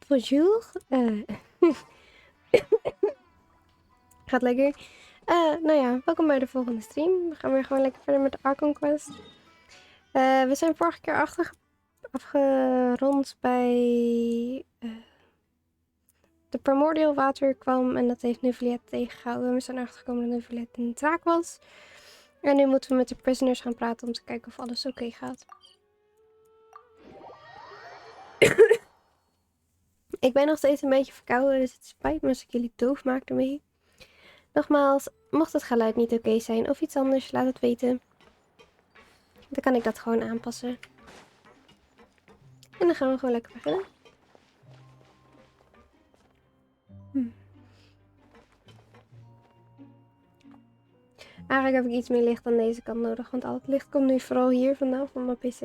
Bonjour. Gaat lekker. Nou ja, welkom bij de volgende stream. We gaan weer gewoon lekker verder met de Archon Quest. We zijn vorige keer afgerond bij de Primordial water kwam en dat heeft Neuvillette tegengehouden. We zijn erachter gekomen dat Neuvillette een draak was. En nu moeten we met de prisoners gaan praten om te kijken of alles oké gaat. Ik ben nog steeds een beetje verkouden, dus het spijt me als ik jullie doof maak ermee. Nogmaals, mocht het geluid niet oké zijn of iets anders, laat het weten. Dan kan ik dat gewoon aanpassen. En dan gaan we gewoon lekker beginnen. Eigenlijk heb ik iets meer licht aan deze kant nodig, want al het licht komt nu vooral hier vandaan van mijn PC.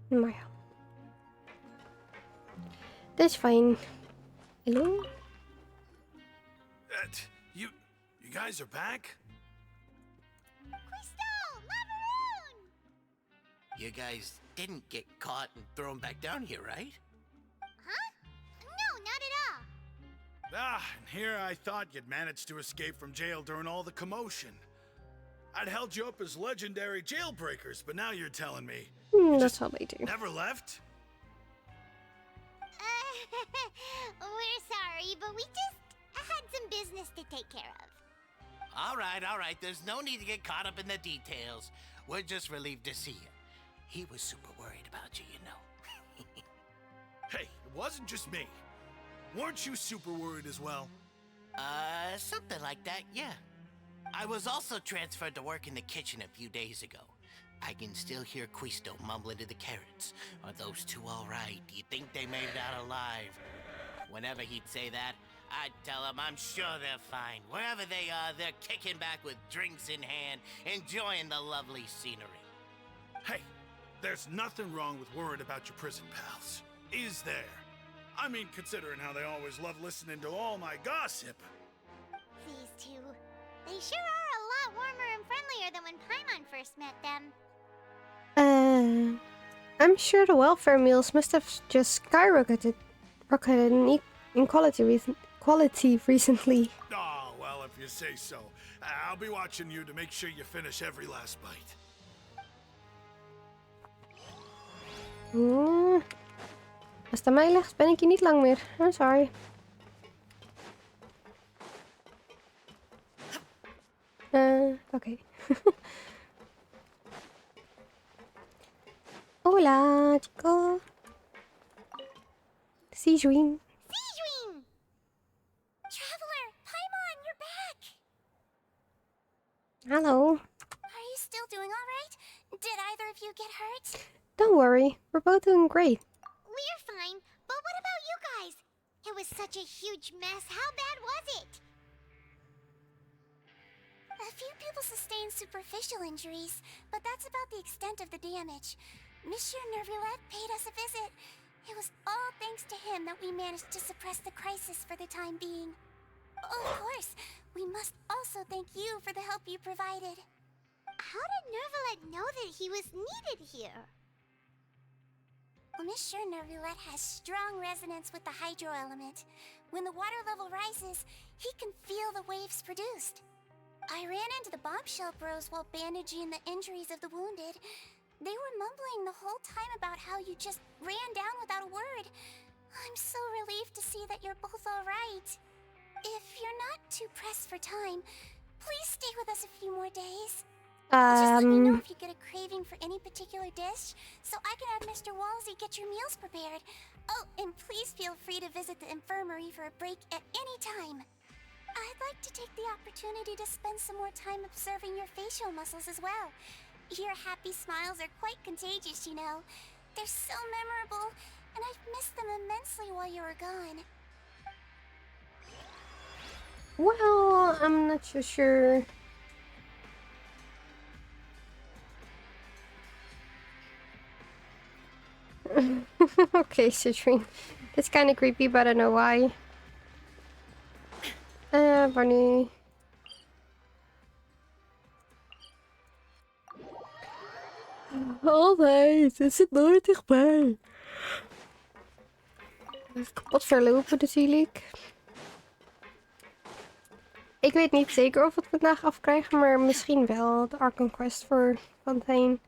Maar ja. Dit is fijn. Hallo? You guys are back? You guys didn't get caught and thrown back down here, right? Huh? No, not at all. And here I thought you'd managed to escape from jail during all the commotion. I'd held you up as legendary jailbreakers, but now you're telling me That's how they do. Never left? We're sorry, but we just had some business to take care of. All right. There's no need to get caught up in the details. We're just relieved to see you. He was super worried about you, you know. Hey, it wasn't just me. Weren't you super worried as well? Something like that, yeah. I was also transferred to work in the kitchen a few days ago. I can still hear Quisto mumbling to the carrots. Are those two all right? Do you think they made it out alive? Whenever he'd say that, I'd tell him I'm sure they're fine. Wherever they are, they're kicking back with drinks in hand, enjoying the lovely scenery. Hey, there's nothing wrong with worrying about your prison pals. Is there? I mean, considering how they always love listening to all my gossip. These two, they sure are a lot warmer and friendlier than when Paimon first met them. I'm sure the welfare meals must have just rocketed in quality recently. Oh, well, if you say so. I'll be watching you to make sure you finish every last bite. Als het aan mij ligt, ben ik hier niet lang meer. I'm sorry. Oké. Hola, chico. Sijuin. Sijuin! Traveler, Paimon, you're back! Hello. Are you still doing all right? Did either of you get hurt? Don't worry, we're both doing great. We're fine, but what about you guys? It was such a huge mess. How bad was it? A few people sustained superficial injuries, but that's about the extent of the damage. Monsieur Neuvillette paid us a visit. It was all thanks to him that we managed to suppress the crisis for the time being. Of course, we must also thank you for the help you provided. How did Neuvillette know that he was needed here? Well, Monsieur Neuvillette has strong resonance with the hydro element. When the water level rises, he can feel the waves produced. I ran into the bombshell bros while bandaging the injuries of the wounded. They were mumbling the whole time about how you just ran down without a word. I'm so relieved to see that you're both all right. If you're not too pressed for time, please stay with us a few more days. Just let me know if you get a craving for any particular dish, so I can have Mr. Walsey get your meals prepared. Oh, and please feel free to visit the infirmary for a break at any time. I'd like to take the opportunity to spend some more time observing your facial muscles as well. Your happy smiles are quite contagious, you know. They're so memorable, and I've missed them immensely while you were gone. Well, I'm not so sure. Okay, Citrine. It's kind of creepy, but I know why. Barney. Altijd, het zit nooit dichtbij. Het kapot verlopen natuurlijk. Ik weet niet zeker of we het vandaag afkrijgen, maar misschien wel de Archon Quest voor Fontaine.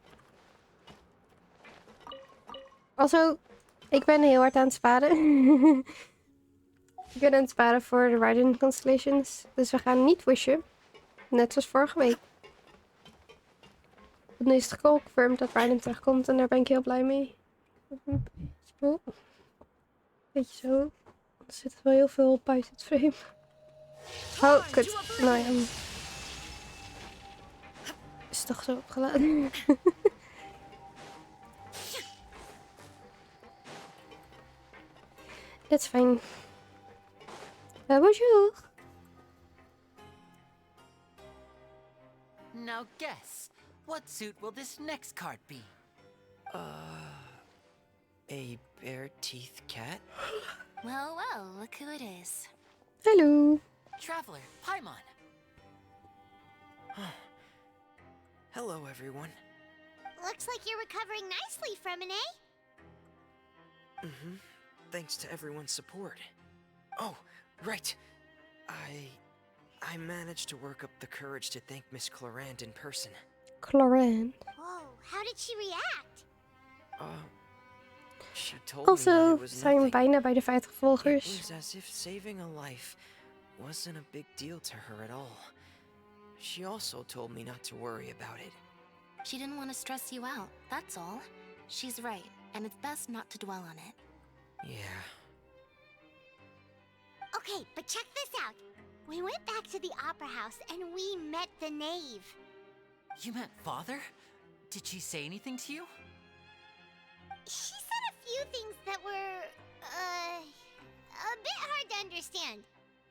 Also, ik ben heel hard aan het sparen. Ik ben aan het sparen voor de Raiden Constellations. Dus we gaan niet wishen. Net zoals vorige week. Want nu is het geconfirmed dat Raiden terugkomt en daar ben ik heel blij mee. Zo. Beetje zo. Er zit wel heel veel buiten het frame. Oh, kut. Nou ja. Is toch zo opgeladen. Dat is fijn. Bonjour. Now guess, what suit will this next card be? A bare-teeth cat? Well, well, look who it is. Hallo. Traveler, Paimon. Hello, everyone. Looks like you're recovering nicely from an A. Thanks to everyone's support. Oh, right. I managed to work up the courage to thank Miss Clorant in person. Cloran. Whoa, how did she react? She told me that Also, it we was zijn nothing. bijna bij de 50 It volgers. was as if saving a life wasn't a big deal to her at all. She also told me not to worry about it. She didn't want to stress you out, that's all. She's right, and it's best not to dwell on it. Yeah. Okay, but check this out. We went back to the opera house and we met the knave. You met Father? Did she say anything to you? She said a few things that were, a bit hard to understand.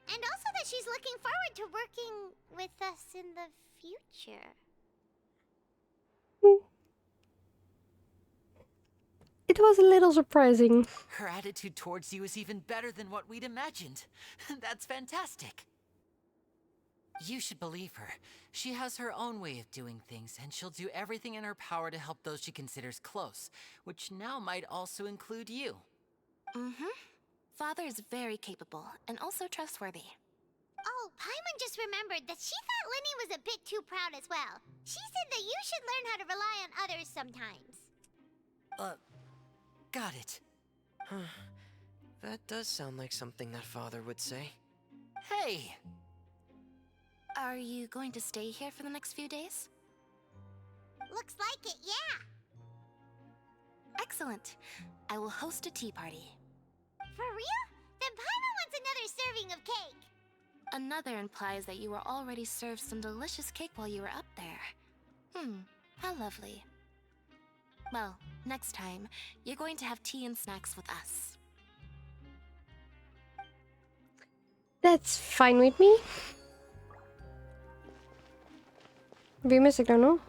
And also that she's looking forward to working with us in the future. It was a little surprising. Her attitude towards you is even better than what we'd imagined. That's fantastic. You should believe her. She has her own way of doing things, and she'll do everything in her power to help those she considers close, which now might also include you. Father is very capable and also trustworthy. Oh, Paimon just remembered that she thought Linny was a bit too proud as well. She said that you should learn how to rely on others sometimes. Got it. That does sound like something that Father would say. Hey! Are you going to stay here for the next few days? Looks like it, yeah. Excellent. I will host a tea party. For real? Then Paimon wants another serving of cake. Another implies that you were already served some delicious cake while you were up there. How lovely. Well, next time, you're going to have tea and snacks with us. That's fine with me. Wie mis ik nou nog?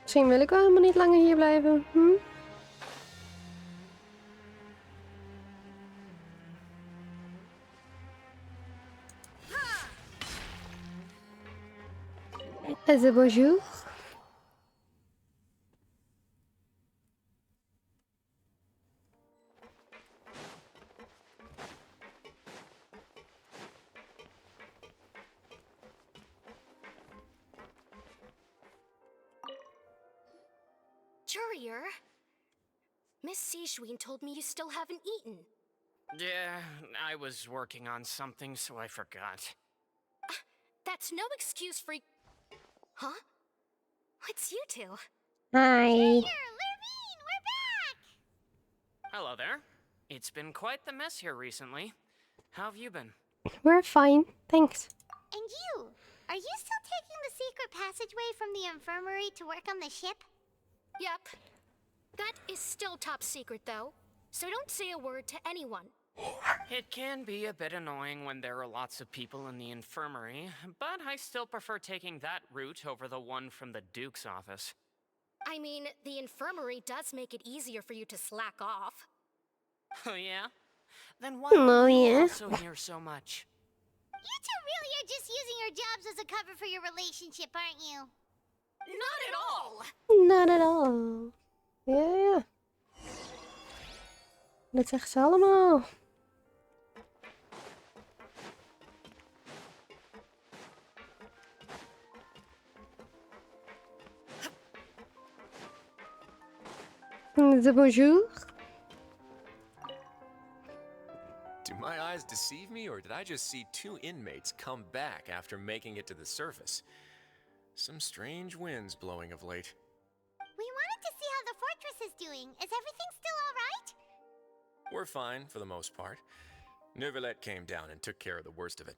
Misschien wil ik wel helemaal niet langer hier blijven. Bonjour. Courier? Miss Seishween told me you still haven't eaten. Yeah, I was working on something, so I forgot. That's no excuse for... Huh? It's you two. Hi. Here, Lurvine, we're back! Hello there. It's been quite the mess here recently. How have you been? We're fine, thanks. And you? Are you still taking the secret passageway from the infirmary to work on the ship? Yep. That is still top secret, though. So don't say a word to anyone. It can be a bit annoying when there are lots of people in the infirmary, but I still prefer taking that route over the one from the Duke's office. I mean, the infirmary does make it easier for you to slack off. Oh, yeah? Then why Oh, are you yeah. also here so much? You two really are just using your jobs as a cover for your relationship, aren't you? Not at all! Not at all. Ja. Dat zegt ze allemaal. De bonjour. Do my eyes deceive me, or did I just see two inmates come back after making it to the surface? Some strange winds blowing of late. We wanted to see how the fortress is doing. Is everything still alright? We're fine, for the most part. Neuvillette came down and took care of the worst of it.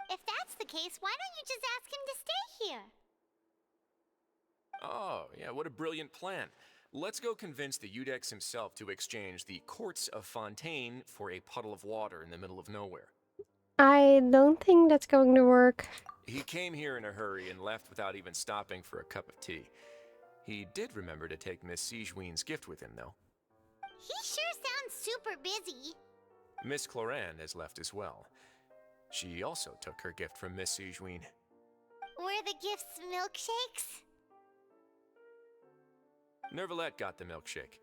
If that's the case, why don't you just ask him to stay here? Oh, yeah, what a brilliant plan. Let's go convince the Udex himself to exchange the courts of Fontaine for a puddle of water in the middle of nowhere. I don't think that's going to work. He came here in a hurry and left without even stopping for a cup of tea. He did remember to take Miss Sigewinne's gift with him, though. He sure sounds super busy. Miss Cloran has left as well. She also took her gift from Miss Sigewinne. Were the gifts milkshakes? Neuvillette got the milkshake.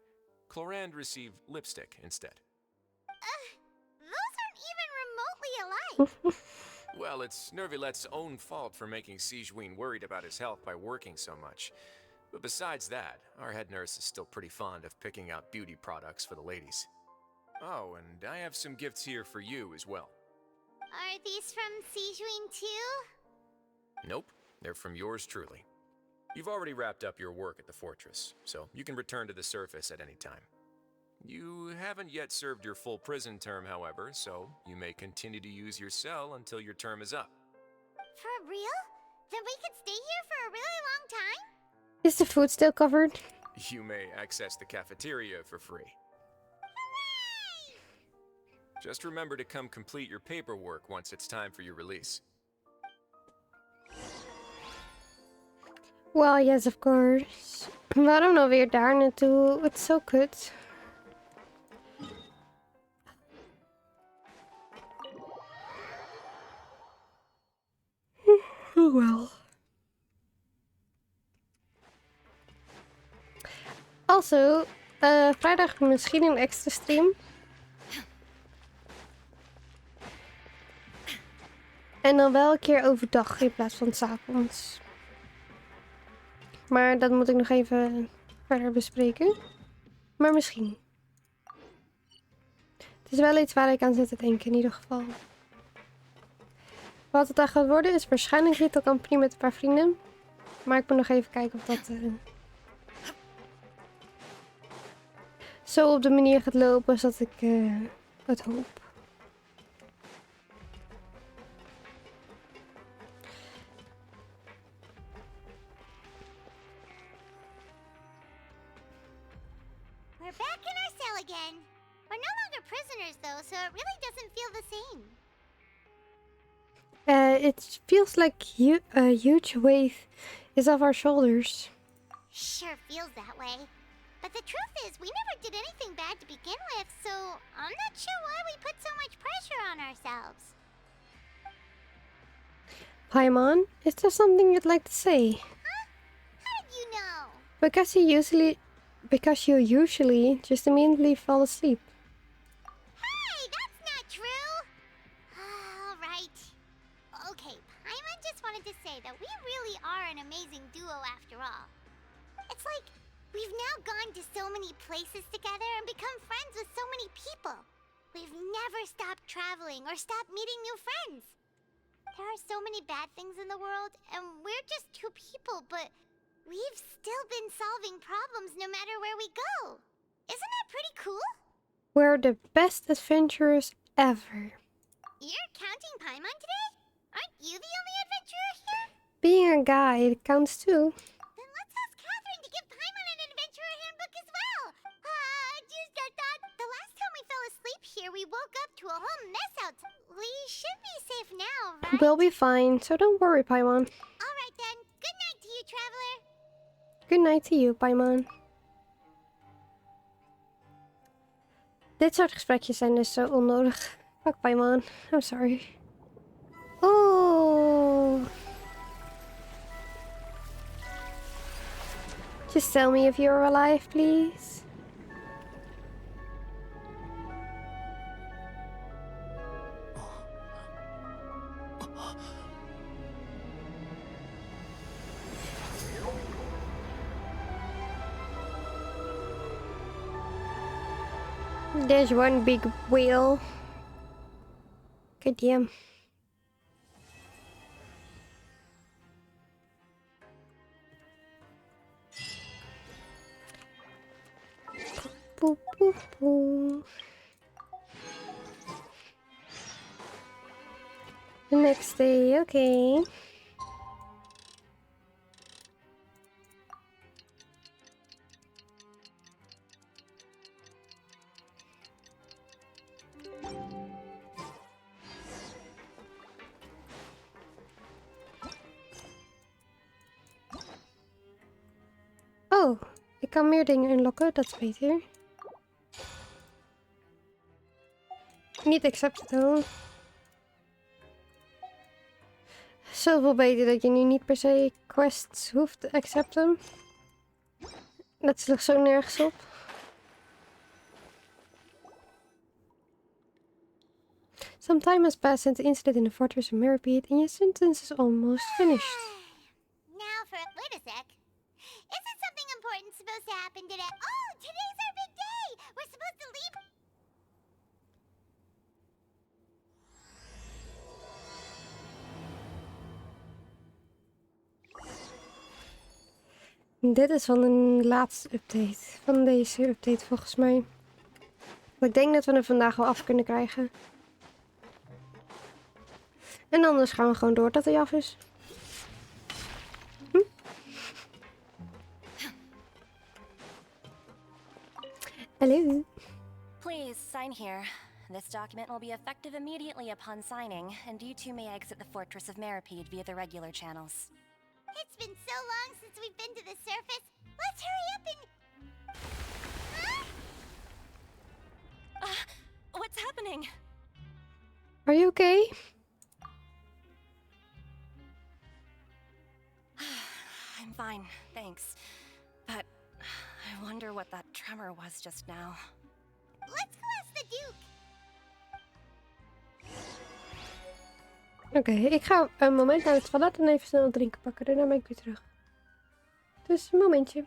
Cloran received lipstick instead. Those aren't even remotely alike. Well, it's Neuvillette's own fault for making Sigewinne worried about his health by working so much. But besides that, our head nurse is still pretty fond of picking out beauty products for the ladies. Oh, and I have some gifts here for you as well. Are these from Sigewinne too? Nope, they're from yours truly. You've already wrapped up your work at the fortress, so you can return to the surface at any time. You haven't yet served your full prison term, however, so you may continue to use your cell until your term is up. For real? Then we could stay here for a really long time? Is the food still covered? You may access the cafeteria for free. Hooray! Just remember to come complete your paperwork once it's time for your release. Well, yes, of course. Waarom nou weer daar naartoe? Het is zo kut. Oh well. Also, vrijdag misschien een extra stream. En dan wel een keer overdag in plaats van 's avonds. Maar dat moet ik nog even verder bespreken. Maar misschien. Het is wel iets waar ik aan zit te denken in ieder geval. Wat het dan gaat worden is waarschijnlijk Little Company met een paar vrienden. Maar ik moet nog even kijken of dat zo op de manier gaat lopen zoals ik het hoop. We're back in our cell again. We're no longer prisoners though, so it really doesn't feel the same. It feels like a huge weight is off our shoulders. Sure feels that way. But the truth is, we never did anything bad to begin with, so I'm not sure why we put so much pressure on ourselves. Paimon, is there something you'd like to say? Huh? How did you know? Because you usually just immediately fall asleep. Hey, that's not true! All right. Okay, Paimon just wanted to say that we really are an amazing duo after all. It's like we've now gone to so many places together and become friends with so many people. We've never stopped traveling or stopped meeting new friends. There are so many bad things in the world, and we're just two people, but we've still been solving problems no matter where we go. Isn't that pretty cool? We're the best adventurers ever. You're counting Paimon today? Aren't you the only adventurer here? Being a guide counts too. Then let's ask Catherine to give Paimon an adventurer handbook as well. Just a thought. The last time we fell asleep here, we woke up to a whole mess out. We should be safe now, right? We'll be fine, so don't worry, Paimon. All right then. Good night to you, traveler. Good night to you, Paimon. Dit soort gesprekjes zijn dus zo onnodig. Fuck Paimon. I'm sorry. Oh. Just tell me if you're alive, please. There's one big whale. Good damn. Boop, boop, boop. The next day, okay. Oh, ik kan meer dingen unlocken, dat is beter. Niet accept though. Zoveel beter dat je nu niet per se quests hoeft te accepten. Dat sloeg zo nergens op. Some time has passed since the incident in the fortress of Meripede, and your sentence is almost finished. Now wait a sec. Isn't something important supposed to happen today? Oh, today's our big day! We're supposed to leave... Dit is van een laatste update. Van deze update volgens mij. Ik denk dat we hem vandaag wel af kunnen krijgen. En anders gaan we gewoon door tot hij af is. Hello. Please, sign here. This document will be effective immediately upon signing, and you two may exit the Fortress of Meripede via the regular channels. It's been so long since we've been to the surface. Let's hurry up and... What's happening? Are you okay? I'm fine, thanks. But I wonder what that tremor was just now. Let's go ask the Duke. Oké, ik ga een moment naar het toilet en even snel drinken pakken. Daarna ben ik weer terug. Dus een momentje.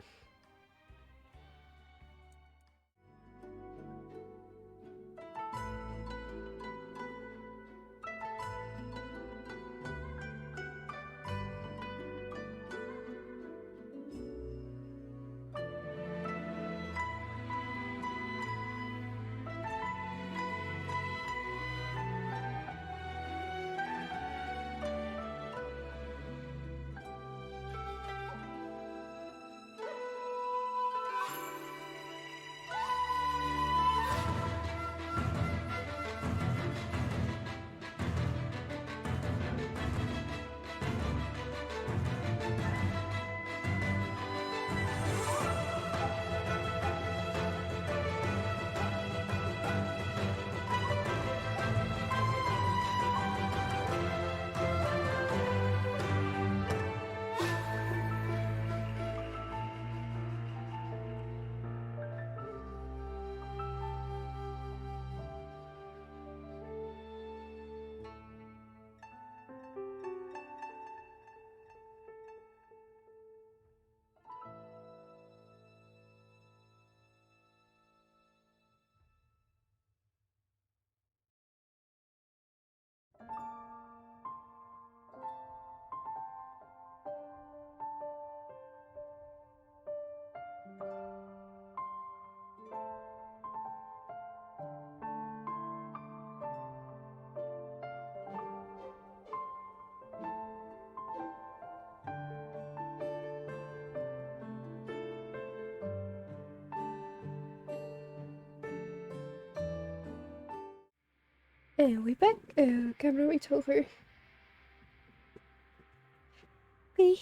En we back. Camera iets hoger. Oké.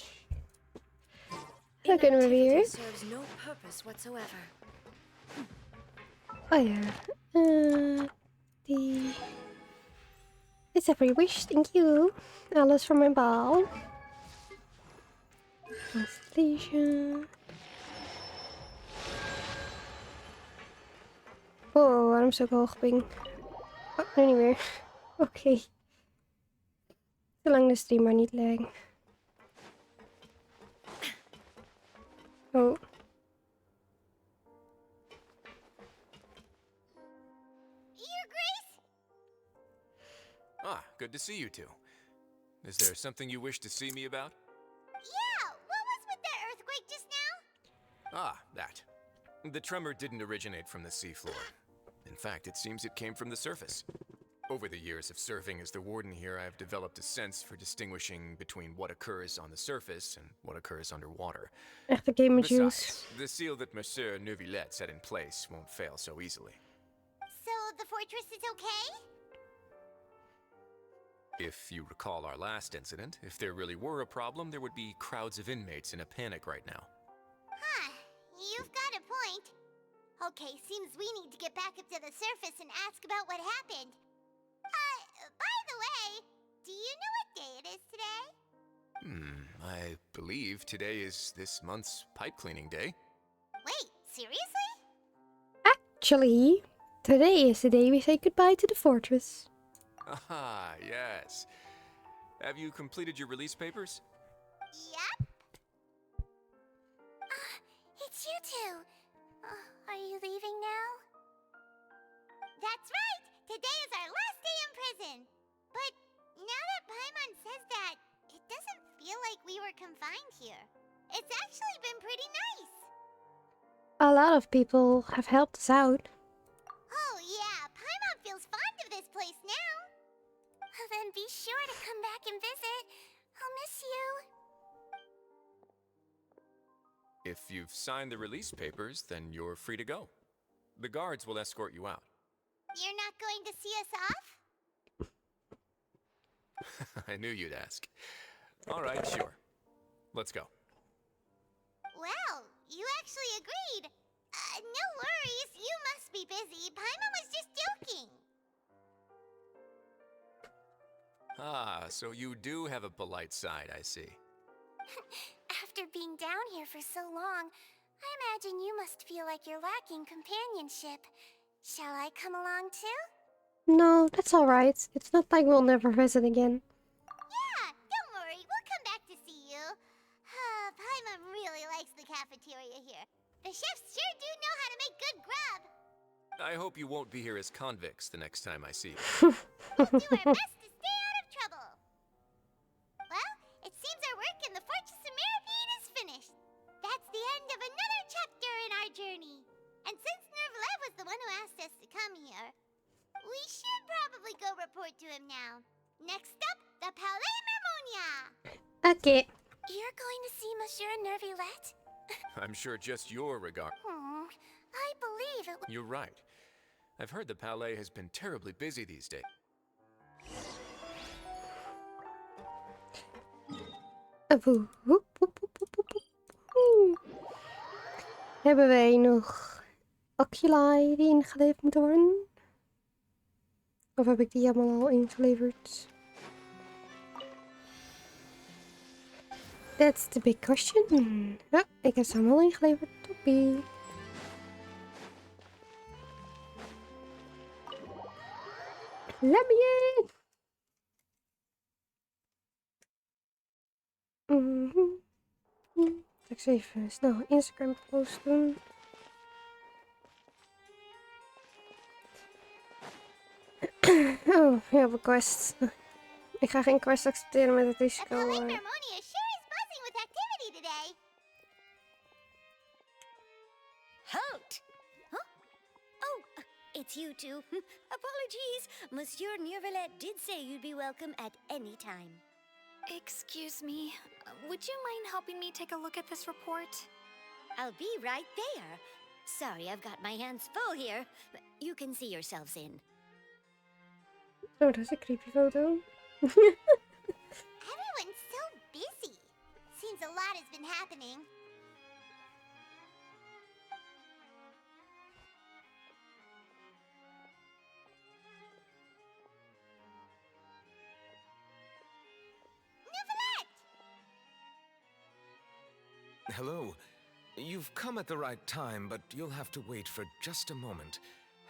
Dan kunnen we weer. serves no purpose whatsoever. Oh ja. Die... It's a free wish, thank you. Alles voor mijn bal. Constellation. Oh, waarom zo hoog ping? Oh, nu niet meer. Oké. Zolang de stream maar niet lag. Oh. Your Grace? Ah, good to see you two. Is there something you wish to see me about? Yeah, what was with that earthquake just now? Ah, that. The tremor didn't originate from the seafloor. In fact, it seems it came from the surface. Over the years of serving as the warden here, I have developed a sense for distinguishing between what occurs on the surface and what occurs underwater. Echte gamer juice. Besides, the seal that Monsieur Neuvillette set in place won't fail so easily. So the fortress is okay? If you recall our last incident, if there really were a problem, there would be crowds of inmates in a panic right now. Huh, you've got a point. Okay, seems we need to get back up to the surface and ask about what happened. By the way, do you know what day it is today? I believe today is this month's pipe cleaning day. Wait, seriously? Actually, today is the day we say goodbye to the fortress. Ah, yes. Have you completed your release papers? Yep. It's you two. Are you leaving now? That's right! Today is our last day in prison! But now that Paimon says that, it doesn't feel like we were confined here. It's actually been pretty nice! A lot of people have helped us out. Oh yeah, Paimon feels fond of this place now! Then be sure to come back and visit. I'll miss you. If you've signed the release papers, then you're free to go. The guards will escort you out. You're not going to see us off? I knew you'd ask. All right, sure. Let's go. Well, you actually agreed. No worries, you must be busy. Paimon was just joking. Ah, so you do have a polite side, I see. After being down here for so long, I imagine you must feel like you're lacking companionship. Shall I come along too? No, that's alright. It's not like we'll never visit again. Yeah, don't worry, we'll come back to see you. Paimon really likes the cafeteria here. The chefs sure do know how to make good grub. I hope you won't be here as convicts the next time I see you. We'll do our best to stay out of trouble. Well, it seems our work in the Fortress of Meripede is finished. That's the end of another chapter in our journey. And since Neuvillette was the one who asked us to come here, we should probably go report to him now. Next up, the Palais Mermonia. Okay. You're going to see Monsieur Neuvillette? I'm sure just your regard. I believe it. You're right. I've heard the Palais has been terribly busy these days. Hebben wij nog oculi die ingeleverd moeten worden? Of heb ik die allemaal al ingeleverd? That's the big question. Ja, ik heb ze allemaal ingeleverd. Toppie. Let me in! Zal ik eens even snel een Instagram post doen. Oh, heel veel quests. Ik ga geen quest accepteren met het The risico. Palais Mermonia sure is buzzing with activity today. Halt! Huh? Oh, it's you two. Apologies. Monsieur Neuvillette did say you'd be welcome at any time. Excuse me, would you mind helping me take a look at this report? I'll be right there. Sorry, I've got my hands full here. You can see yourselves in. Oh, dat is een creepy foto. Everyone's so busy. Seems a lot has been happening. Hello. You've come at the right time, but you'll have to wait for just a moment,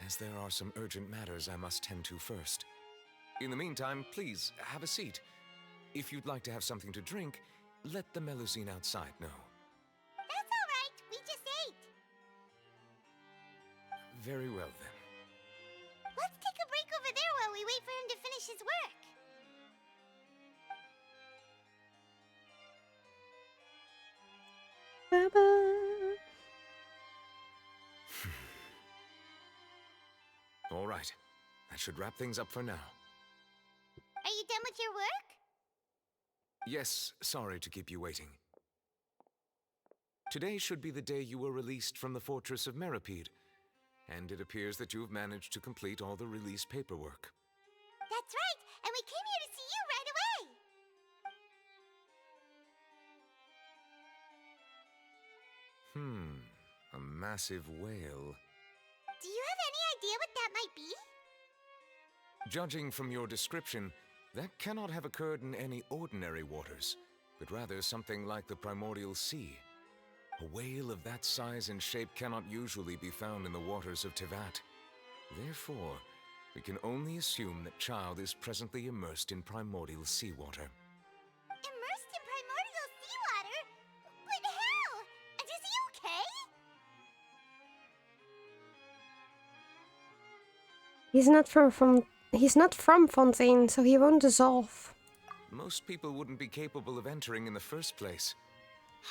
as there are some urgent matters I must tend to first. In the meantime, please, have a seat. If you'd like to have something to drink, let the Melusine outside know. That's all right. We just ate. Very well, then. Let's take a break over there while we wait for him to finish his work. All right. That should wrap things up for now. Are you done with your work? Yes, sorry to keep you waiting. Today should be the day you were released from the Fortress of Meripede, and it appears that you've managed to complete all the release paperwork. That's right, and we came here to see you right away. A massive whale. Do you have any idea what that might be? Judging from your description, that cannot have occurred in any ordinary waters, but rather something like the primordial sea. A whale of that size and shape cannot usually be found in the waters of Tevat. Therefore, we can only assume that Child is presently immersed in primordial seawater. Immersed in primordial seawater? But how? And is he okay? He's not from Fontaine, so he won't dissolve. Most people wouldn't be capable of entering in the first place.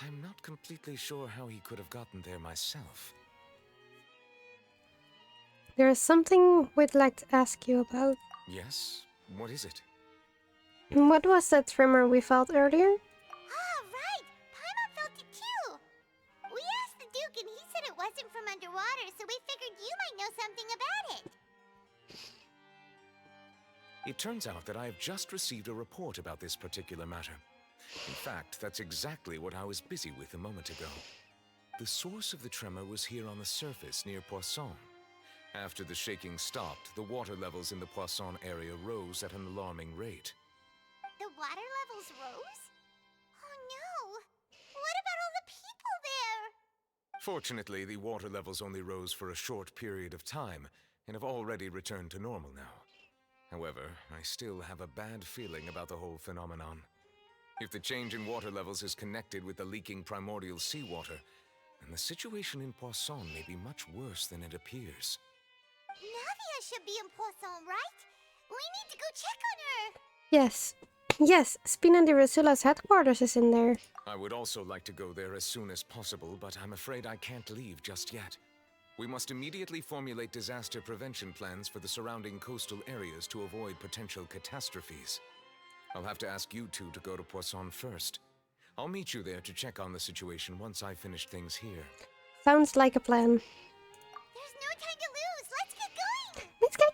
I'm not completely sure how he could have gotten there myself. There is something we'd like to ask you about. Yes? What is it? What was that tremor we felt earlier? Ah, right! Paimon felt it too! We asked the Duke and he said it wasn't from underwater, so we figured you might know something about it. It turns out that I have just received a report about this particular matter. In fact, that's exactly what I was busy with a moment ago. The source of the tremor was here on the surface near Poisson. After the shaking stopped, the water levels in the Poisson area rose at an alarming rate. The water levels rose? Oh no! What about all the people there? Fortunately, the water levels only rose for a short period of time and have already returned to normal now. However, I still have a bad feeling about the whole phenomenon. If the change in water levels is connected with the leaking primordial seawater, then the situation in Poisson may be much worse than it appears. Navia should be in Poisson, right? We need to go check on her! Yes. Yes, Spina di Rosula's headquarters is in there. I would also like to go there as soon as possible, but I'm afraid I can't leave just yet. We must immediately formulate disaster prevention plans for the surrounding coastal areas to avoid potential catastrophes. I'll have to ask you two to go to Poisson first. I'll meet you there to check on the situation once I finish things here. Sounds like a plan. There's no time to lose! Let's get going! Let's get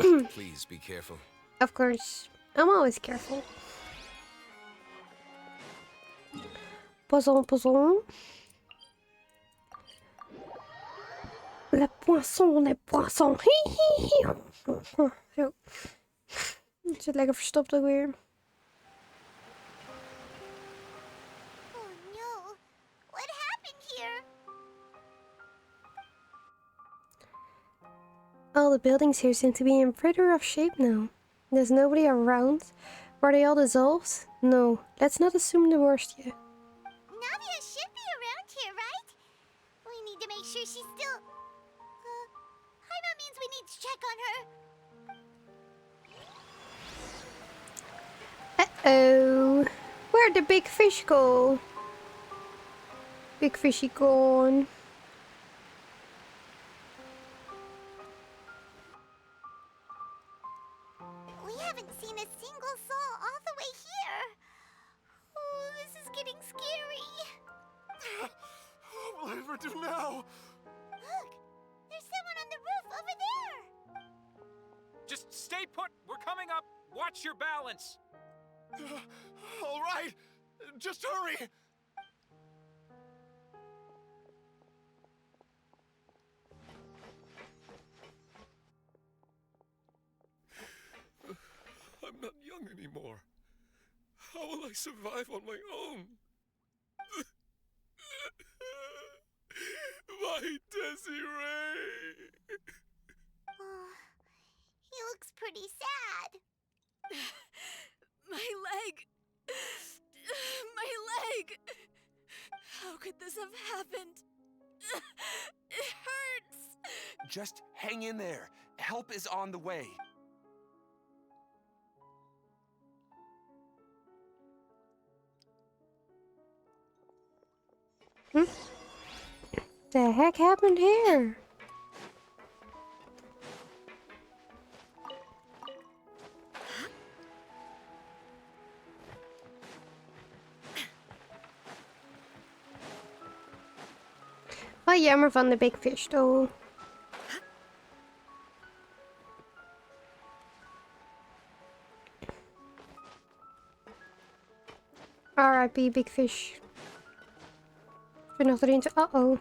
going! Please be careful. Of course. I'm always careful. Poisson, poisson. Le poisson, le poisson. Zo. Het zit lekker verstopt ook weer. Oh no! What happened here? All the buildings here seem to be in pretty rough shape now. There's nobody around. Were they all dissolved? No, let's not assume the worst yet. Navia should be around here, right? We need to make sure she's still... Paimon means we need to check on her. Uh-oh. Where'd the big fish go? Big fishy gone. We haven't seen a single soul all the way here. Oh, this is getting scary. What will I ever do now? Look, there's someone on the roof over there. Just stay put. We're coming up. Watch your balance. All right, just hurry. I'm not young anymore. How will I survive on my own? My Desiree! Oh, he looks pretty sad. My leg! My leg! How could this have happened? It hurts! Just hang in there. Help is on the way. The heck happened here? Wat jammer van de Big Fish though. R.I.P. Big Fish. Ik ben nog 23. Uh-oh.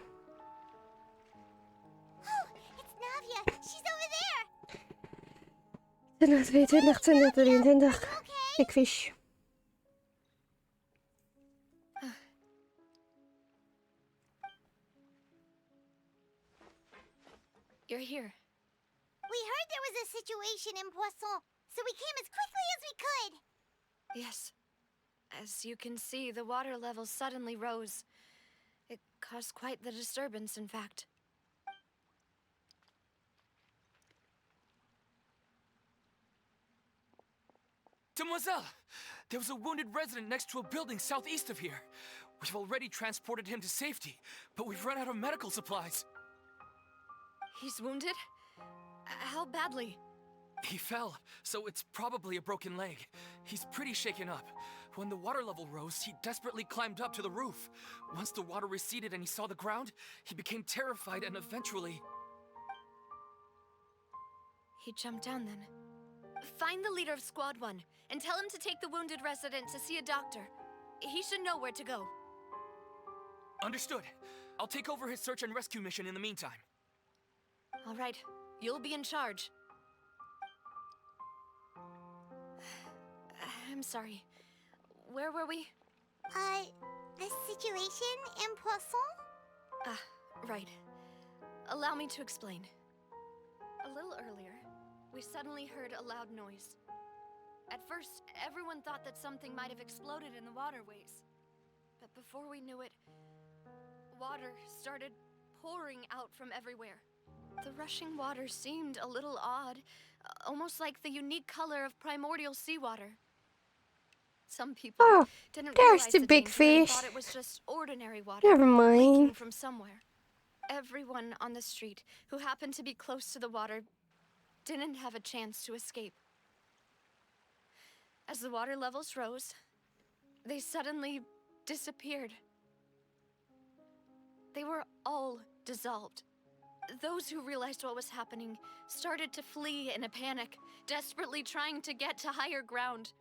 It's Navia. She's over there. 20, 22, 23. Big Fish. You're here. We heard there was a situation in Poisson, so we came as quickly as we could. Yes. As you can see, the water level suddenly rose. It caused quite the disturbance, in fact. Demoiselle! There was a wounded resident next to a building southeast of here. We've already transported him to safety, but we've run out of medical supplies. He's wounded? How badly? He fell, so it's probably a broken leg. He's pretty shaken up. When the water level rose, he desperately climbed up to the roof. Once the water receded and he saw the ground, he became terrified and eventually... He jumped down then. Find the leader of Squad 1 and tell him to take the wounded resident to see a doctor. He should know where to go. Understood. I'll take over his search and rescue mission in the meantime. All right, you'll be in charge. I'm sorry. Where were we? The situation in Poisson? Ah, right. Allow me to explain. A little earlier, we suddenly heard a loud noise. At first, everyone thought that something might have exploded in the waterways. But before we knew it, water started pouring out from everywhere. The rushing water seemed a little odd, almost like the unique color of primordial seawater. Some people didn't there's realize the big danger and fish. thought it was just ordinary water. Never mind. Leaking from somewhere. Everyone on the street who happened to be close to the water didn't have a chance to escape. As the water levels rose, they suddenly disappeared. They were all dissolved. Those who realized what was happening started to flee in a panic, desperately trying to get to higher ground.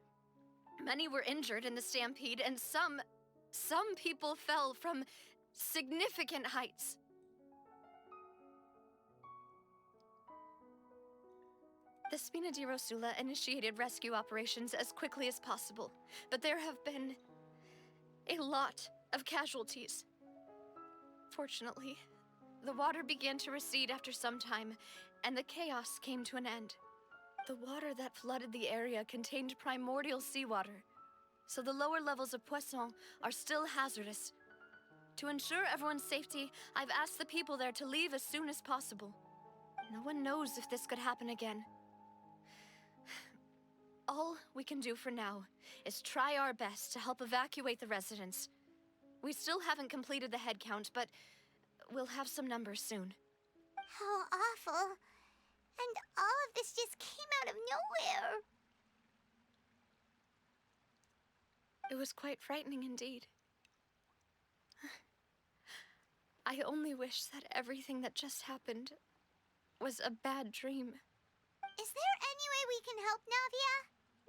Many were injured in the stampede, and some people fell from significant heights. The Spina di Rosula initiated rescue operations as quickly as possible, but there have been a lot of casualties. Fortunately, the water began to recede after some time, and the chaos came to an end. The water that flooded the area contained primordial seawater, so the lower levels of Poisson are still hazardous. To ensure everyone's safety, I've asked the people there to leave as soon as possible. No one knows if this could happen again. All we can do for now is try our best to help evacuate the residents. We still haven't completed the head count, but we'll have some numbers soon. How awful. And all of this just came out of nowhere. It was quite frightening indeed. I only wish that everything that just happened was a bad dream. Is there any way we can help, Navia?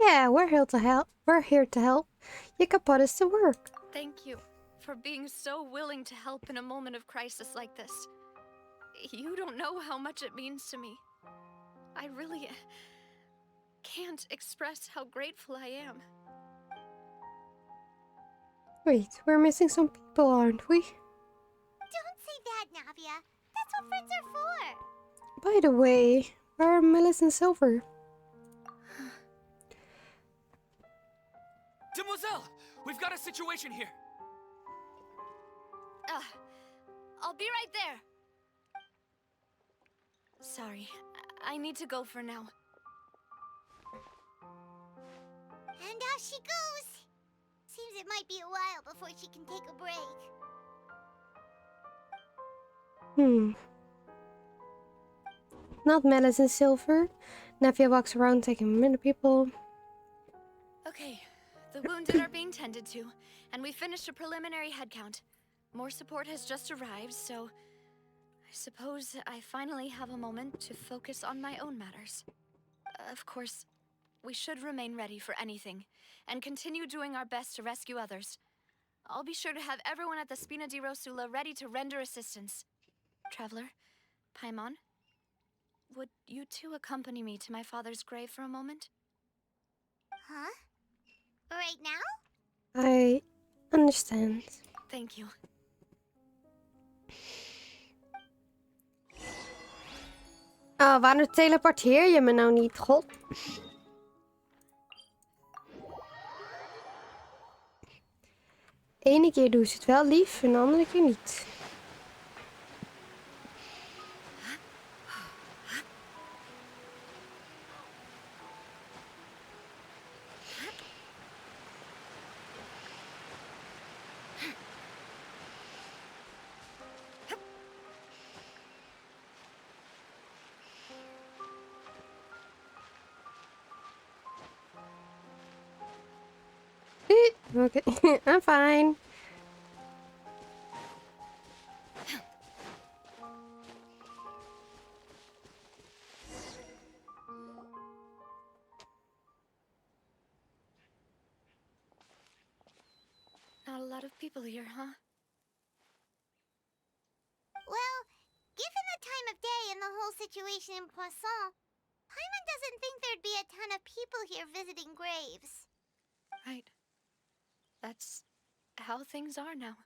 Yeah, we're here to help. We're here to help. Je kan put us to work. Thank you for being so willing to help in a moment of crisis like this. You don't know how much it means to me. I really can't express how grateful I am. Wait, we're missing some people, aren't we? Don't say that, Navia. That's what friends are for. By the way, where are Melis and Silver? Demoiselle, we've got a situation here. I'll be right there. Sorry, I need to go for now. And off she goes. Seems it might be a while before she can take a break. Not Melis and Silver. Navia walks around taking minute people. Okay, the wounded are being tended to, and we finished a preliminary head count. More support has just arrived, so I suppose I finally have a moment to focus on my own matters. Of course, we should remain ready for anything, and continue doing our best to rescue others. I'll be sure to have everyone at the Spina di Rosula ready to render assistance. Traveler, Paimon, would you two accompany me to my father's grave for a moment? Huh? Right now? I understand. Thank you. Oh, waarom teleporteer je me nou niet, god? Ene keer doe ze het wel lief en de andere keer niet. Okay, I'm fine. Not a lot of people here, huh? Well, given the time of day and the whole situation in Poisson, Paimon doesn't think there'd be a ton of people here visiting graves. Right. That's how things are now.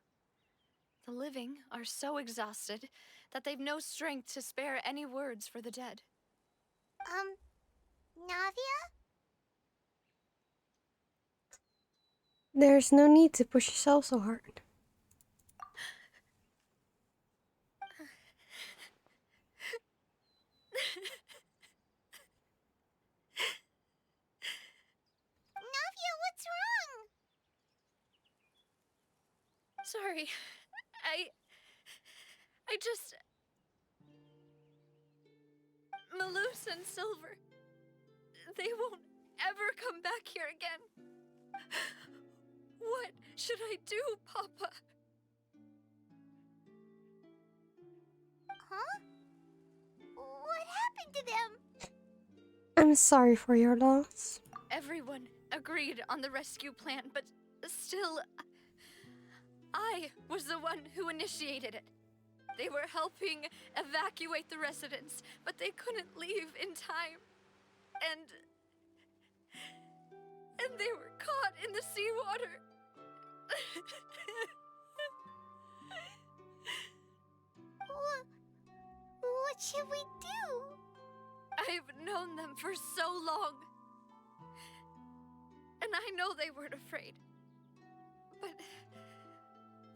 The living are so exhausted that they've no strength to spare any words for the dead. Navia? There's no need to push yourself so hard. Navia, what's wrong? Sorry. I just... Malus and Silver. They won't ever come back here again. What should I do, Papa? Huh? What happened to them? I'm sorry for your loss. Everyone agreed on the rescue plan, but still... I was the one who initiated it. They were helping evacuate the residents, but they couldn't leave in time. And they were caught in the seawater. What should we do? I've known them for so long. And I know they weren't afraid.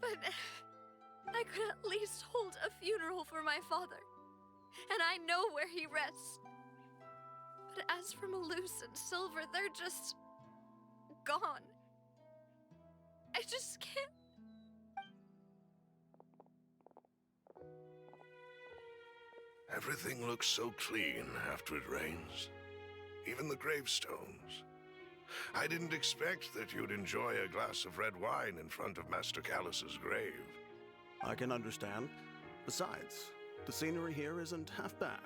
But I could at least hold a funeral for my father. And I know where he rests. But as for Malus and Silver, they're just... gone. I just can't... Everything looks so clean after it rains. Even the gravestones. I didn't expect that you'd enjoy a glass of red wine in front of Master Callus's grave. I can understand. Besides, the scenery here isn't half bad.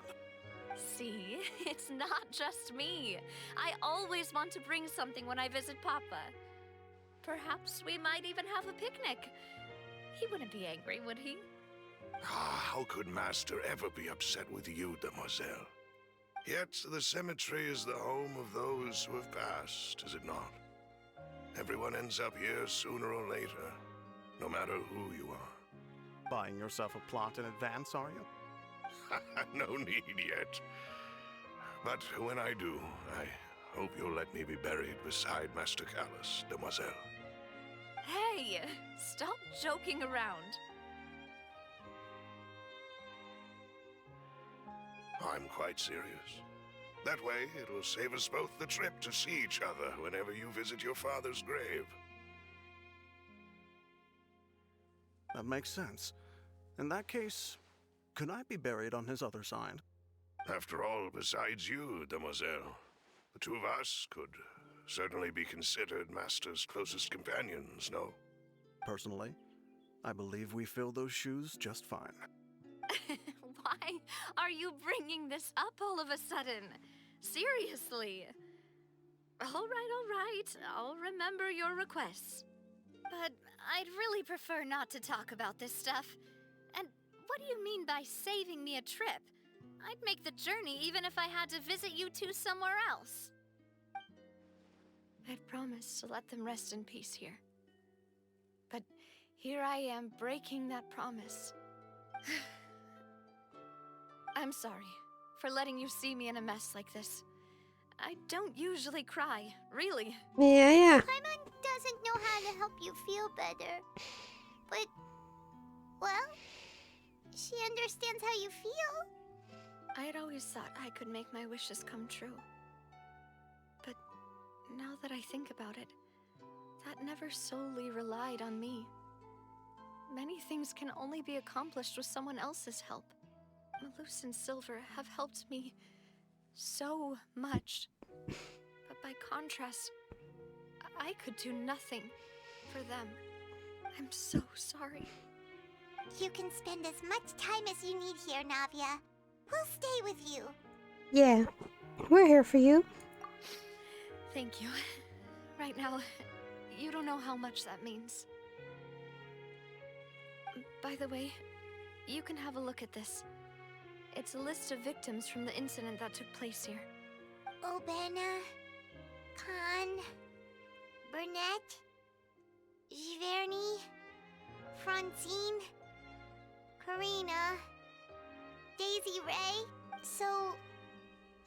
See, it's not just me. I always want to bring something when I visit Papa. Perhaps we might even have a picnic. He wouldn't be angry, would he? How could Master ever be upset with you, demoiselle? Yet the cemetery is the home of those who have passed, is it not? Everyone ends up here sooner or later, no matter who you are. buying yourself a plot in advance, are you? No need yet. But when I do, I hope you'll let me be buried beside Master Callus, demoiselle. Hey, stop joking around. I'm quite serious. That way, it'll save us both the trip to see each other whenever you visit your father's grave. That makes sense. In that case, could I be buried on his other side? After all, besides you, demoiselle, the two of us could certainly be considered Master's closest companions, no? Personally, I believe we fill those shoes just fine. Why are you bringing this up all of a sudden? Seriously. All right. I'll remember your requests. But I'd really prefer not to talk about this stuff. And what do you mean by saving me a trip? I'd make the journey even if I had to visit you two somewhere else. I'd promised to let them rest in peace here. But here I am breaking that promise. I'm sorry for letting you see me in a mess like this. I don't usually cry, really. Yeah. Paimon doesn't know how to help you feel better. But, well, she understands how you feel. I had always thought I could make my wishes come true. But now that I think about it, that never solely relied on me. Many things can only be accomplished with someone else's help. Malus and Silver have helped me so much. But by contrast, I could do nothing for them. I'm so sorry. You can spend as much time as you need here, Navia. We'll stay with you. Yeah, we're here for you. Thank you. Right now, you don't know how much that means. By the way, you can have a look at this. It's a list of victims from the incident that took place here. Obena, Khan, Burnett, Giverny, Francine, Karina, Daisy Ray. So,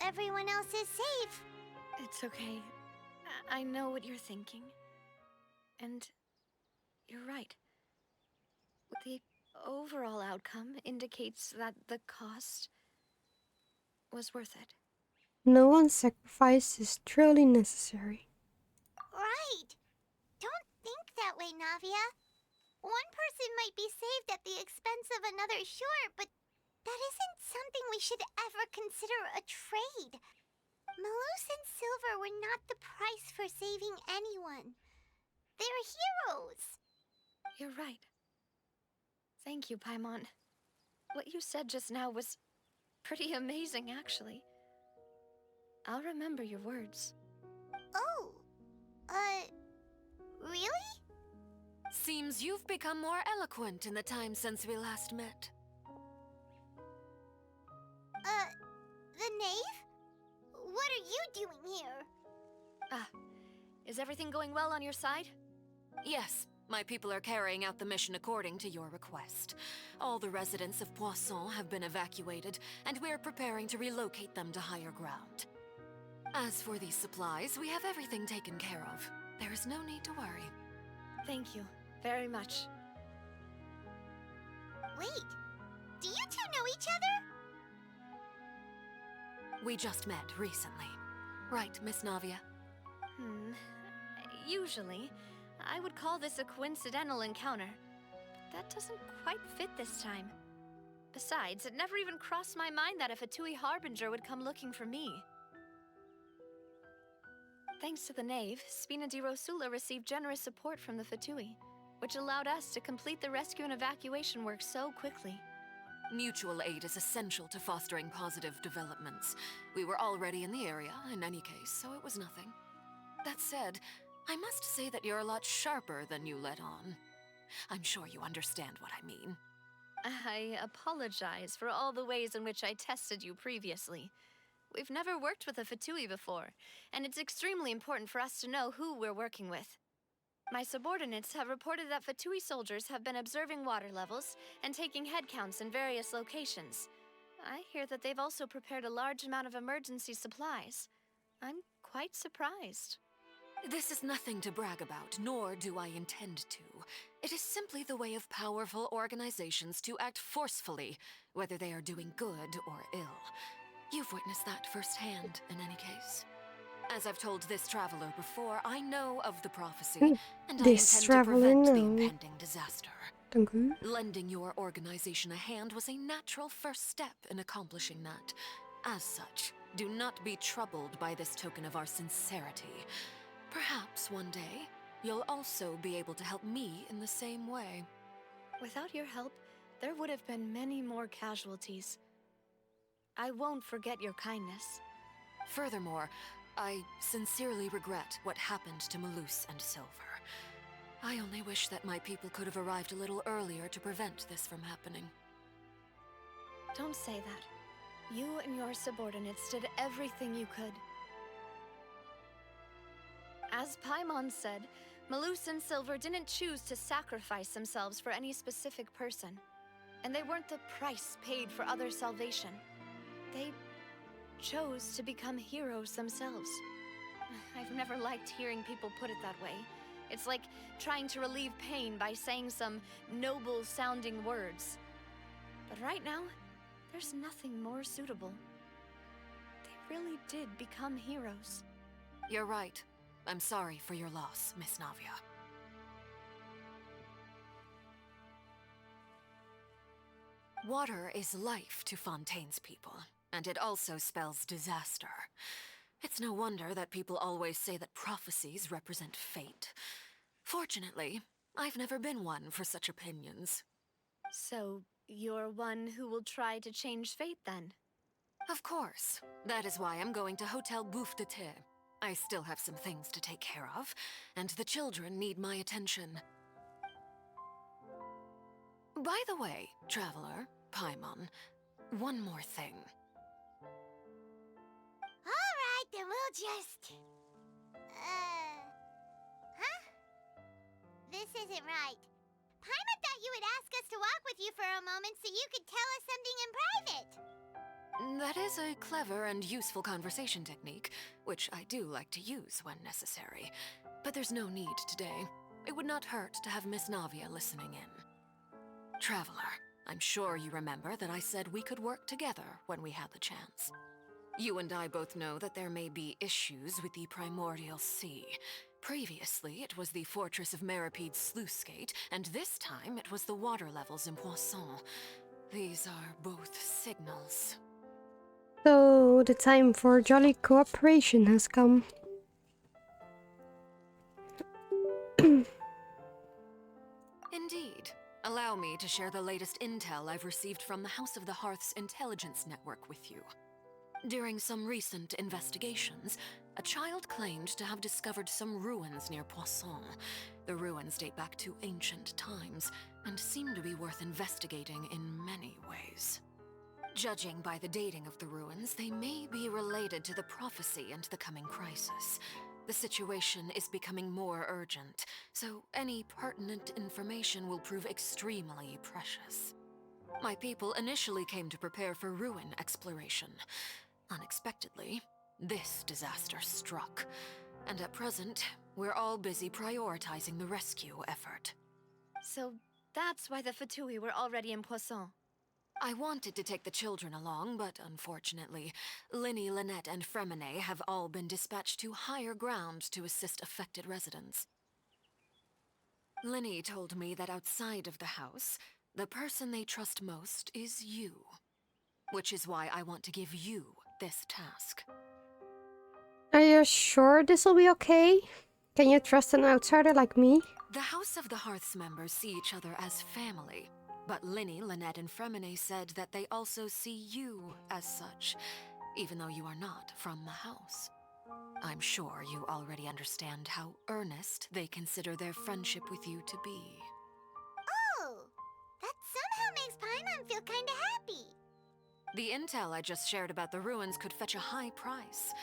everyone else is safe. It's okay. I know what you're thinking. And you're right. The overall outcome indicates that the cost was worth it. No one's sacrifice is truly necessary. Right. Don't think that way, Navia. One person might be saved at the expense of another, sure, but that isn't something we should ever consider a trade. Malus and Silver were not the price for saving anyone. They're heroes. You're right. Thank you, Paimon. What you said just now was pretty amazing, actually. I'll remember your words. Oh, really? Seems you've become more eloquent in the time since we last met. The knave? What are you doing here? Is everything going well on your side? Yes, my people are carrying out the mission according to your request. All the residents of Poisson have been evacuated, and we're preparing to relocate them to higher ground. As for these supplies, we have everything taken care of. There is no need to worry. Thank you very much. Wait, do you two know each other? We just met recently. Right, Miss Navia? Usually, I would call this a coincidental encounter. But that doesn't quite fit this time. Besides, it never even crossed my mind that a Fatui Harbinger would come looking for me. Thanks to the Knave, Spina di Rosula received generous support from the Fatui, which allowed us to complete the rescue and evacuation work so quickly. Mutual aid is essential to fostering positive developments. We were already in the area, in any case, so it was nothing. That said, I must say that you're a lot sharper than you let on. I'm sure you understand what I mean. I apologize for all the ways in which I tested you previously. We've never worked with a Fatui before, and it's extremely important for us to know who we're working with. My subordinates have reported that Fatui soldiers have been observing water levels and taking head counts in various locations. I hear that they've also prepared a large amount of emergency supplies. I'm quite surprised. This is nothing to brag about, nor do I intend to. It is simply the way of powerful organizations to act forcefully, whether they are doing good or ill. You've witnessed that firsthand, in any case. As I've told this traveler before, I know of the prophecy, and I This intend to prevent the traveler, no. impending disaster. Dank u. Lending your organization a hand was a natural first step in accomplishing that. As such, do not be troubled by this token of our sincerity. Perhaps one day, you'll also be able to help me in the same way. Without your help, there would have been many more casualties. I won't forget your kindness. Furthermore, I sincerely regret what happened to Malus and Silver. I only wish that my people could have arrived a little earlier to prevent this from happening. Don't say that. You and your subordinates did everything you could. As Paimon said, Malus and Silver didn't choose to sacrifice themselves for any specific person. And they weren't the price paid for other salvation. They chose to become heroes themselves. I've never liked hearing people put it that way. It's like trying to relieve pain by saying some noble-sounding words. But right now, there's nothing more suitable. They really did become heroes. You're right. I'm sorry for your loss, Miss Navia. Water is life to Fontaine's people, and it also spells disaster. It's no wonder that people always say that prophecies represent fate. Fortunately, I've never been one for such opinions. So, you're one who will try to change fate, then? Of course. That is why I'm going to Hotel Bouffe de Thé. I still have some things to take care of, and the children need my attention. By the way, Traveler, Paimon, one more thing. Alright, then we'll just... Huh? This isn't right. Paimon thought you would ask us to walk with you for a moment so you could tell us something in private. That is a clever and useful conversation technique, which I do like to use when necessary. But there's no need today. It would not hurt to have Miss Navia listening in. Traveler, I'm sure you remember that I said we could work together when we had the chance. You and I both know that there may be issues with the Primordial Sea. Previously, it was the Fortress of Meripede's sluice gate, and this time it was the water levels in Poisson. These are both signals. So, the time for jolly cooperation has come. Indeed. Allow me to share the latest intel I've received from the House of the Hearth's intelligence network with you. During some recent investigations, a child claimed to have discovered some ruins near Poisson. The ruins date back to ancient times, and seem to be worth investigating in many ways. Judging by the dating of the ruins, they may be related to the prophecy and the coming crisis. The situation is becoming more urgent, so any pertinent information will prove extremely precious. My people initially came to prepare for ruin exploration. Unexpectedly, this disaster struck, and at present, we're all busy prioritizing the rescue effort. So that's why the Fatui were already in Poisson. I wanted to take the children along, but unfortunately, Linny, Lynette, and Fremine have all been dispatched to higher ground to assist affected residents. Linny told me that outside of the house, the person they trust most is you. Which is why I want to give you this task. Are you sure this will be okay? Can you trust an outsider like me? The House of the Hearth's members see each other as family. But Linny, Lynette, and Fremine said that they also see you as such, even though you are not from the house. I'm sure you already understand how earnest they consider their friendship with you to be. Oh, that somehow makes Paimon feel kinda happy. The intel I just shared about the ruins could fetch a high price.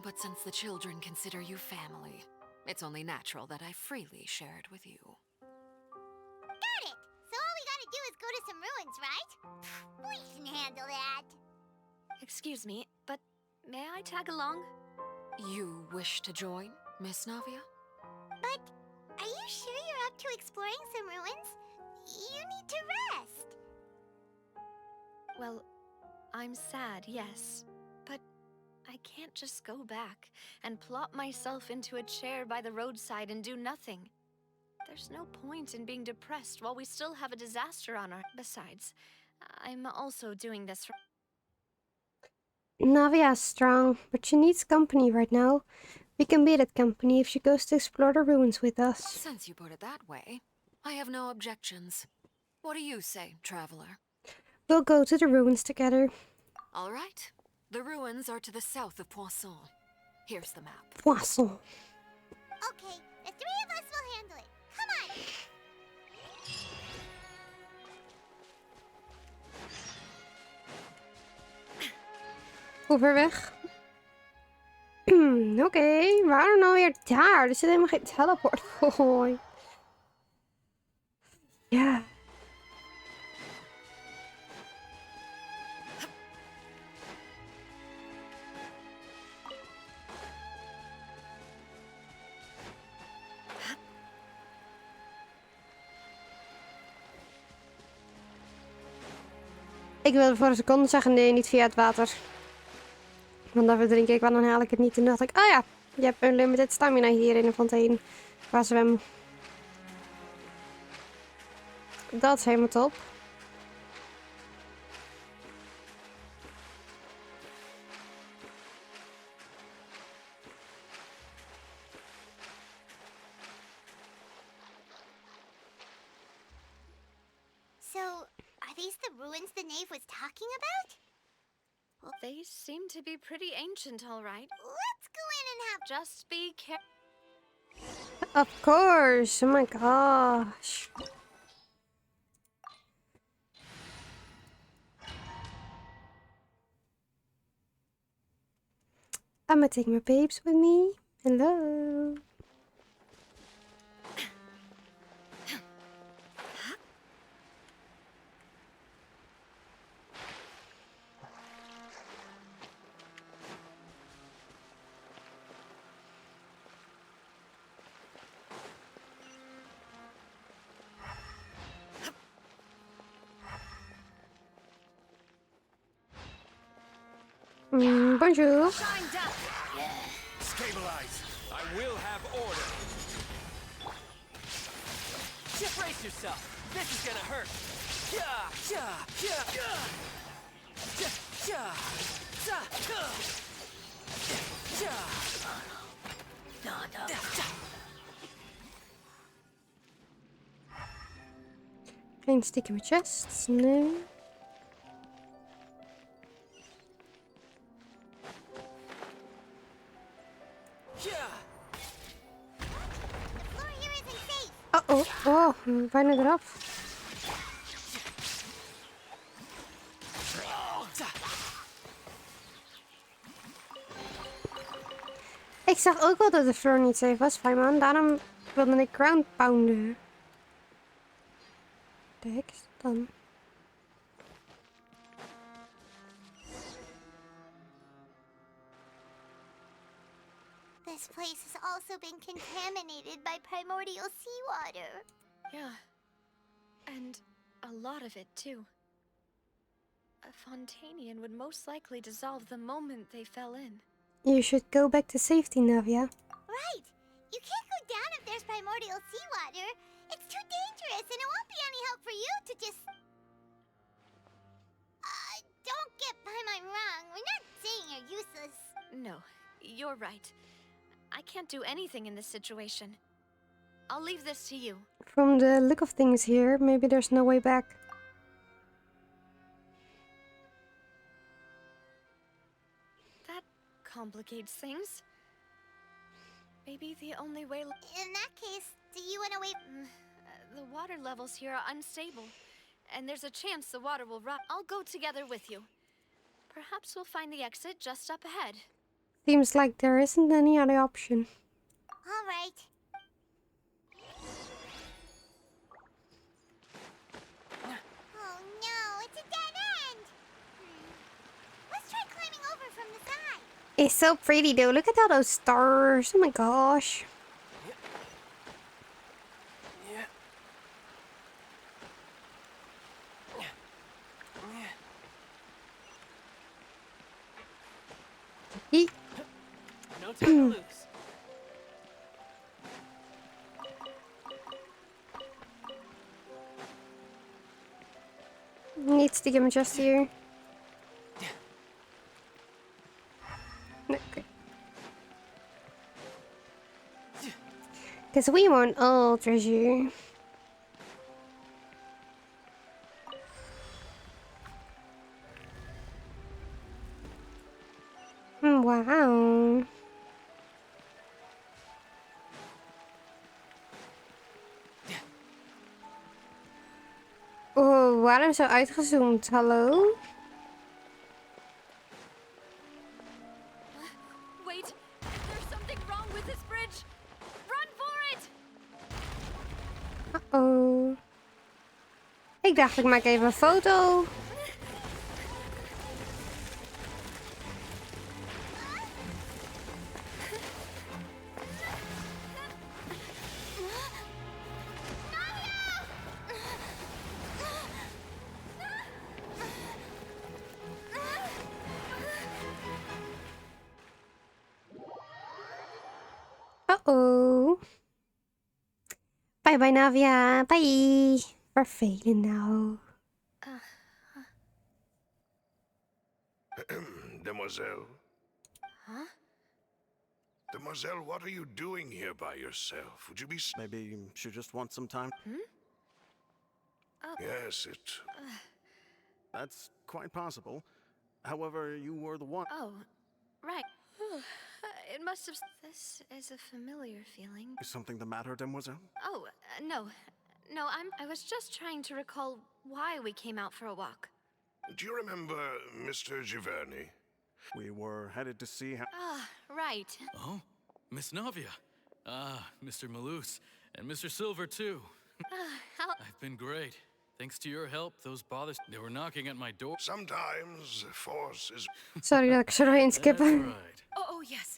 But since the children consider you family, It's only natural that I freely share it with you. Got it! So all we gotta do is go to some ruins, right? We can handle that. Excuse me, but may I tag along? You wish to join, Miss Navia? But are you sure you're up to exploring some ruins? You need to rest. Well, I'm sad, yes. But I can't just go back and plop myself into a chair by the roadside and do nothing. There's no point in being depressed while we still have a disaster on our... Besides, I'm also doing this for... Navia's strong, but she needs company right now. We can be that company if she goes to explore the ruins with us. Since you put it that way, I have no objections. What do you say, traveler? We'll go to the ruins together. All right. The ruins are to the south of Poisson. Here's the map. Poisson. Okay, the three of us will handle it. Come on! Hoe ver weg? Oké, waarom nou weer daar? Er zit helemaal geen teleport voor. Ja. Ik wilde voor een seconde zeggen, nee, niet via het water. Want dan verdrink ik, want dan haal ik het niet. En dacht ik, oh ja, je hebt unlimited stamina hier in de fontein. Qua zwem. Dat is helemaal top. So, are these the ruins the knave was talking about? Well, they seem to be pretty ancient, all right. Let's go in and have... Just be careful. Of course. Oh my gosh. I'm gonna take my babes with me. Hello. Bonjour. Stabilize. I will have order. Just brace yourself. This is gonna hurt. Yeah, yeah, yeah, yeah. Yeah, Geen stickeme chests, nee. Uh-oh, oh, bijna eraf. Ik zag ook wel dat de floor niet safe was, Fijman. Daarom wilde ik ground pounden. De hek is dat dan? This place has also been contaminated by primordial seawater. Yeah. And a lot of it, too. A Fontainian would most likely dissolve the moment they fell in. You should go back to safety, Navia. Right! You can't go down if there's primordial seawater. It's too dangerous, and it won't be any help for you to just... don't get my wrong. We're not saying you're useless. No, you're right. I can't do anything in this situation. I'll leave this to you. From the look of things here, maybe there's no way back. That complicates things. Maybe the only way... In that case, do you want to wait? The water levels here are unstable, and there's a chance the water will rot. I'll go together with you. Perhaps we'll find the exit just up ahead. Seems like there isn't any other option. All right. Oh no, it's a dead end. Let's try climbing over from the side. It's so pretty though. Look at all those stars. Oh my gosh. Eat. No time to lose. Needs to give him just here. Okay. Because we want all treasure. Wow. Oh, waarom zo uitgezoomd? Hallo? Wait, there's something wrong with this bridge. Run for it! Uh-oh. Ik dacht ik maak even een foto. Uh-oh. Bye-bye, Navia. Bye. Vervelend nou. Demoiselle? Huh? Demoiselle, what are you doing here by yourself? Would you be... Maybe she just wants some time. Oh. Yes, That's quite possible. However, you were the one. Oh, right. It must have. This is a familiar feeling. Is something the matter, Demoiselle? Oh, no. No, I was just trying to recall why we came out for a walk. Do you remember Mr. Giverny? We were headed to see how... Ah, right. Oh, Miss Navia. Mr. Malus. And Mr. Silver, too. I've been great. Thanks to your help, those bothers, they were knocking at my door. Sometimes force is... Sorry dat ik zo doorheen skippen. Right. Oh, yes.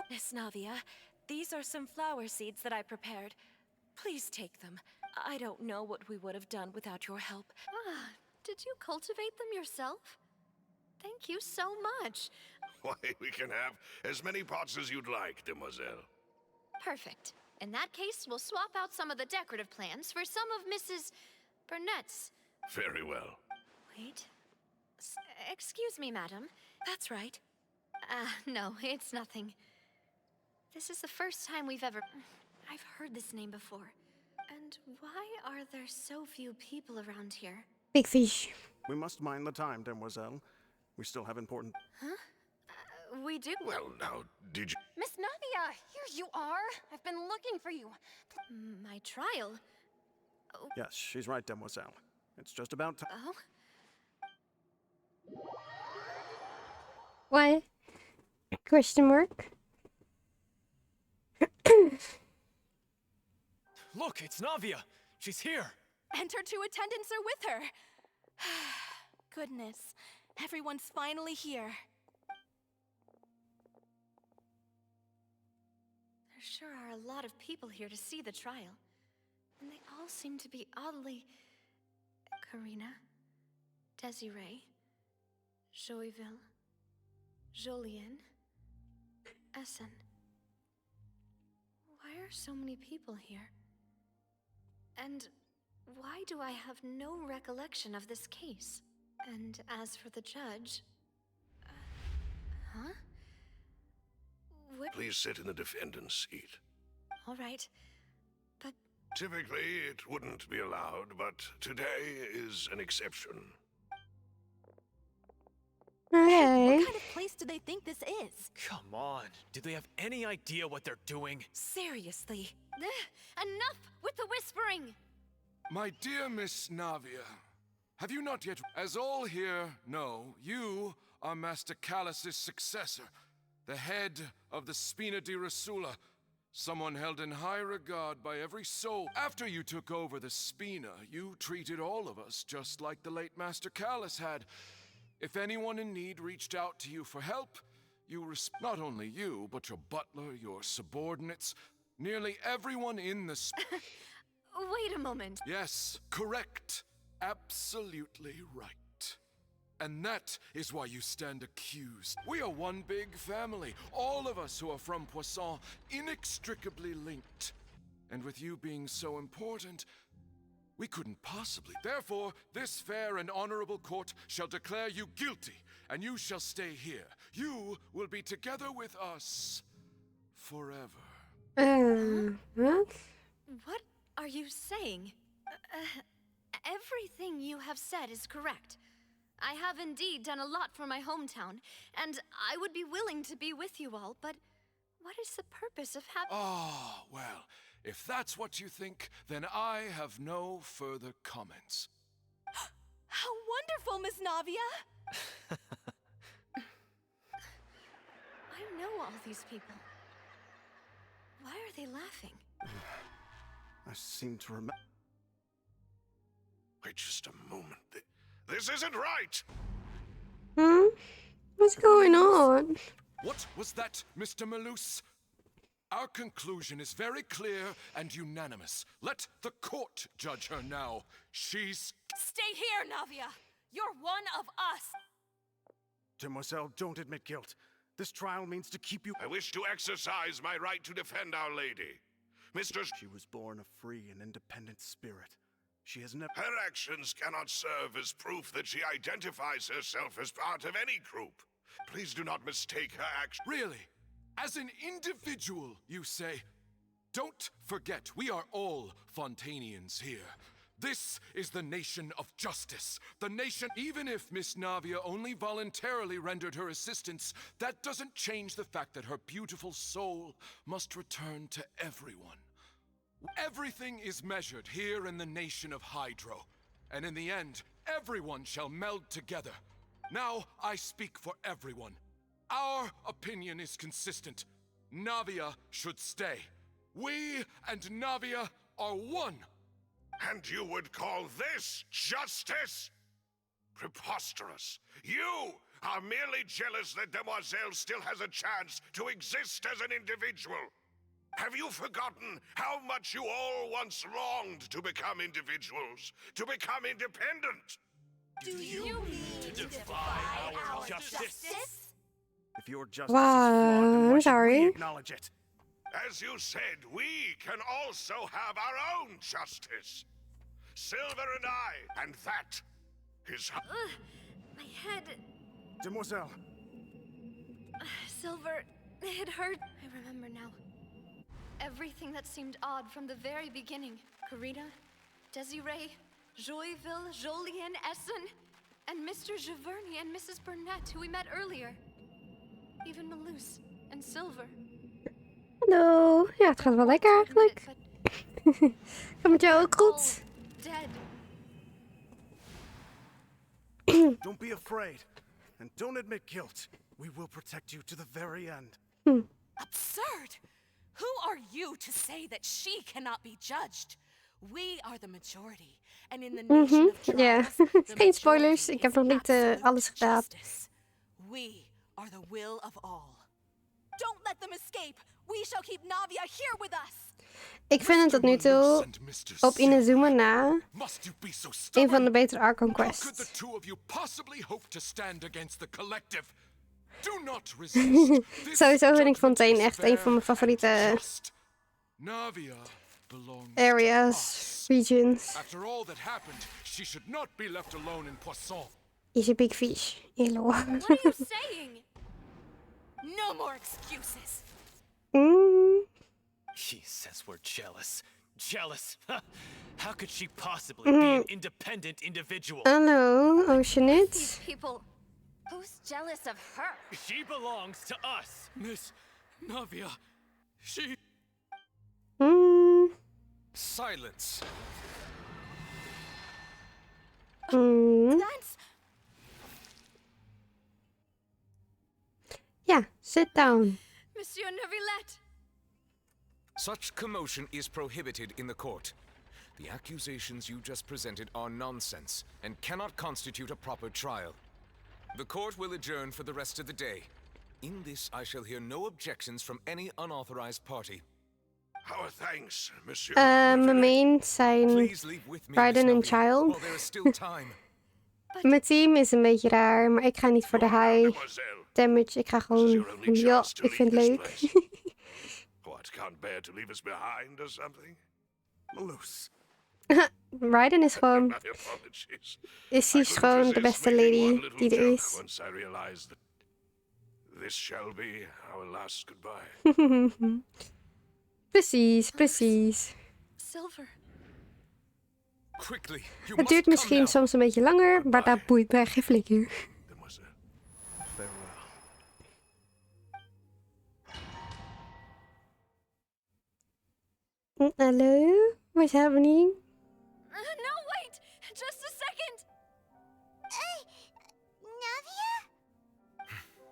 Miss Navia, these are some flower seeds that I prepared. Please take them. I don't know what we would have done without your help. Did you cultivate them yourself? Thank you so much. Why, we can have as many pots as you'd like, Demoiselle. Perfect. In that case, we'll swap out some of the decorative plants for some of Mrs. Burnett's. Very well. Wait. Excuse me, madam. That's right. No, it's nothing. This is the first time we've ever... I've heard this name before. And why are there so few people around here? Big fish. We must mind the time, Demoiselle. We still have important... Huh? We do? Well, now, did you... Miss Navia, here you are. I've been looking for you. My trial? Oh. Yes, she's right, Demoiselle. It's just about time. Oh? What? Question mark? Look, it's Navia. She's here. And her two attendants are with her. Goodness, everyone's finally here. There sure are a lot of people here to see the trial. And they all seem to be oddly... Karina, Desiree, Joyville, Jolien, Essen. Why are so many people here? And why do I have no recollection of this case? And as for the judge... huh? Please sit in the defendant's seat. All right. But... Typically, it wouldn't be allowed, but today is an exception. Hey. What kind of place do they think this is? Come on. Do they have any idea what they're doing? Seriously. Enough with the whispering! My dear Miss Navia, have you not yet... As all here know, you are Master Callus's successor, the head of the Spina di Rosula. Someone held in high regard by every soul. After you took over the Spina, you treated all of us just like the late Master Callus had. If anyone in need reached out to you for help, not only you, but your butler, your subordinates, nearly everyone in the Wait a moment. Yes, correct. Absolutely right. And that is why you stand accused. We are one big family, all of us who are from Poisson, inextricably linked. And with you being so important, we couldn't possibly. Therefore, this fair and honorable court shall declare you guilty, and you shall stay here. You will be together with us forever. What? What are you saying? Everything you have said is correct. I have indeed done a lot for my hometown, and I would be willing to be with you all, but what is the purpose of having— Ah, well, if that's what you think, then I have no further comments. How wonderful, Miss Navia! I know all these people. Why are they laughing? I seem to remember. Wait just a moment. This isn't right! What's going on? What was that, Mr. Malus? Our conclusion is very clear and unanimous. Let the court judge her now. She's... Stay here, Navia! You're one of us! Demoiselle, don't admit guilt. This trial means to keep you— I wish to exercise my right to defend Our Lady. She was born a free and independent spirit. She has never— Her actions cannot serve as proof that she identifies herself as part of any group. Please do not mistake her action. Really? As an individual, you say? Don't forget, we are all Fontainians here. This is the nation of justice. The nation— Even if Miss Navia only voluntarily rendered her assistance, that doesn't change the fact that her beautiful soul must return to everyone. Everything is measured here in the nation of Hydro, and in the end, everyone shall meld together. Now, I speak for everyone. Our opinion is consistent. Navia should stay. We and Navia are one. And you would call this justice? Preposterous. You are merely jealous that Demoiselle still has a chance to exist as an individual. Have you forgotten how much you all once longed to become individuals, to become independent? Do you mean to defy our justice? If your justice Wow, is flawed, then why I'm should sorry. we acknowledge it? As you said, we can also have our own justice. Silver and I, and that is... My head... Demoiselle. Silver, it hurt. I remember now. Everything that seemed odd from the very beginning. Karina, Desiree, Joyville, Jolien, Essen, and Mr. Giverny and Mrs. Burnett, who we met earlier. Even Malus and Silver. Hallo. Ja, het gaat wel lekker eigenlijk. Gaat met jou ook goed? Dead. Don't be afraid, and don't admit guilt. We will protect you to the very end. Absurd! Who are you to say that she cannot be judged? We are the majority. And in the nation of trials, Geen spoilers. Ik heb nog niet alles gedaan. We are the will of all. Don't let them escape. We shall keep Navia here with us. Ik vind het tot nu toe, op Inazuma na, een van de betere Archon quests. Sowieso vind ik Fontaine echt een van mijn favoriete areas, regions. Is a big fish. Hello. What are you saying? No more excuses. She says we're jealous. Jealous? How could she possibly be an independent individual? Hallo, Oceanit. These people. Who's jealous of her? She belongs to us. Miss Navia, she... Silence. That's... Ja, sit down. Monsieur Neuvillette. Such commotion is prohibited in the court. The accusations you just presented are nonsense and cannot constitute a proper trial. The court will adjourn for the rest of the day. In this, I shall hear no objections from any unauthorized party. Our thanks, Monsieur. Mijn main zijn Raiden en Child. Mijn team is een beetje raar, maar ik ga niet voor de high damage. Ik ga gewoon... Ja, ik vind het leuk. What, can't bear to leave us behind or something? Malus. Raiden is gewoon... My apologies. Is hij gewoon de beste lady die er is. Once I realized that this shall be our last goodbye. Precies, precies. Silver. Quickly, Het duurt misschien soms een beetje langer, maar dat boeit mij geen flikker. Hallo? What's happening? No, wait! Just a second! Navia?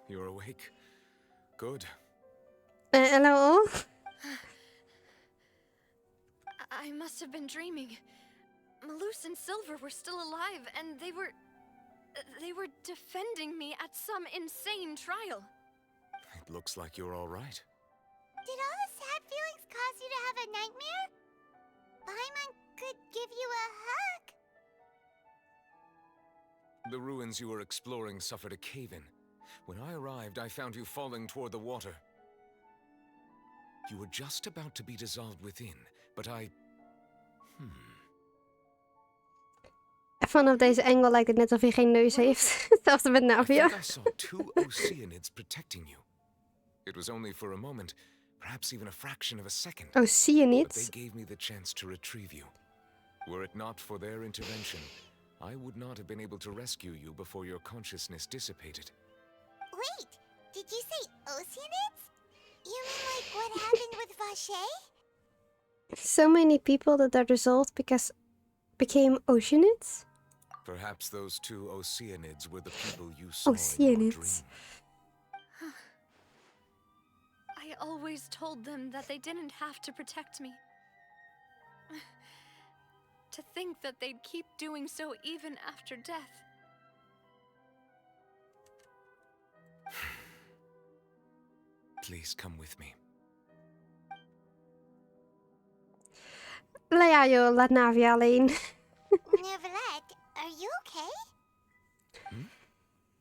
You're awake. Good. Hello? I must have been dreaming. Malus and Silver were still alive, and they were defending me at some insane trial. It looks like you're all right. Did all the sad feelings cause you to have a nightmare? Paimon could give you a hug. The ruins you were exploring suffered a cave-in. When I arrived, I found you falling toward the water. You were just about to be dissolved within, but I... Vanaf deze angle lijkt het net alsof hij geen neus heeft. Hetzelfde met Navia. I think I saw 2 Oceanids protecting you. It was only for a moment, perhaps even a fraction of a second. Oceanids? But they gave me the chance to retrieve you. Were it not for their intervention, I would not have been able to rescue you before your consciousness dissipated. Wait, did you say Oceanids? You mean like what happened with Vache? So many people that are dissolved became Oceanids? Perhaps those 2 Oceanids were the people you saw in your dream. I always told them that they didn't have to protect me. To think that they'd keep doing so even after death. Please come with me. Ja joh, laat Navia alleen. Neverlet, are you okay?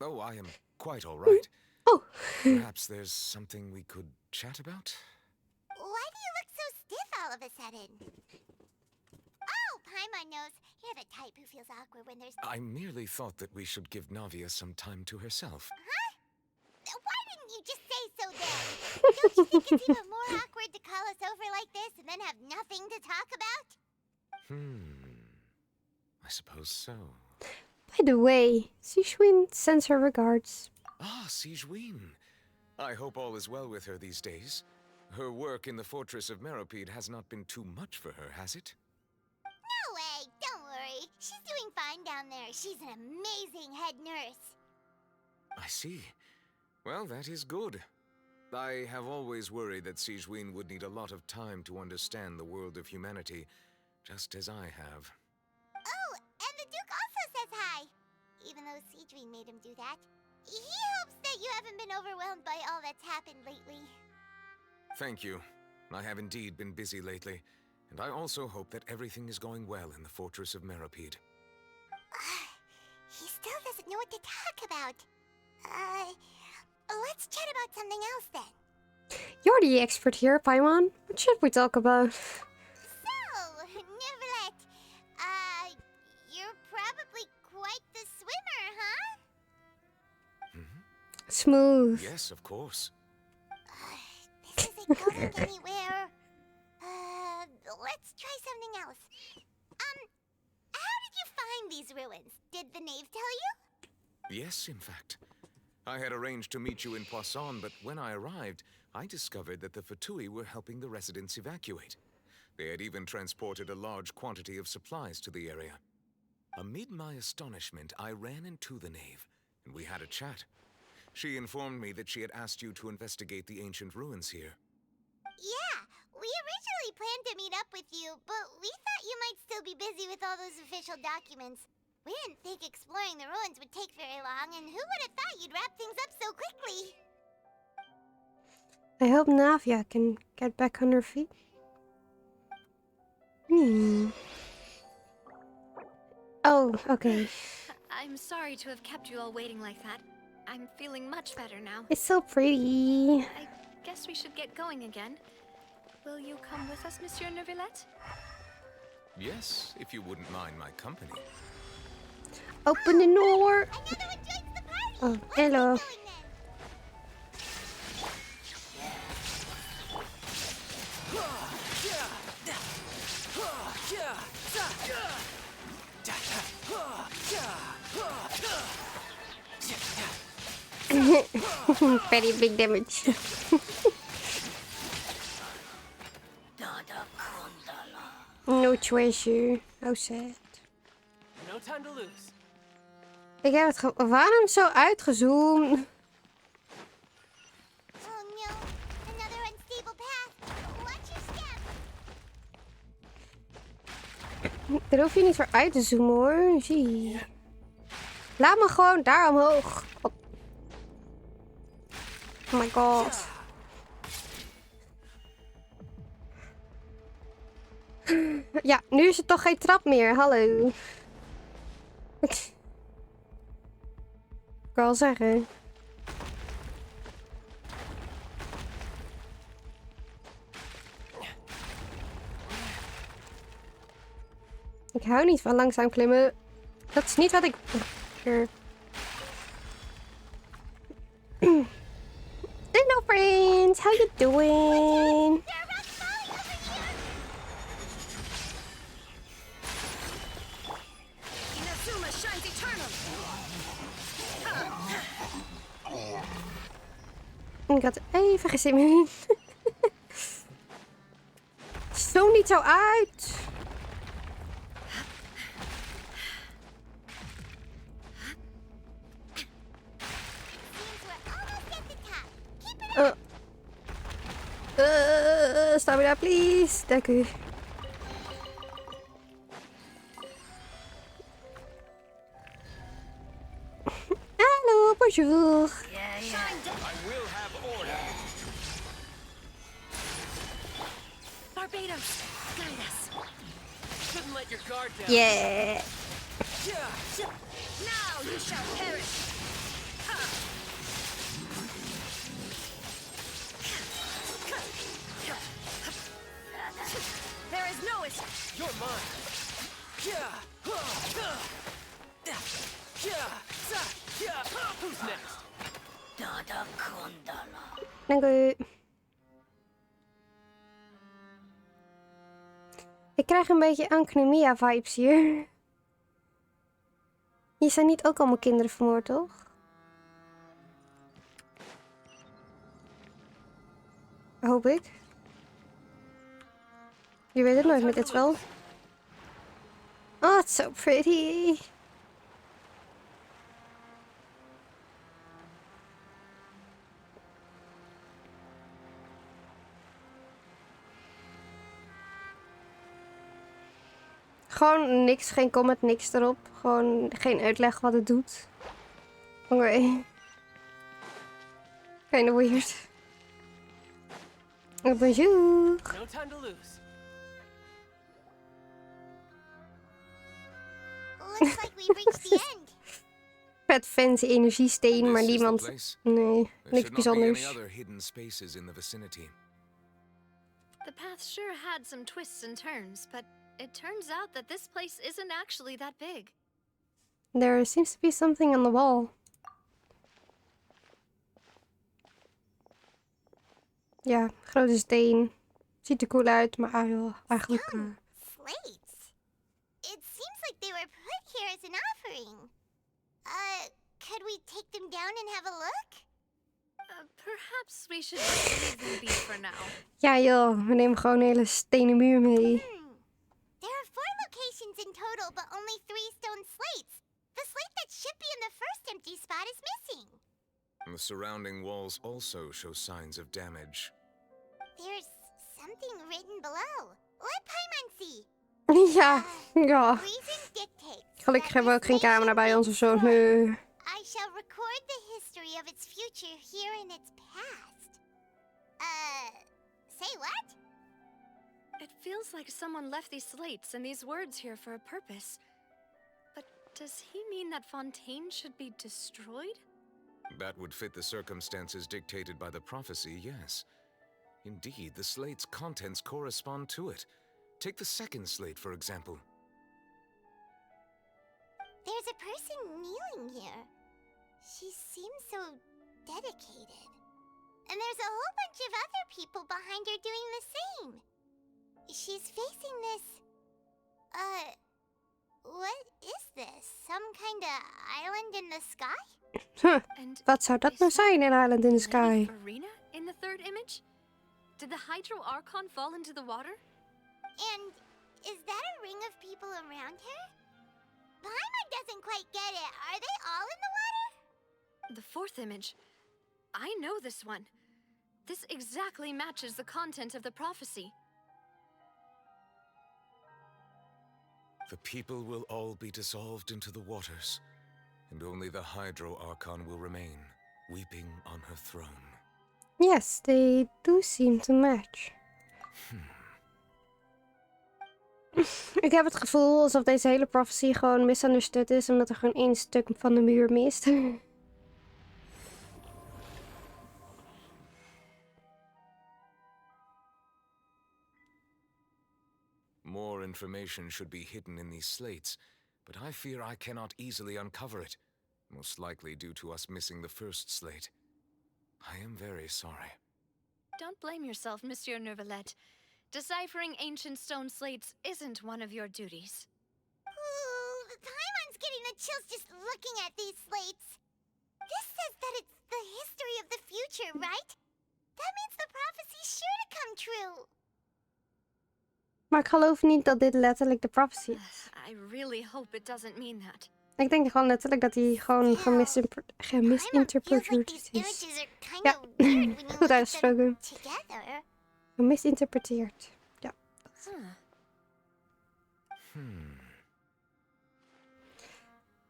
Oh, I am quite all right. Oh. Perhaps there's something we could chat about? Why do you look so stiff all of a sudden? Oh, Paimon knows. You're the type who feels awkward when there's... I merely thought that we should give Navia some time to herself. Huh? Why didn't you just say so then? Don't you think it's even more awkward to call us over like this and then have nothing to talk about? I suppose so. By the way, Sishwin sends her regards. Ah, Sijwin. I hope all is well with her these days. Her work in the Fortress of Meropide has not been too much for her, has it? No way, don't worry. She's doing fine down there. She's an amazing head nurse. I see. Well, that is good. I have always worried that Sijwin would need a lot of time to understand the world of humanity, just as I have. Oh, and the Duke also says hi. Even though Sijwin made him do that. He hopes that you haven't been overwhelmed by all that's happened lately. Thank you. I have indeed been busy lately, and I also hope that everything is going well in the Fortress of Meropide. He still doesn't know what to talk about. Let's chat about something else then. You're the expert here, Paimon. What should we talk about? So, Neverlet, you're probably quite the swimmer, huh? Smooth. Yes, of course. This isn't going anywhere. Let's try something else. How did you find these ruins? Did the knave tell you? Yes, in fact. I had arranged to meet you in Poisson, but when I arrived, I discovered that the Fatui were helping the residents evacuate. They had even transported a large quantity of supplies to the area. Amid my astonishment, I ran into the knave, and we had a chat. She informed me that she had asked you to investigate the ancient ruins here. Yeah, we actually planned to meet up with you, but we thought you might still be busy with all those official documents. We didn't think exploring the ruins would take very long, and who would have thought you'd wrap things up so quickly? I hope Navia can get back on her feet. Oh, okay. I'm sorry to have kept you all waiting like that. I'm feeling much better now. It's so pretty. I guess we should get going again. Will you come with us, Monsieur Neuvillette? Yes, if you wouldn't mind my company. Open the door. Oh, hello. Very big damage. No treasure. How sad. No time to lose. Ik heb het waarom zo uitgezoomd? Oh no, another unstable path. Watch your step. Daar hoef je niet voor uit te zoomen hoor. Zie. Laat me gewoon daar omhoog. Oh, oh my god. Ja, nu is het toch geen trap meer. Hallo. Ik kan wel zeggen. Ik hou niet van langzaam klimmen. Dat is niet wat ik... Hello friends, how you doing? Inazuma shines eternal. Ik had even geen zin meer in. Zoom niet zo uit. Stamina, please. Dank u. Hallo, bonjour. I will have order. Barbados, guide us. Shouldn't let your guard down. Yeah. Now you shall perish. There is no escape. You're mine. Who's next? Dank u. Ik krijg een beetje Ankonomia vibes hier. Hier zijn niet ook allemaal kinderen vermoord, toch? Hoop ik. Je weet het nooit met dit spel. Oh, it's so pretty. Gewoon niks, geen comment, niks erop. Gewoon geen uitleg wat het doet. Oké. Kinda weird. Bonjour. No time to lose. Looks like we've reached the end. Vet fancy energiesteen, maar niemand... Nee, niks bijzonders. The path sure had some twists and turns, but it turns out that this place isn't actually that big. There seems to be something on the wall. Ja, grote steen. Ziet er cool uit, maar eigenlijk... Slates. It seems like they were put here as an offering. Could we take them down and have a look? Perhaps we should leave them be for now. Ja joh, we nemen gewoon een hele stenen muur mee. There are 4 locations in total, but only 3 stone slates. The slate that should be in the first empty spot is missing. The surrounding walls also show signs of damage. There's something written below. Let Paimon see. Ja, ja. Reason dictates Gelukkig that hebben we ook this geen camera bij ons of zo. nation Nee. I shall record the history of its future here in its past. Say what? It feels like someone left these slates and these words here for a purpose. But does he mean that Fontaine should be destroyed? That would fit the circumstances dictated by the prophecy, yes. Indeed, the slate's contents correspond to it. Take the second slate, for example. There's a person kneeling here. She seems so dedicated. And there's a whole bunch of other people behind her doing the same. She's facing this... what is this? Some kind of island in the sky? Huh. Wat zou dat nou zijn, een island in the sky? Farina in the third image? Did the Hydro Archon fall into the water? And is that a ring of people around her? Paimon doesn't quite get it. Are they all in the water? The fourth image. I know this one. This exactly matches the content of the prophecy. The people will all be dissolved into the waters, and only the Hydro Archon will remain, weeping on her throne. Yes, they do seem to match. Ik heb het gevoel alsof deze hele prophecy gewoon misunderstood is, omdat er gewoon één stuk van de muur mist. More information should be hidden in these slates, but I fear I cannot easily uncover it, most likely due to us missing the first slate. I am very sorry. Don't blame yourself, Monsieur Neuvillette. Deciphering ancient stone slates isn't one of your duties. Ooh, Paimon's getting the chills just looking at these slates. This says that it's the history of the future, right? That means the prophecy's sure to come true. Maar ik geloof niet dat dit letterlijk de prophecy is. I really hope it doesn't mean that. Ik denk gewoon letterlijk dat hij gewoon gemisinterpreteerd is. Ja, goed uitgesproken. Gemisinterpreteerd. Ja.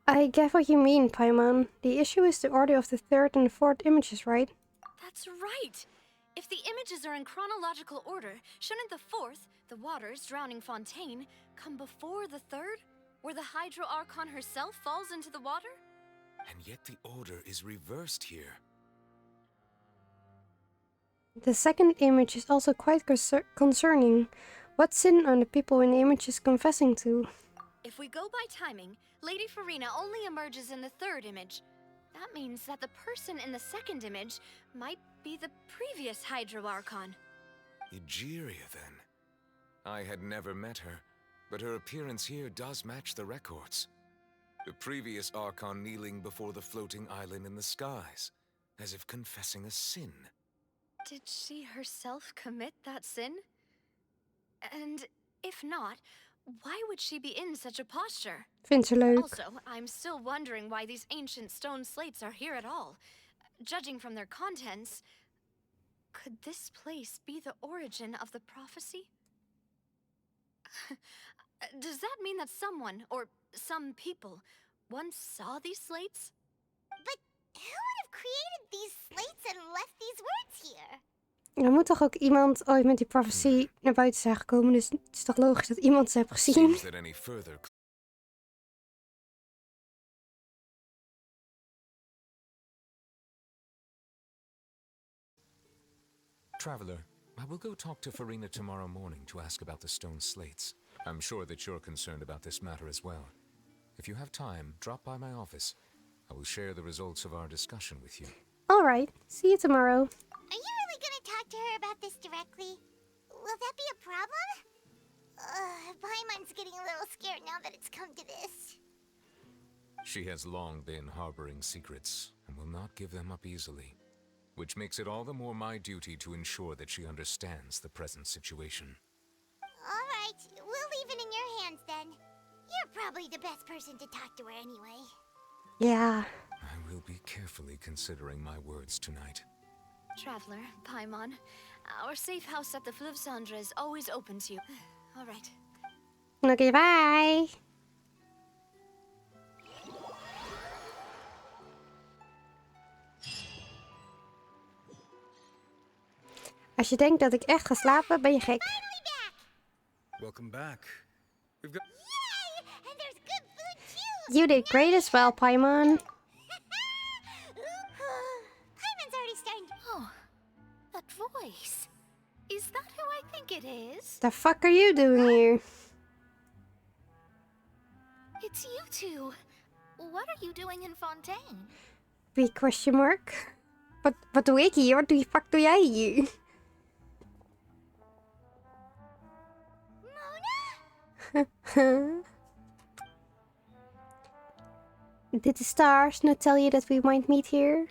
I get what you mean, Paimon. The issue is the order of the third and fourth images, right? That's right! If the images are in chronological order, shouldn't the fourth, the waters drowning Fontaine, come before the third, where the Hydro Archon herself falls into the water? And yet the order is reversed here. The second image is also quite concerning. What sin are the people in the images confessing to? If we go by timing, Lady Farina only emerges in the third image. That means that the person in the second image might be the previous Hydro Archon. Egeria, then. I had never met her, but her appearance here does match the records. The previous Archon kneeling before the floating island in the skies, as if confessing a sin. Did she herself commit that sin? And if not, why would she be in such a posture? Vindt ze leuk. Also, I'm still wondering why these ancient stone slates are here at all. Judging from their contents, could this place be the origin of the prophecy? Does that mean that someone, or some people, once saw these slates? But who would have created these slates and left these words here? Er moet toch ook iemand ooit met die prophecy naar buiten zijn gekomen, dus het is toch logisch dat iemand ze heeft gezien. Traveler, I will go talk to Farina tomorrow morning to ask about the stone slates. I'm sure that you're concerned about this matter as well. If you have time, drop by my office. I will share the results of our discussion with you. All right, see you tomorrow. Are you really gonna talk to her about this directly? Will that be a problem? Paimon's getting a little scared now that it's come to this. She has long been harboring secrets and will not give them up easily, which makes it all the more my duty to ensure that she understands the present situation. All right, we'll leave it in your hands then. You're probably the best person to talk to her anyway. Yeah. I will be carefully considering my words tonight. Traveler, Paimon, Our safe house at the Flivsandra is always open to you. All right. Okay, bye. Als je denkt dat ik echt ga slapen, ben je gek. Welcome back. We've got. Yay! And there's good food too! You did great as well, Paimon. Paimon's already starting to... Oh, that voice. Is that who I think it is? The fuck are you doing here? It's you two. What are you doing in Fontaine? Big question mark. Wat doe ik hier? Wat de fuck doe jij hier? Did the stars not tell you that we might meet here?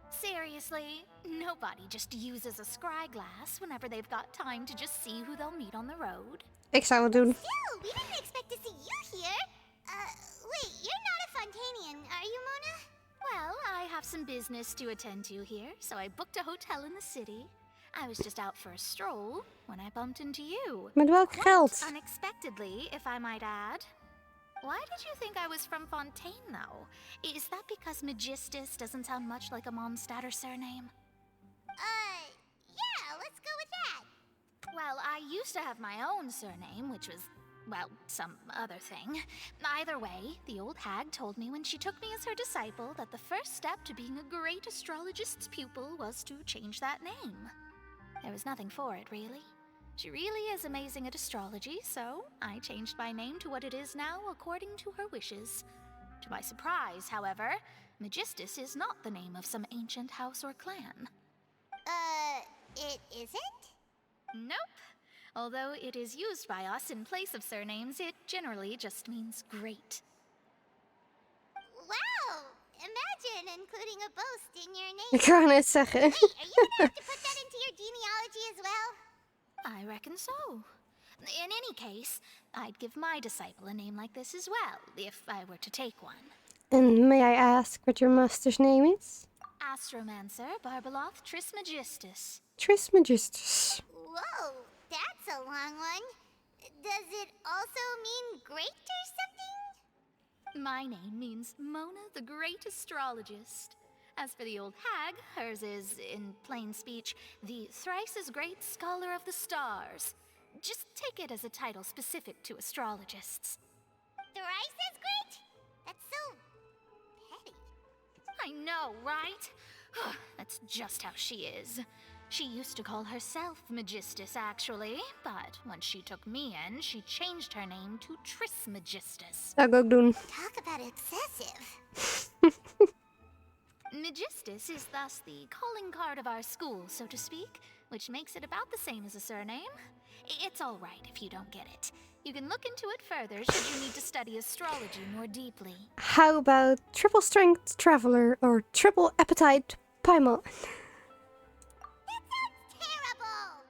Seriously, nobody just uses a scry glass whenever they've got time to just see who they'll meet on the road. Ik zou het doen. Still, we didn't expect to see you here. Wait, you're not a Fontainian, are you, Mona? Well, I have some business to attend to here, so I booked a hotel in the city. I was just out for a stroll when I bumped into you. Met welk geld? Unexpectedly, if I might add. Why did you think I was from Fontaine, though? Is that because Magistus doesn't sound much like a Mondstadter surname? Yeah, let's go with that. Well, I used to have my own surname, which was, well, some other thing. Either way, the old hag told me when she took me as her disciple that the first step to being a great astrologist's pupil was to change that name. There was nothing for it, really. She really is amazing at astrology, so I changed my name to what it is now according to her wishes. To my surprise, however, Magistus is not the name of some ancient house or clan. It isn't? Nope. Although it is used by us in place of surnames, it generally just means great. Wow! Imagine including a boast in your name. Ik wou net zeggen. Wait, are you gonna have to put that into your genealogy as well? I reckon so. In any case, I'd give my disciple a name like this as well, if I were to take one. And may I ask what your master's name is? Astromancer Barbeloth Trismegistus. Trismegistus. Whoa, that's a long one. Does it also mean great or something? My name means Mona the Great Astrologist. As for the old hag, hers is, in plain speech, the thrice-as-great Scholar of the Stars. Just take it as a title specific to astrologists. Thrice as great? That's so... petty. I know, right? That's just how she is. She used to call herself Magistus, actually, but when she took me in, she changed her name to Trismegistus. Zou ik ook doen. Talk about excessive. Magistus is thus the calling card of our school, so to speak, which makes it about the same as a surname. It's all right if you don't get it. You can look into it further should you need to study astrology more deeply. How about triple strength traveler or triple appetite Paimon? That sounds terrible!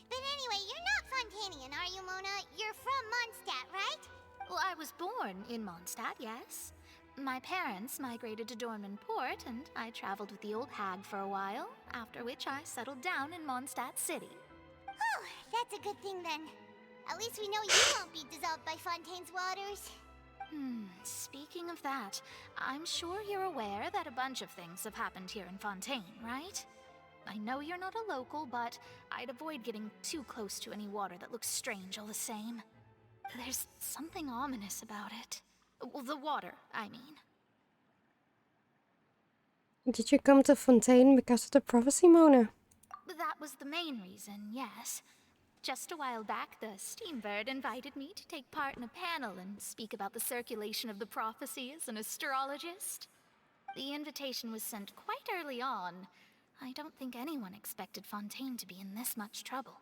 But anyway, you're not Fontainian, are you, Mona? You're from Mondstadt, right? Well, I was born in Mondstadt, yes. My parents migrated to Dornman Port, and I traveled with the old hag for a while, after which I settled down in Mondstadt City. Oh, that's a good thing then. At least we know you won't be dissolved by Fontaine's waters. Speaking of that, I'm sure you're aware that a bunch of things have happened here in Fontaine, right? I know you're not a local, but I'd avoid getting too close to any water that looks strange all the same. There's something ominous about it. Well, the water, I mean. Did you come to Fontaine because of the prophecy, Mona? That was the main reason, yes. Just a while back, the Steambird invited me to take part in a panel and speak about the circulation of the prophecy as an astrologist. The invitation was sent quite early on. I don't think anyone expected Fontaine to be in this much trouble.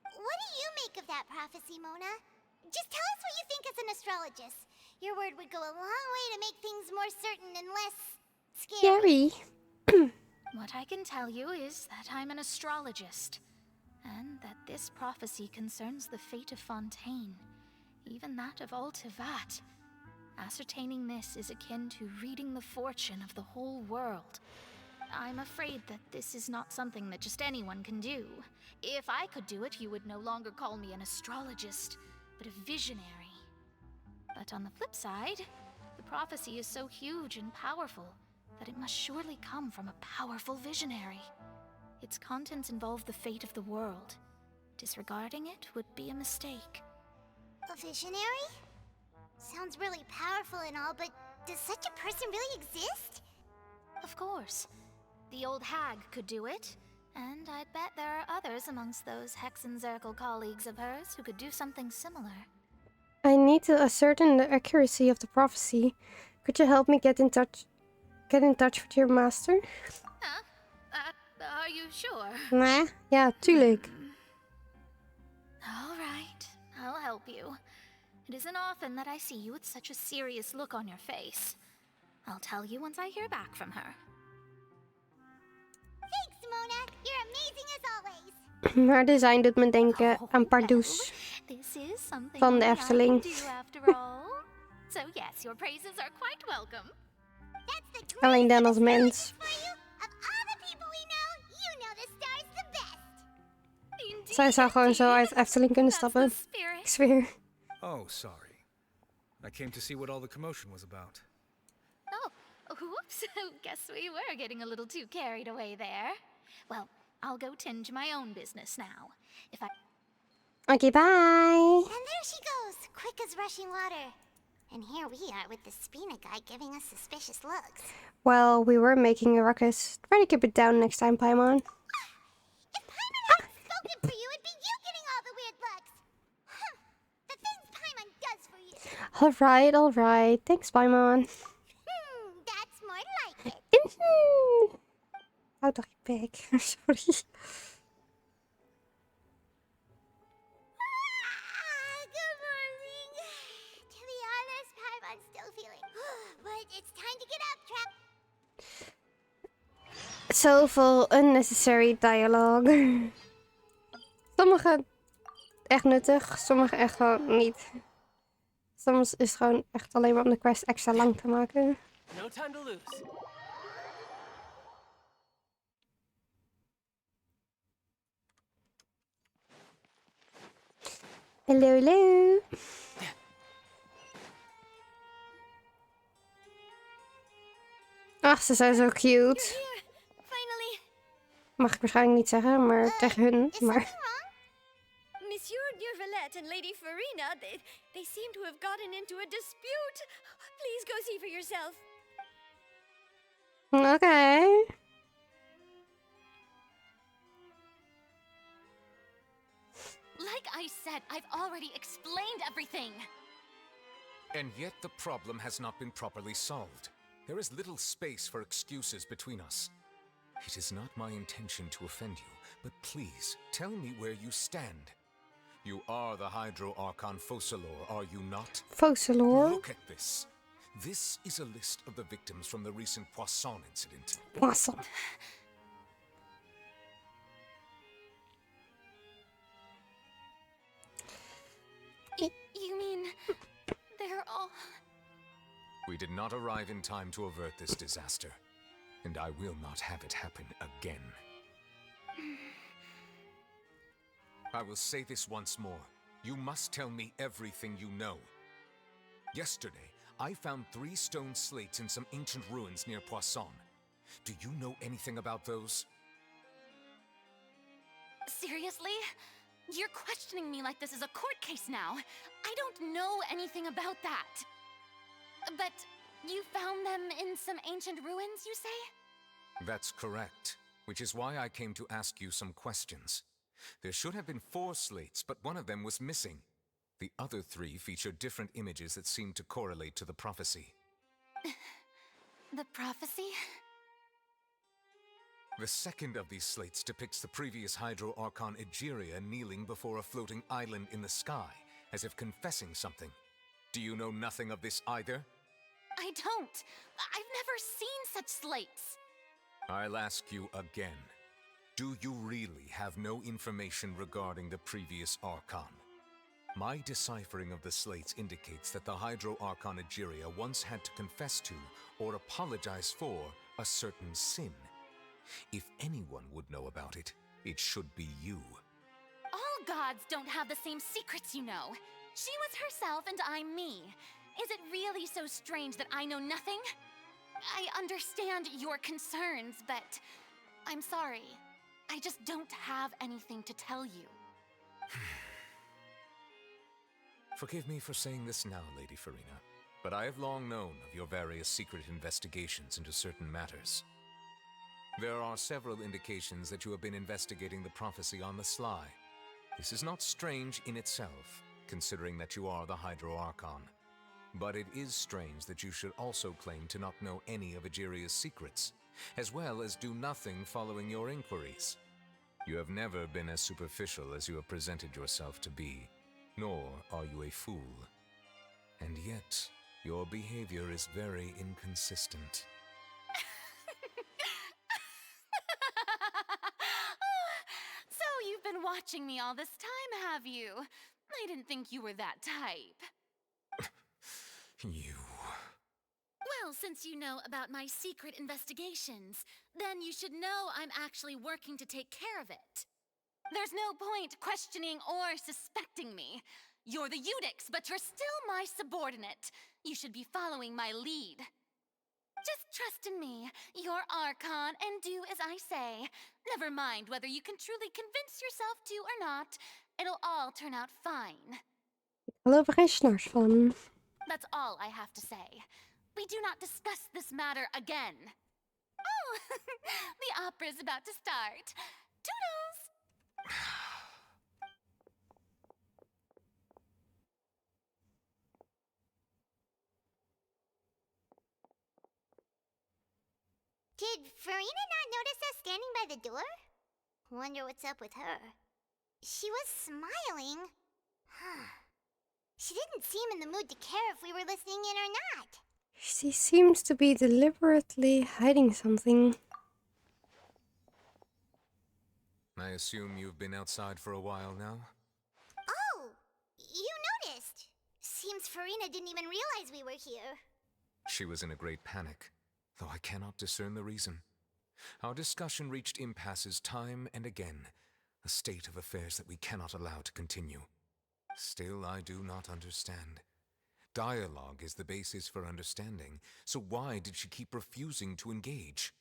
What do you make of that prophecy, Mona? Just tell us what you think as an astrologist. Your word would go a long way to make things more certain and less... scary. What I can tell you is that I'm an astrologist, and that this prophecy concerns the fate of Fontaine, even that of Altivat. Ascertaining this is akin to reading the fortune of the whole world. I'm afraid that this is not something that just anyone can do. If I could do it, you would no longer call me an astrologist, but a visionary. But on the flip side, the prophecy is so huge and powerful that it must surely come from a powerful visionary. Its contents involve the fate of the world. Disregarding it would be a mistake. A visionary? Sounds really powerful and all, but does such a person really exist? Of course. The old hag could do it, and I'd bet there are others amongst those Hexenzirkel colleagues of hers who could do something similar. I need to ascertain the accuracy of the prophecy. Could you help me get in touch with your master? Huh? Are you sure? Nah, ja, tuurlijk. All right, I'll help you. It isn't often that I see you with such a serious look on your face. I'll tell you once I hear back from her. Thanks, Mona. You're amazing as always. Haar design doet me denken aan Pardoes This is something van de only I Efteling. can do after all. So yes, your praises are quite welcome. Alleen dan als mens. For you, of all the people we know, you know the star's the best. Zij zou gewoon zo uit Efteling kunnen stappen. Ik zweer. Oh, sorry. I came to see what all the commotion was about. Oh, whoops. Guess we were getting a little too carried away there. Well, I'll go tend to my own business now. If I... Okay, bye. And there she goes, quick as rushing water. And here we are with the Spina guy giving us suspicious looks. Well, we were making a ruckus. Try to keep it down next time, Paimon. If Paimon hadn't spoken for you, it'd be you getting all the weird looks. Huh. The things Paimon does for you. Alright. Thanks, Paimon. That's more like it. Houd toch je bek. Sorry. Good morning. To be honest, Paimon's still feeling. But it's time to get up, Trap. Zoveel unnecessary dialogue. Sommige echt nuttig, sommige echt gewoon niet. Soms is het gewoon echt alleen maar om de quest extra lang te maken. No time to lose. Hallo, hallo. Ach, ze zijn zo cute. Mag ik waarschijnlijk niet zeggen, maar tegen hun. Maar... Monsieur Durvelet and Lady Farina, they seem to have gotten into a dispute. Please go see for yourself. Okay. Like I said, I've already explained everything. And yet the problem has not been properly solved. There is little space for excuses between us. It is not my intention to offend you, but please, tell me where you stand. You are the Hydro Archon Focalor, are you not? Focalor? Look at this. This is a list of the victims from the recent Poisson incident. Poisson. You mean they're all... We did not arrive in time to avert this disaster, and I will not have it happen again. I will say this once more. You must tell me everything you know. Yesterday, I found 3 stone slates in some ancient ruins near Poisson. Do you know anything about those? Seriously? You're questioning me like this is a court case now. I don't know anything about that. But you found them in some ancient ruins, you say? That's correct, which is why I came to ask you some questions. There should have been 4 slates, but one of them was missing. The other 3 featured different images that seemed to correlate to the prophecy. The prophecy? The second of these slates depicts the previous Hydro Archon Egeria kneeling before a floating island in the sky, as if confessing something. Do you know nothing of this either? I don't. I've never seen such slates. I'll ask you again. Do you really have no information regarding the previous Archon? My deciphering of the slates indicates that the Hydro Archon Egeria once had to confess to, or apologize for, a certain sin. If anyone would know about it, it should be you. All gods don't have the same secrets, you know. She was herself and I'm me. Is it really so strange that I know nothing? I understand your concerns, but I'm sorry. I just don't have anything to tell you. Forgive me for saying this now, Lady Farina, but I have long known of your various secret investigations into certain matters. There are several indications that you have been investigating the prophecy on the sly. This is not strange in itself, considering that you are the Hydro Archon. But it is strange that you should also claim to not know any of Egeria's secrets, as well as do nothing following your inquiries. You have never been as superficial as you have presented yourself to be, nor are you a fool. And yet, your behavior is very inconsistent. So you've been watching me all this time, have you? I didn't think you were that type. You... Well, since you know about my secret investigations, then you should know I'm actually working to take care of it. There's no point questioning or suspecting me. You're the Eudix, but you're still my subordinate. You should be following my lead. Just trust in me, your Archon, and do as I say. Never mind whether you can truly convince yourself to or not. It'll all turn out fine. Ik geloof er geen snars van. That's all I have to say. We do not discuss this matter again. Oh, the opera's about to start. Toodles! Did Farina not notice us standing by the door? Wonder what's up with her. She was smiling. She didn't seem in the mood to care if we were listening in or not. She seems to be deliberately hiding something. I assume you've been outside for a while now? Oh, you noticed. Seems Farina didn't even realize we were here. She was in a great panic, though I cannot discern the reason. Our discussion reached impasses time and again, a state of affairs that we cannot allow to continue. Still, I do not understand. Dialogue is the basis for understanding, so why did she keep refusing to engage?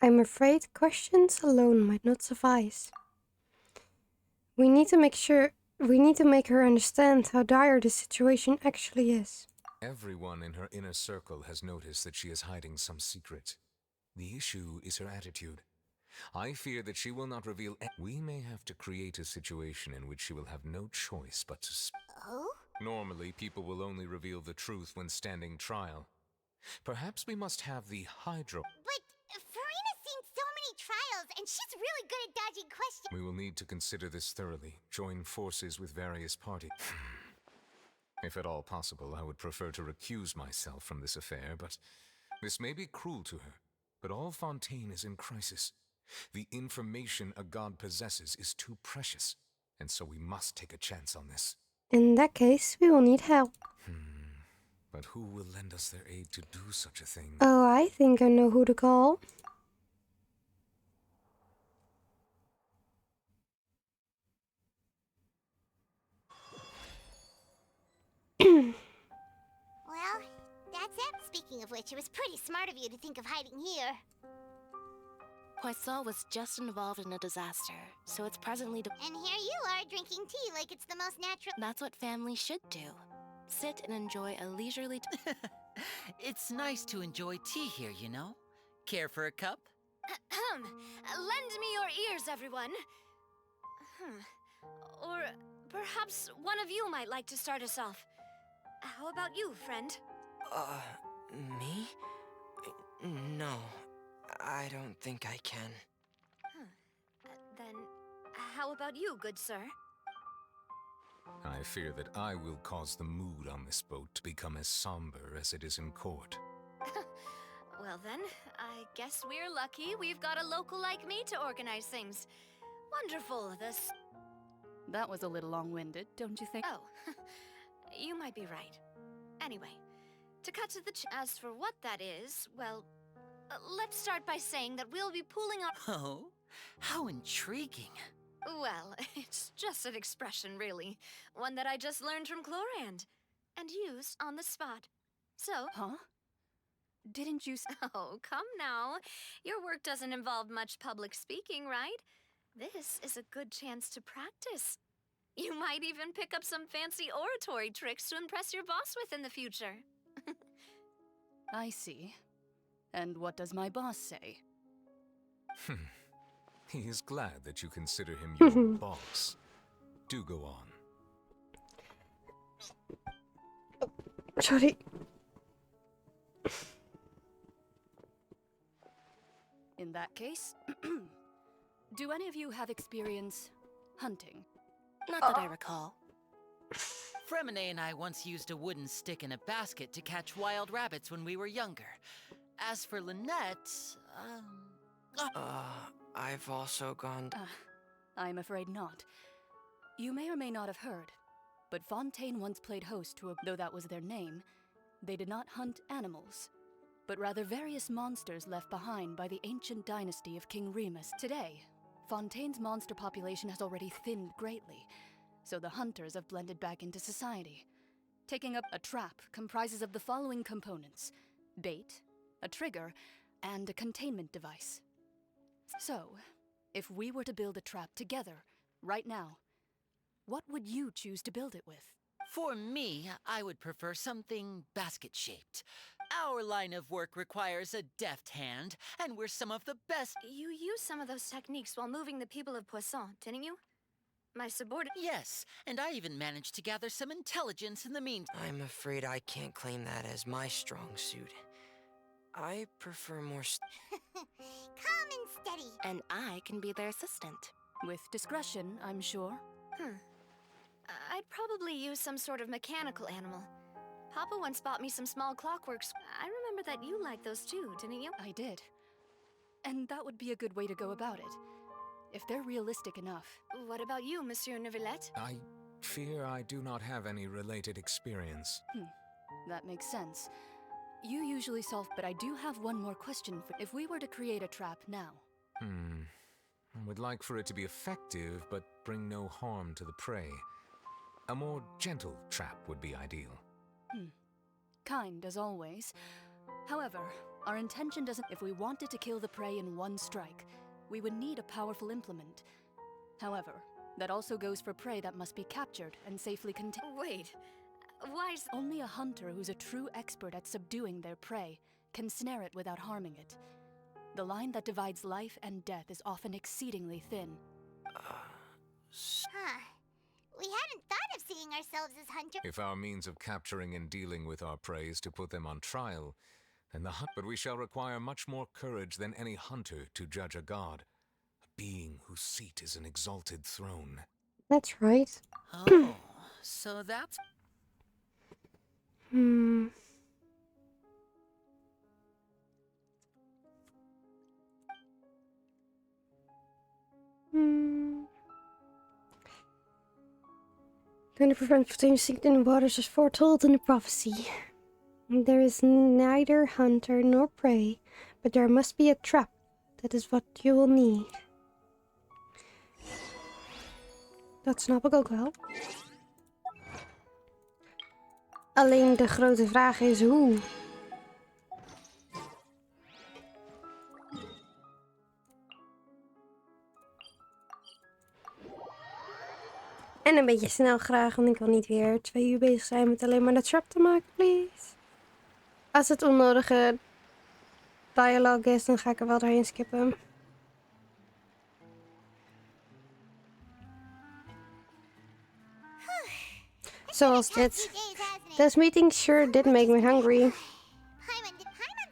I'm afraid questions alone might not suffice. We need to make her understand how dire the situation actually is. Everyone in her inner circle has noticed that she is hiding some secret. The issue is her attitude. I fear that she will not reveal. We may have to create a situation in which she will have no choice but to Oh? Normally, people will only reveal the truth when standing trial. Perhaps we must have the Hydro. But Farina's seen so many trials, and she's really good at dodging questions. We will need to consider this thoroughly, join forces with various parties. If at all possible, I would prefer to recuse myself from this affair, but this may be cruel to her. But all Fontaine is in crisis. The information a god possesses is too precious, and so we must take a chance on this. In that case, we will need help. But who will lend us their aid to do such a thing? Oh, I think I know who to call. Well, that's it. Speaking of which, it was pretty smart of you to think of hiding here. Poisson was just involved in a disaster, so it's presently And here you are drinking tea like it's the most natural. That's what family should do. Sit and enjoy a leisurely It's nice to enjoy tea here, you know? Care for a cup? Lend me your ears, everyone. Or perhaps one of you might like to start us off. How about you, friend? Me? No, I don't think I can. Then, how about you, good sir? I fear that I will cause the mood on this boat to become as somber as it is in court. Well then, I guess we're lucky we've got a local like me to organize things. Wonderful, this... That was a little long-winded, don't you think? Oh, you might be right. Anyway, to cut to the as for what that is, well, Let's start by saying that we'll be pooling our... Oh, how intriguing. Well, it's just an expression, really. One that I just learned from Chlorand. And used on the spot. So... Huh? Didn't you Oh, come now. Your work doesn't involve much public speaking, right? This is a good chance to practice. You might even pick up some fancy oratory tricks to impress your boss with in the future. I see. And what does my boss say? He is glad that you consider him your boss. Do go on. Sorry. In that case, do any of you have experience hunting? Not that I recall. Fremine and I once used a wooden stick in a basket to catch wild rabbits when we were younger. As for Lynette, I've also gone... I'm afraid not. You may or may not have heard, but Fontaine once played host to a... Though that was their name, they did not hunt animals, but rather various monsters left behind by the ancient dynasty of King Remus. Today, Fontaine's monster population has already thinned greatly, so the hunters have blended back into society. Taking up a trap comprises of the following components: bait, a trigger, and a containment device. So, if we were to build a trap together, right now, what would you choose to build it with? for me, I would prefer something basket-shaped. Our line of work requires a deft hand, and we're some of the best. You used some of those techniques while moving the people of Poisson, didn't you? My subordinate... Yes, and I even managed to gather some intelligence in the meantime. I'm afraid I can't claim that as my strong suit. I prefer more Calm and steady. And I can be their assistant. With discretion, I'm sure. I'd probably use some sort of mechanical animal. Papa once bought me some small clockworks. I remember that you liked those too, didn't you? I did. And that would be a good way to go about it, if they're realistic enough. What about you, Monsieur Neuvillette? I fear I do not have any related experience. That makes sense. You usually solve, but I do have one more question. If we were to create a trap now... I would like for it to be effective, but bring no harm to the prey. A more gentle trap would be ideal. Kind, as always. However, our intention doesn't... If we wanted to kill the prey in one strike, we would need a powerful implement. However, that also goes for prey that must be captured and safely contained. Wait, why is... Only a hunter who's a true expert at subduing their prey can snare it without harming it. The line that divides life and death is often exceedingly thin. We hadn't thought of seeing ourselves as hunters. If our means of capturing and dealing with our prey is to put them on trial, then but we shall require much more courage than any hunter to judge a god, a being whose seat is an exalted throne. That's right. Oh, so that's... Going to prevent Fontaine sinking in the waters as foretold in the prophecy. There is neither hunter nor prey, but there must be a trap. That is what you will need. Dat snap ik ook wel. Alleen de grote vraag is hoe. En een beetje snel graag, want ik wil niet weer 2 uur bezig zijn met alleen maar dat trap te maken, please. Als het onnodige dialogue is, dan ga ik er wel doorheen skippen. Zoals dit. Those meetings sure did make me hungry. Paimon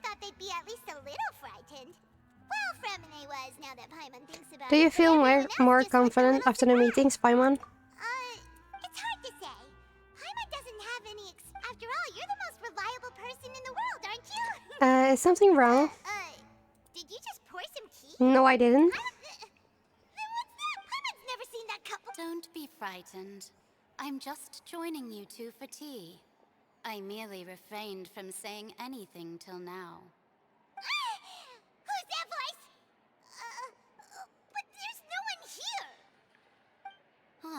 thought they'd be at least a little frightened. Well, Fremine was, now that Paimon thinks about Do it. you feel more confident after the meetings, Paimon? It's hard to say. Paimon doesn't have any after all, you're the most reliable person in the world, aren't you? Is something wrong? Did you just pour some tea? No, I didn't. Then what's that? Paimon's never seen that couple. Don't be frightened. I'm just joining you two for tea. I merely refrained from saying anything till now.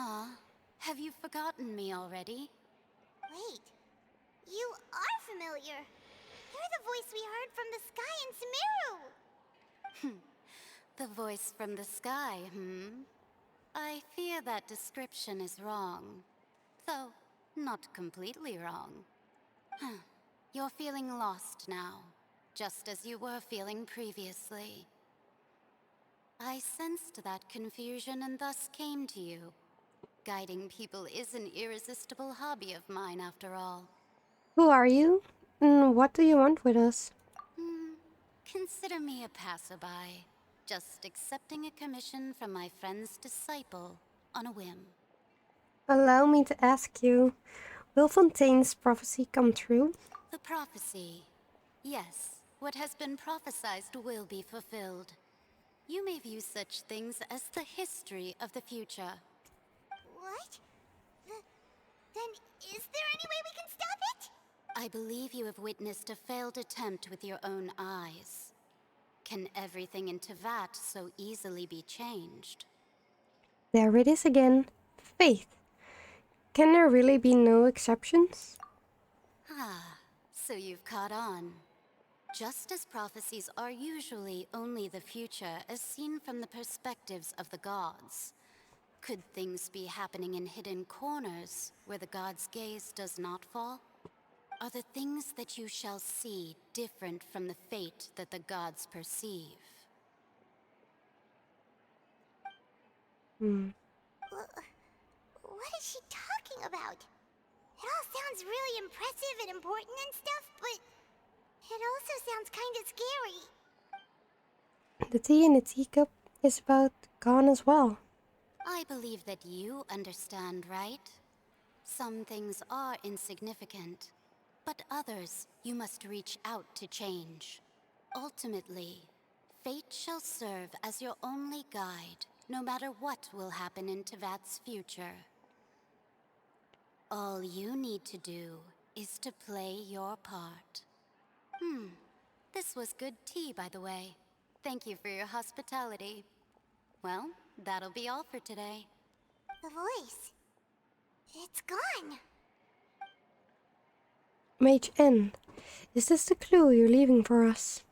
Ah, have you forgotten me already? Wait, you are familiar. You're the voice we heard from the sky in Sumeru. The voice from the sky, I fear that description is wrong. Though, not completely wrong. You're feeling lost now, just as you were feeling previously. I sensed that confusion and thus came to you. Guiding people is an irresistible hobby of mine, after all. Who are you? And what do you want with us? Consider me a passerby, just accepting a commission from my friend's disciple on a whim. Allow me to ask you, will Fontaine's prophecy come true? The prophecy. Yes, what has been prophesied will be fulfilled. You may view such things as the history of the future. What? Then is there any way we can stop it? I believe you have witnessed a failed attempt with your own eyes. Can everything in Tevat so easily be changed? There it is again. Faith. Can there really be no exceptions? So you've caught on. Just as prophecies are usually only the future as seen from the perspectives of the gods, could things be happening in hidden corners where the gods' gaze does not fall? Are the things that you shall see different from the fate that the gods perceive? What is she talking about? It all sounds really impressive and important and stuff, but it also sounds kind of scary. The tea in the teacup is about gone as well. I believe that you understand, right? Some things are insignificant, but others you must reach out to change. Ultimately, fate shall serve as your only guide, no matter what will happen in Tevat's future. All you need to do is to play your part. This was good tea, by the way. Thank you for your hospitality. Well, that'll be all for today. The voice. It's gone. Mage N, is this the clue you're leaving for us?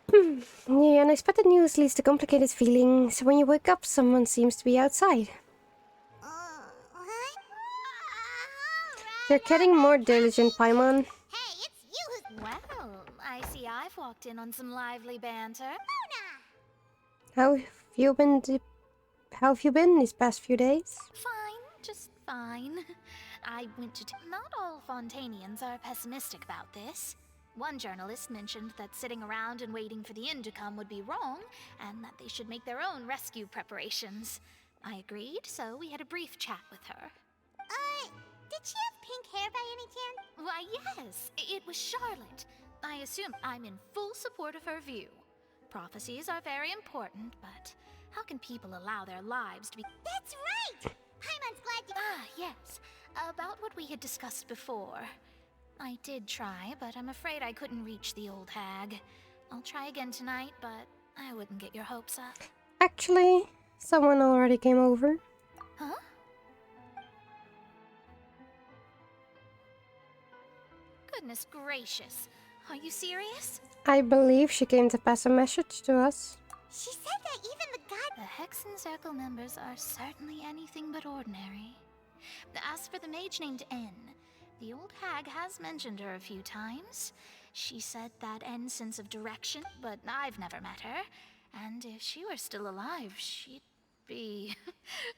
The unexpected news leads to complicated feelings. When you wake up, someone seems to be outside. You're getting more diligent, Paimon. Well, I see I've walked in on some lively banter. How have you been these past few days? Fine, just fine. I went to not all Fontainians are pessimistic about this. One journalist mentioned that sitting around and waiting for the end to come would be wrong, and that they should make their own rescue preparations. I agreed, so we had a brief chat with her. Did she have pink hair by any chance? Why, yes, it was Charlotte. I assume I'm in full support of her view. Prophecies are very important, but how can people allow their lives to be— That's right! Paimon's glad you— yes. About what we had discussed before. I did try, but I'm afraid I couldn't reach the old hag. I'll try again tonight, but I wouldn't get your hopes up. Actually, someone already came over. Huh? Goodness gracious. Are you serious? I believe she came to pass a message to us. She said that even the god— The Hexen Circle members are certainly anything but ordinary. As for the mage named N, the old hag has mentioned her a few times. She said that N's sense of direction, but I've never met her. And if she were still alive, she'd be...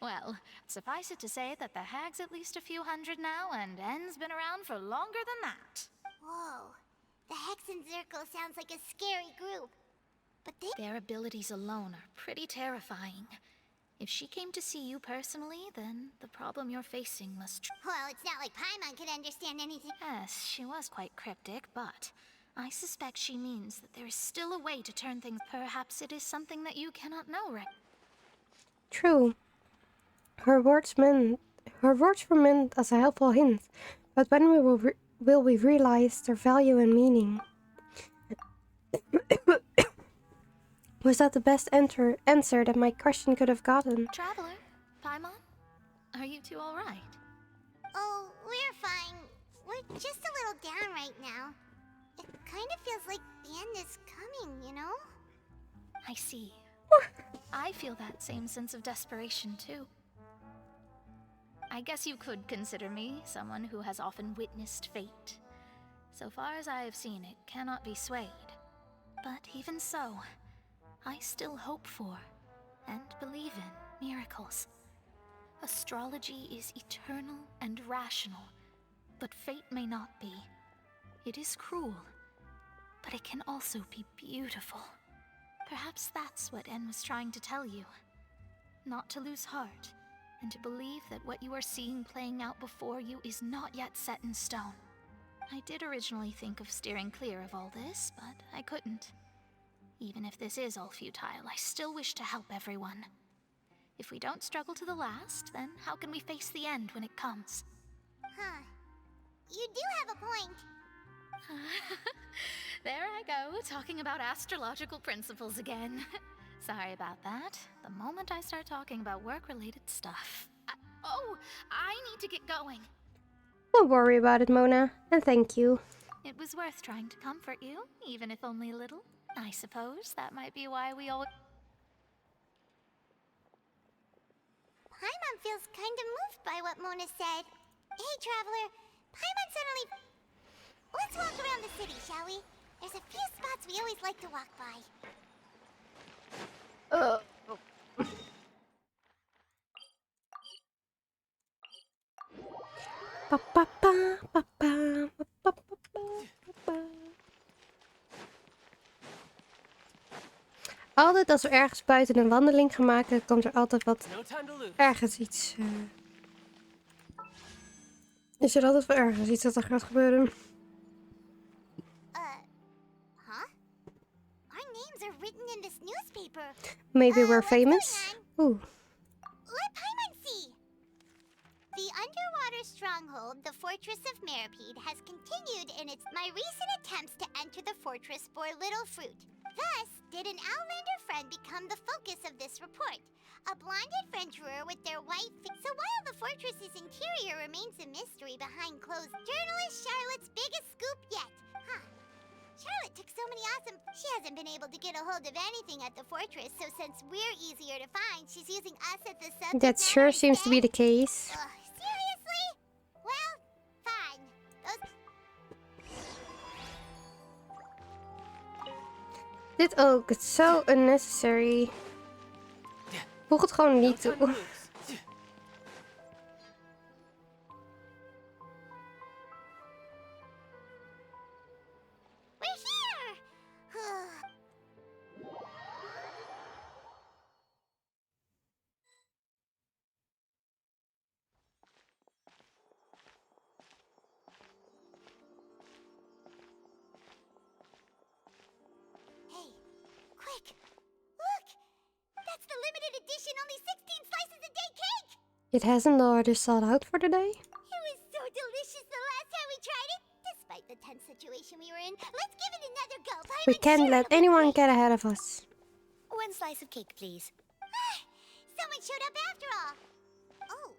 Well, suffice it to say that the hag's at least a few hundred now, and N's been around for longer than that. Whoa. The Hexen Circle sounds like a scary group. But their abilities alone are pretty terrifying. If she came to see you personally, then the problem you're facing must... Well, it's not like Paimon could understand anything. Yes, she was quite cryptic, but I suspect she means that there is still a way to turn things. Perhaps it is something that you cannot know, right? True. Her words were meant as a helpful hint, but when will we realize their value and meaning? Was that the best answer that my question could have gotten? Traveler, Paimon, are you two all right? Oh, we're fine. We're just a little down right now. It kind of feels like the end is coming, you know? I see. I feel that same sense of desperation, too. I guess you could consider me someone who has often witnessed fate. So far as I have seen, it cannot be swayed. But even so, I still hope for and believe in miracles. Astrology is eternal and rational, but fate may not be. It is cruel, but it can also be beautiful. Perhaps that's what En was trying to tell you. Not to lose heart, and to believe that what you are seeing playing out before you is not yet set in stone. I did originally think of steering clear of all this, but I couldn't. Even if this is all futile, I still wish to help everyone. If we don't struggle to the last, then how can we face the end when it comes? Huh. You do have a point. There I go, talking about astrological principles again. Sorry about that. The moment I start talking about work-related stuff. I need to get going. Don't worry about it, Mona. And thank you. It was worth trying to comfort you, even if only a little. I suppose that might be why we all... Paimon feels kind of moved by what Mona said. Hey, Traveler. Paimon suddenly... Let's walk around the city, shall we? There's a few spots we always like to walk by. Altijd als we ergens buiten een wandeling gaan maken, komt er altijd wat ergens iets. Is er altijd wel ergens iets dat er gaat gebeuren? Huh? Our names are written in this newspaper. Maybe we're famous? Ooh. Let Paimon see. The underwater stronghold, the Fortress of Meripede, has continued in my recent attempts to enter the fortress bore little fruit. Thus, did an Outlander friend become the focus of this report? A blonde adventurer with their white So while the fortress's interior remains a mystery behind closed, journalist Charlotte's biggest scoop yet. Huh. Charlotte took so many awesome... She hasn't been able to get a hold of anything at the fortress, so since we're easier to find, she's using us as the subject That sure seems to be the case. Seriously? Well, fine. Dit ook, het is zo unnecessary. Voeg het gewoon niet toe. We're here! Hey, quick! Look! That's the limited edition, only 16 slices a day cake! It hasn't already sold out for the day? It was so delicious the last time we tried it. Despite the tense situation we were in, let's give it another go. We can't let anyone get ahead of us. One slice of cake, please. Someone showed up after all. Oh,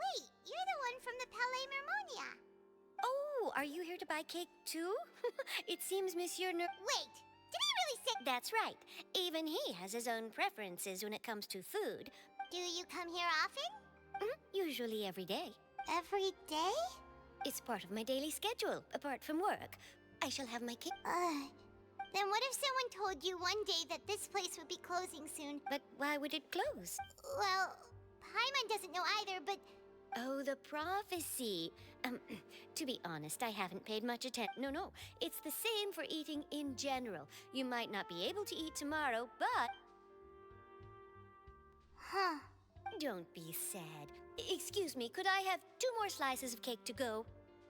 wait, you're the one from the Palais Mermonia. Oh, are you here to buy cake too? It seems Monsieur Wait, did I really say... That's right. Even he has his own preferences when it comes to food. Do you come here often? Usually every day. Every day? It's part of my daily schedule, apart from work. I shall have my cake. Then what if someone told you one day that this place would be closing soon? But why would it close? Well, Paimon doesn't know either, but... Oh, the prophecy. To be honest, I haven't paid much attention. No, it's the same for eating in general. You might not be able to eat tomorrow, but... Huh. Don't be sad. Excuse me, could I have 2 more slices of cake to go?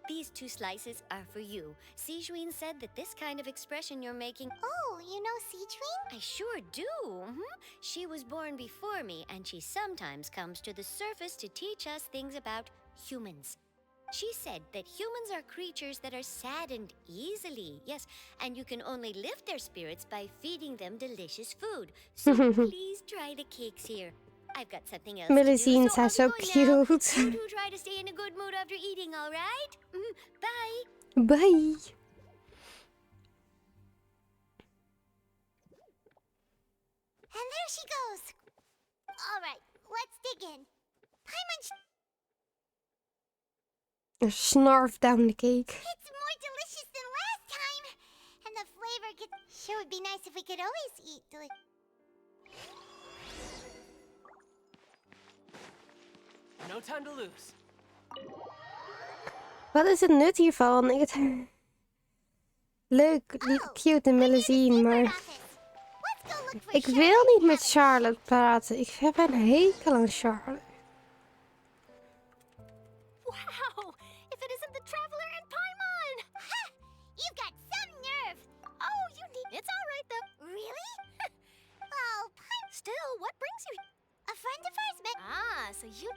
These 2 slices are for you. Sijuin said that this kind of expression you're making... Oh, you know Sijuin? I sure do. She was born before me, and she sometimes comes to the surface to teach us things about humans. She said that humans are creatures that are saddened easily. Yes, and you can only lift their spirits by feeding them delicious food. So please try the cakes here. I've got something else to do, Melusine so I'll zijn be zo going now. cute. You two try to stay in a good mood after eating, all right? Bye. Bye. And there she goes. All right, let's dig in. Paimon, Snarf down the cake. it's more delicious than last time. And the flavor sure would be nice if we could always eat No time to lose. Wat is het nut hiervan? Leuk, cute en Melusine, maar... Ik wil niet met Charlotte praten. Ik heb een hekel aan Charlotte. Wow! If it isn't the Traveler and Paimon! Ha! You've got some nerve! Oh, you need... It's all right, though. Really? Oh, Paimon... Still, what brings you... A friend of ours met... Ah, so you...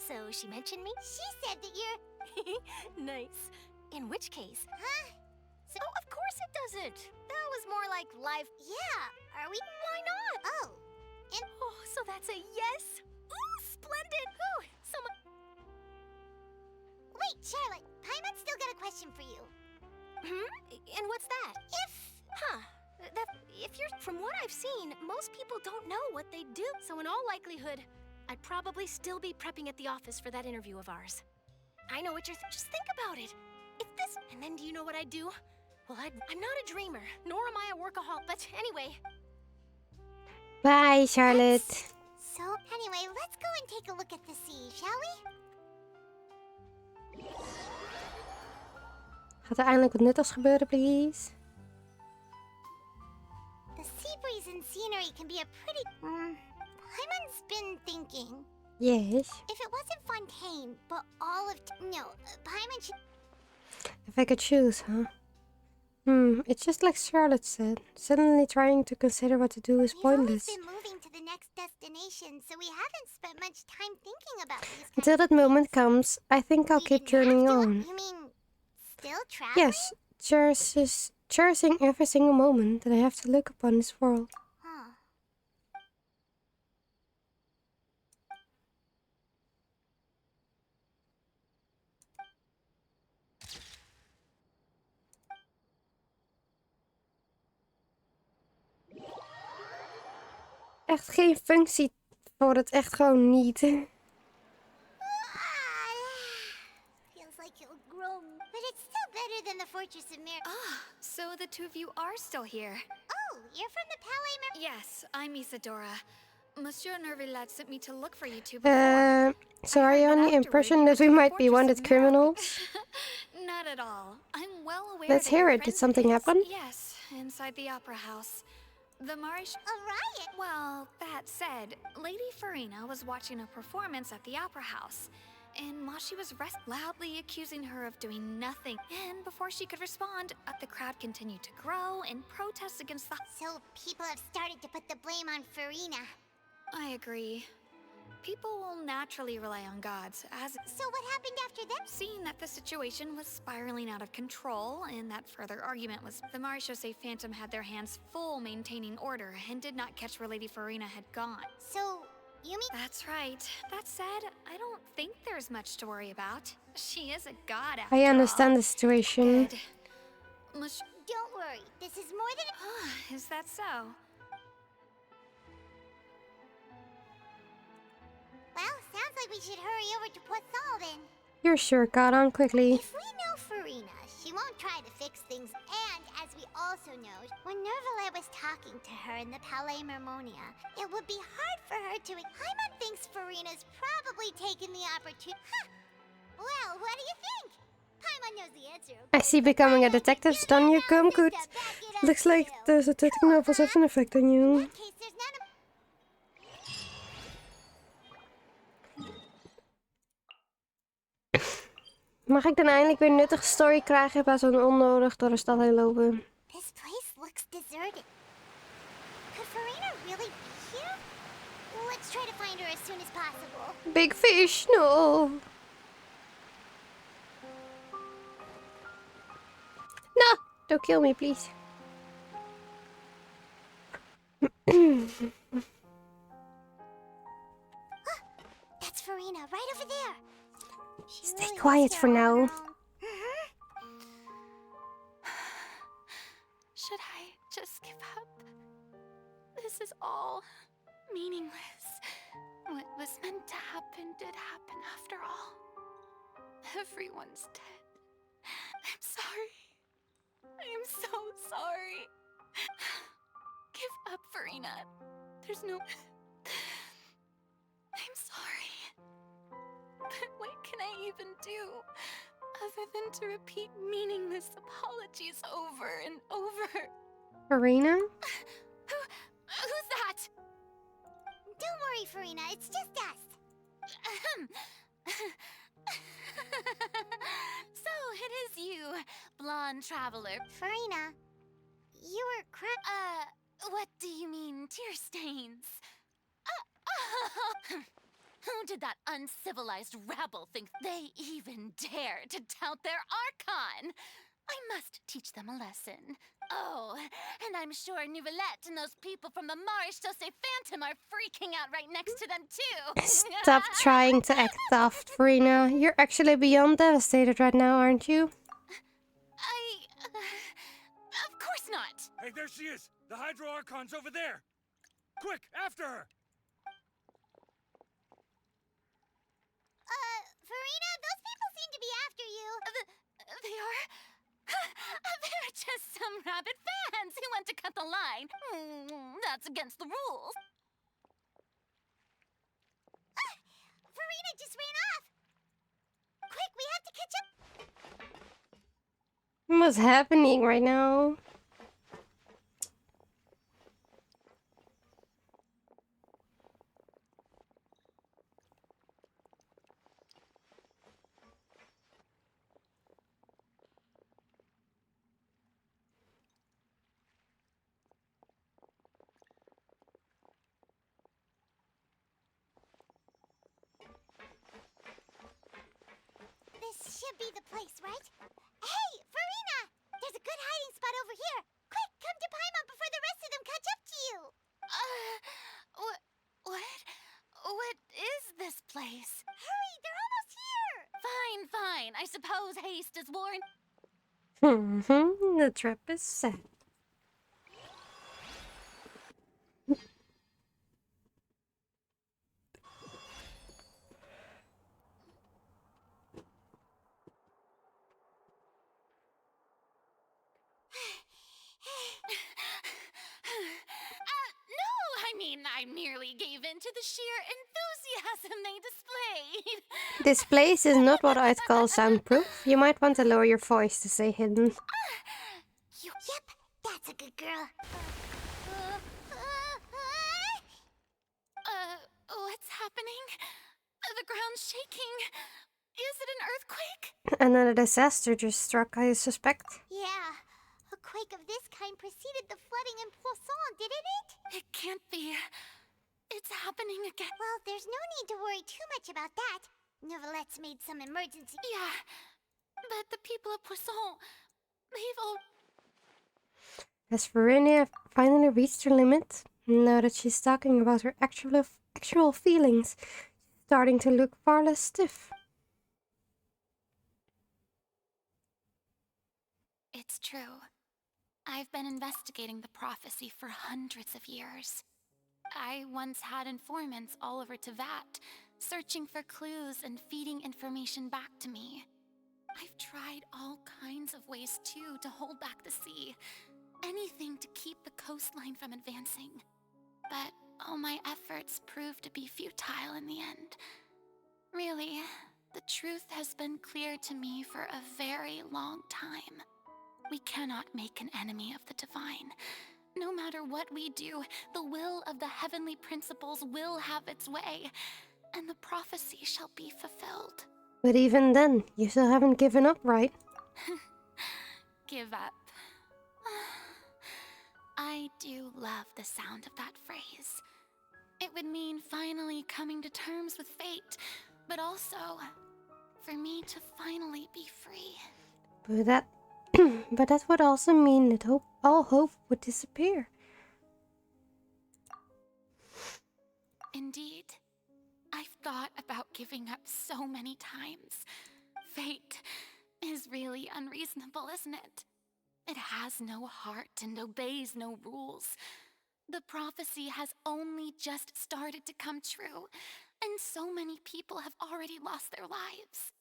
So she mentioned me? She said that you're... Nice. In which case? Huh? So, oh, of course it doesn't. That was more like live... Yeah. Are we... Why not? Oh. And... Oh, so that's a yes? Ooh, splendid! Ooh, someone... Wait, Charlotte. Paimon's still got a question for you. And what's that? If you're... From what I've seen, most people don't know what they do. So in all likelihood, I'd probably still be prepping at the office for that interview of ours. I know what you're... Just think about it. If this... And then do you know what I'd do? Well, I'm not a dreamer, nor am I a workaholic, but anyway. Bye, Charlotte. So, anyway, let's go and take a look at the sea, shall we? Gaat er eindelijk wat nuttigs gebeuren, please? The sea breeze and scenery can be a pretty... Paimon's been thinking... Yes. If it wasn't Fontaine, but all of... No, Paimon should... If I could choose, huh? It's just like Charlotte said. Suddenly trying to consider what to do is pointless. We've been moving to the next destination, so we haven't spent much time thinking about these Until that moment comes, I think I'll keep journeying on. You mean... Still traveling? Yes, cherishing every single moment that I have to look upon this world. Echt geen functie voor het echt gewoon niet. Feels like you'll grow, but it's still better than the Fortress of Mir... So the two of you are still here. Oh, you're from the Palais... Yes, I'm Isadora. Monsieur Nervillat sent me to look for you two before. So are you under the impression that we might be wanted criminals? Not at all. I'm well aware Let's that hear your it. Did friend something is- happen? Yes, inside the Opera House. The Marish... A riot? Well, that said, Lady Farina was watching a performance at the Opera House, and while she was loudly accusing her of doing nothing, and before she could respond, the crowd continued to grow and protest against the... So people have started to put the blame on Farina. I agree. People will naturally rely on gods, as... So what happened after that? Seeing that the situation was spiraling out of control, and that further argument was... The Marechaussee Phantom had their hands full maintaining order, and did not catch where Lady Farina had gone. So, you mean... That's right. That said, I don't think there's much to worry about. She is a god after I understand the situation. Good. Don't worry, this is more than... Is that so? Well, sounds like we should hurry over to Poisson then. You're sure got on quickly. If we know Farina, she won't try to fix things, and as we also know, when Nervillet was talking to her in the Palais Mermonia, it would be hard for her to... Paimon thinks Farina's probably taken the opportunity... Well, what do you think? Paimon knows the answer. I see becoming a detective's done you come good. Looks like those detective novels have an effect on you. Mag ik dan eindelijk weer een nuttige story krijgen in plaats van onnodig door de stad heen lopen? This place looks deserted. Could Farina really be here? Let's try to find her as soon as possible. Big fish, no. Don't kill me, please. That's Farina, right over there. She Stay really quiet is for here all now. alone. Should I just give up? This is all meaningless. What was meant to happen did happen after all. Everyone's dead. I'm sorry. I'm so sorry. Give up, Farina. There's no... I'm sorry. But what can I even do other than to repeat meaningless apologies over and over? Farina? Who's that? Don't worry, Farina. It's just us. So it is you, blonde traveler. Farina, you were crying. What do you mean, tear stains? Who did that uncivilized rabble think they even dare to tout their Archon? I must teach them a lesson. Oh, and I'm sure Nouvellette and those people from the Maréchal Phantom are freaking out right next to them too. Stop trying to act soft, Farina. You're actually beyond devastated right now, aren't you? Of course not. Hey, there she is! The Hydro Archon's over there! Quick, after her! Farina, those people seem to be after you. They are? They're just some rabid fans who want to cut the line. That's against the rules. Farina just ran off. Quick, we have to catch up. What's happening right now? This should be the place, right? Hey, Farina! There's a good hiding spot over here. Quick, come to Paimon before the rest of them catch up to you. What is this place? Hurry, they're almost here. Fine. I suppose haste is warranted. The trap is set. I merely gave in to the sheer enthusiasm they displayed. This place is not what I'd call soundproof. You might want to lower your voice to stay hidden. Yep, that's a good girl. What's happening? The ground's shaking. Is it an earthquake? Another disaster just struck, I suspect. Yeah, a quake of this kind preceded the flooding in Poisson, didn't it? It can't be. It's happening again. Well, there's no need to worry too much about that. Nouvellette's made some emergency... Yeah, but the people of Poisson, they've all... Has Verenia finally reached her limit? Now that she's talking about her actual feelings, she's starting to look far less stiff. It's true. I've been investigating the prophecy for hundreds of years. I once had informants all over Tevat, searching for clues and feeding information back to me. I've tried all kinds of ways, too, to hold back the sea. Anything to keep the coastline from advancing. But all my efforts proved to be futile in the end. Really, the truth has been clear to me for a very long time. We cannot make an enemy of the divine. No matter what we do, the will of the heavenly principles will have its way, and the prophecy shall be fulfilled. But even then, you still haven't given up, right? Give up. I do love the sound of that phrase. It would mean finally coming to terms with fate, but also for me to finally be free. But that But that would also mean that all hope would disappear. Indeed. I've thought about giving up so many times. Fate is really unreasonable, isn't it? It has no heart and obeys no rules. The prophecy has only just started to come true, and so many people have already lost their lives.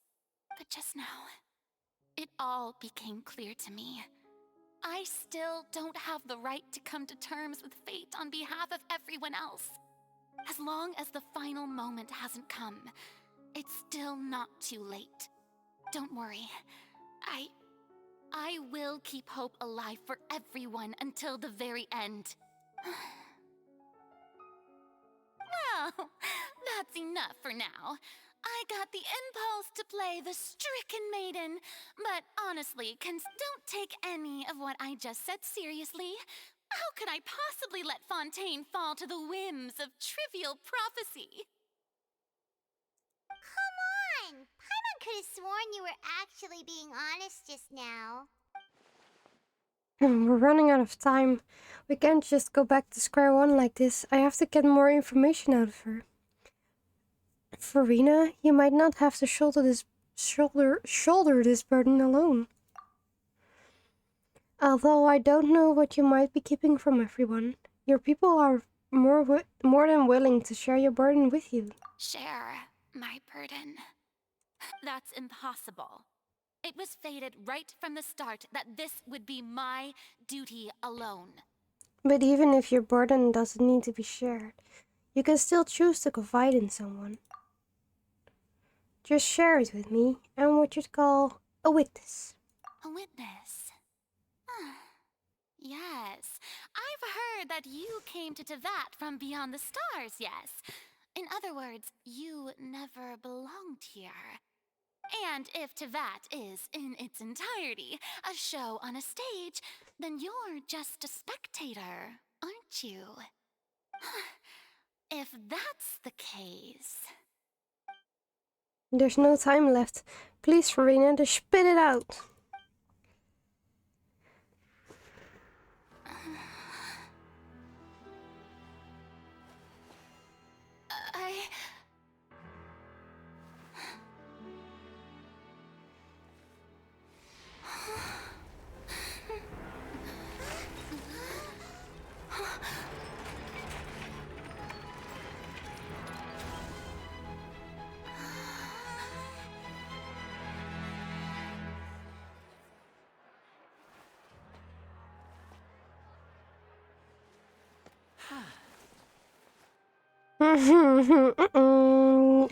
But just now, it all became clear to me. I still don't have the right to come to terms with fate on behalf of everyone else. As long as the final moment hasn't come, it's still not too late. Don't worry. I will keep hope alive for everyone until the very end. Well, that's enough for now. I got the impulse to play the stricken maiden, but honestly, don't take any of what I just said seriously. How could I possibly let Fontaine fall to the whims of trivial prophecy? Come on! Paimon could have sworn you were actually being honest just now. We're running out of time. We can't just go back to square one like this. I have to get more information out of her. Farina, you might not have to shoulder this burden alone. Although I don't know what you might be keeping from everyone. Your people are more than willing to share your burden with you. Share my burden. That's impossible. It was fated right from the start that this would be my duty alone. But even if your burden doesn't need to be shared, you can still choose to confide in someone. Just share it with me. I'm what you'd call a witness. A witness? Yes. I've heard that you came to Tevat from beyond the stars, yes. In other words, you never belonged here. And if Tevat is, in its entirety, a show on a stage, then you're just a spectator, aren't you? If that's the case... There's no time left. Please, Farina, just spit it out.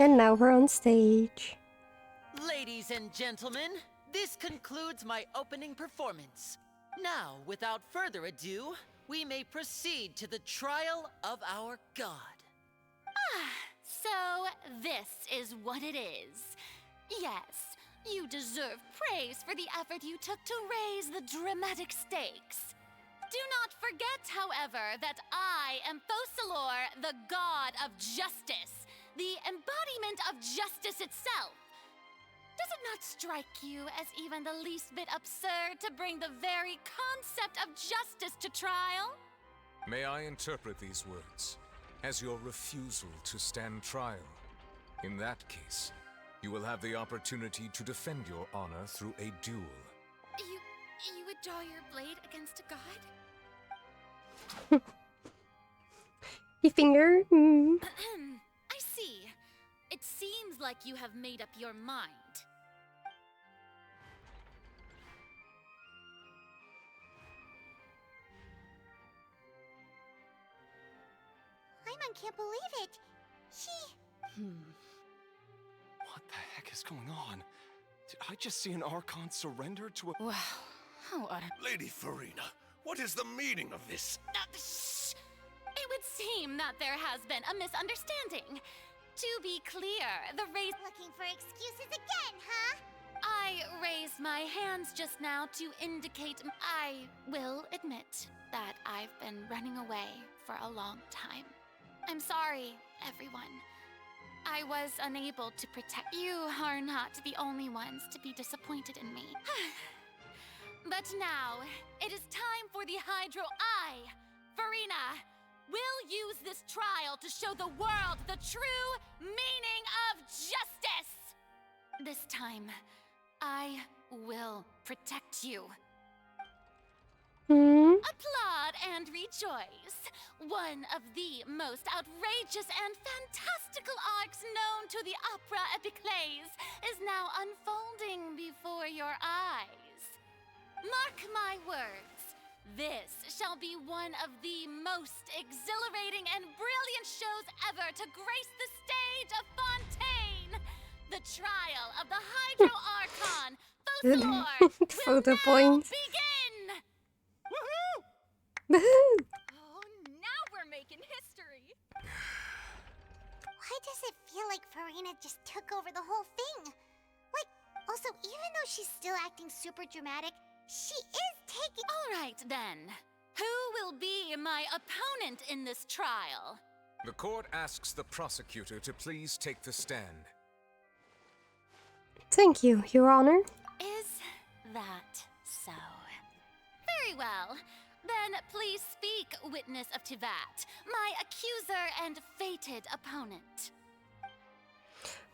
And now we're on stage. Ladies and gentlemen, this concludes my opening performance. Now, without further ado, we may proceed to the trial of our god. So this is what it is. Yes, you deserve praise for the effort you took to raise the dramatic stakes. Do not forget, however, that I am Focalor, the god of justice, the embodiment of justice itself. Does it not strike you as even the least bit absurd to bring the very concept of justice to trial? May I interpret these words as your refusal to stand trial? In that case, you will have the opportunity to defend your honor through a duel. You would draw your blade against a god? The finger. I see. It seems like you have made up your mind. Paimon can't believe it. What the heck is going on? Did I just see an Archon surrender to a... Wow. How Lady Farina, what is the meaning of this? Shh! It would seem that there has been a misunderstanding. To be clear, the raise... Looking for excuses again, huh? I raised my hands just now to indicate I will admit that I've been running away for a long time. I'm sorry, everyone. I was unable to protect you. Are not the only ones to be disappointed in me. But now, it is time for the Hydro Eye. Farina, we'll use this trial to show the world the true meaning of justice! This time, I will protect you. Applaud and rejoice! One of the most outrageous and fantastical arcs known to the opera epiclese is now unfolding before your eyes. Mark my words, this shall be one of the most exhilarating and brilliant shows ever to grace the stage of Fontaine! The trial of the Hydro Archon, Focalor, Photo points. begin! Woohoo! Oh, now we're making history. Why does it feel like Farina just took over the whole thing? Like, also, even though she's still acting super dramatic, she is taking— All right, then. Who will be my opponent in this trial? The court asks the prosecutor to please take the stand. Thank you, Your Honor. Is that so? Very well. Then please speak, witness of Tivat, my accuser and fated opponent.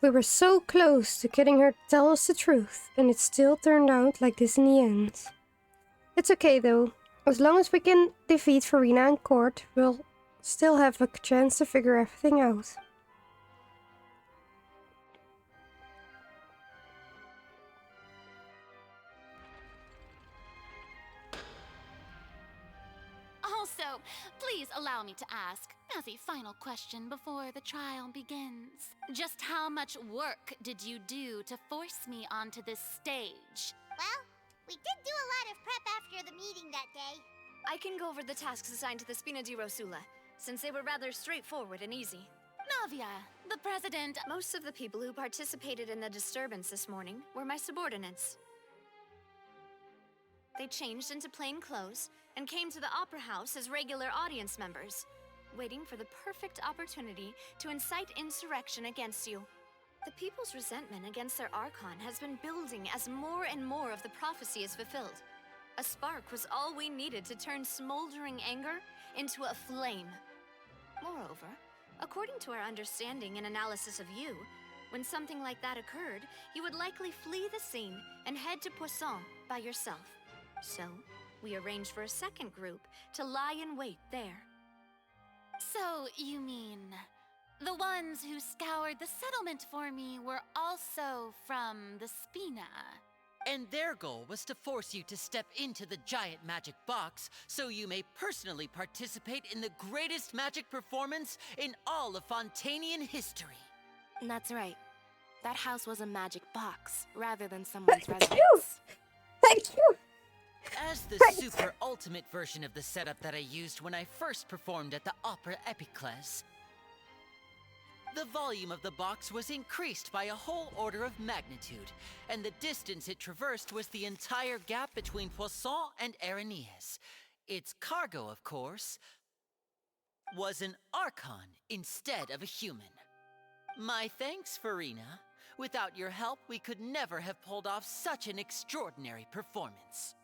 We were so close to getting her to tell us the truth, and it still turned out like this in the end. It's okay though. As long as we can defeat Farina in court, we'll still have a chance to figure everything out. Also, please allow me to ask, as a final question before the trial begins, just how much work did you do to force me onto this stage? Well, we did do a lot of prep after the meeting that day. I can go over the tasks assigned to the Spina di Rosula, since they were rather straightforward and easy. Navia, the president— Most of the people who participated in the disturbance this morning were my subordinates. They changed into plain clothes and came to the Opera House as regular audience members, waiting for the perfect opportunity to incite insurrection against you. The people's resentment against their Archon has been building as more and more of the prophecy is fulfilled. A spark was all we needed to turn smoldering anger into a flame. Moreover, according to our understanding and analysis of you, when something like that occurred, you would likely flee the scene and head to Poisson by yourself. So, we arranged for a second group to lie in wait there. So, you mean, the ones who scoured the settlement for me were also from the Spina? And their goal was to force you to step into the giant magic box so you may personally participate in the greatest magic performance in all of Fontainian history. That's right. That house was a magic box, rather than someone's residence. Thank you! As the super ultimate version of the setup that I used when I first performed at the Opera Epiclese, the volume of the box was increased by a whole order of magnitude, and the distance it traversed was the entire gap between Poisson and Arenias. Its cargo, of course, was an Archon instead of a human. My thanks, Farina. Without your help, we could never have pulled off such an extraordinary performance.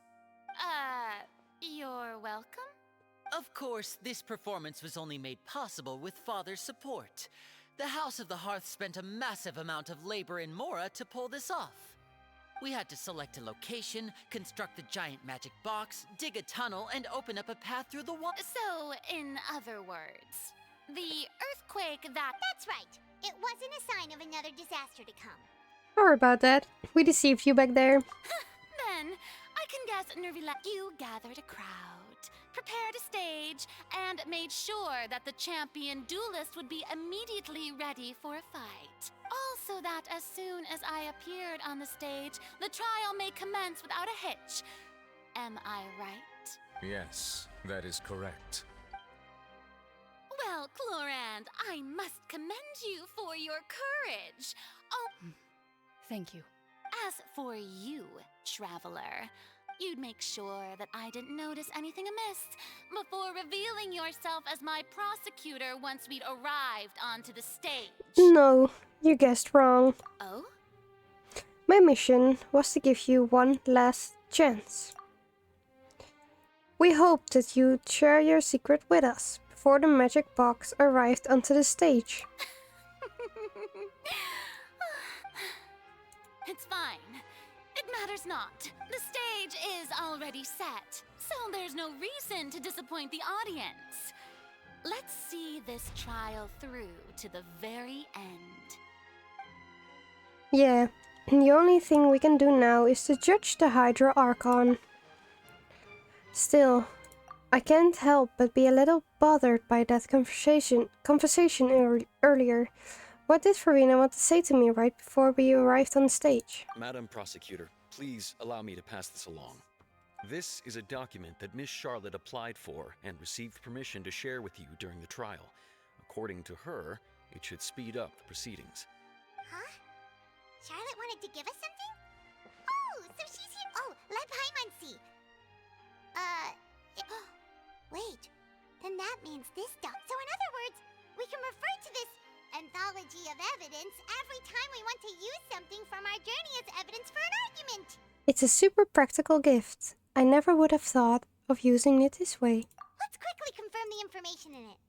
You're welcome? Of course, this performance was only made possible with Father's support. The House of the Hearth spent a massive amount of labor in Mora to pull this off. We had to select a location, construct the giant magic box, dig a tunnel, and open up a path through the wall. So, in other words, the earthquake that— That's right. It wasn't a sign of another disaster to come. Sorry about that. We deceived you back there. Then, I can guess Nervila, you gathered a crowd, prepared a stage, and made sure that the champion duelist would be immediately ready for a fight. Also that as soon as I appeared on the stage, the trial may commence without a hitch. Am I right? Yes, that is correct. Well, Clorand, I must commend you for your courage. Oh, Thank you. as for you, traveler, you'd make sure that I didn't notice anything amiss before revealing yourself as my prosecutor once we'd arrived onto the stage. No, you guessed wrong. Oh? My mission was to give you one last chance. We hoped that you'd share your secret with us before the magic box arrived onto the stage. It's fine. It matters not. The stage is already set, so there's no reason to disappoint the audience. Let's see this trial through to the very end. Yeah, and the only thing we can do now is to judge the Hydro Archon. Still, I can't help but be a little bothered by that conversation earlier. What did Farina want to say to me right before we arrived on stage? Madam Prosecutor, please allow me to pass this along. This is a document that Miss Charlotte applied for and received permission to share with you during the trial. According to her, it should speed up the proceedings. Huh? Charlotte wanted to give us something? Oh, so she's here. Oh, let Paimon see. Wait, then that means this doc. So in other words, we can refer to this anthology of evidence every time we want to use something from our journey as evidence for an argument. It's a super practical gift. I never would have thought of using it this way. Let's quickly confirm the information in it.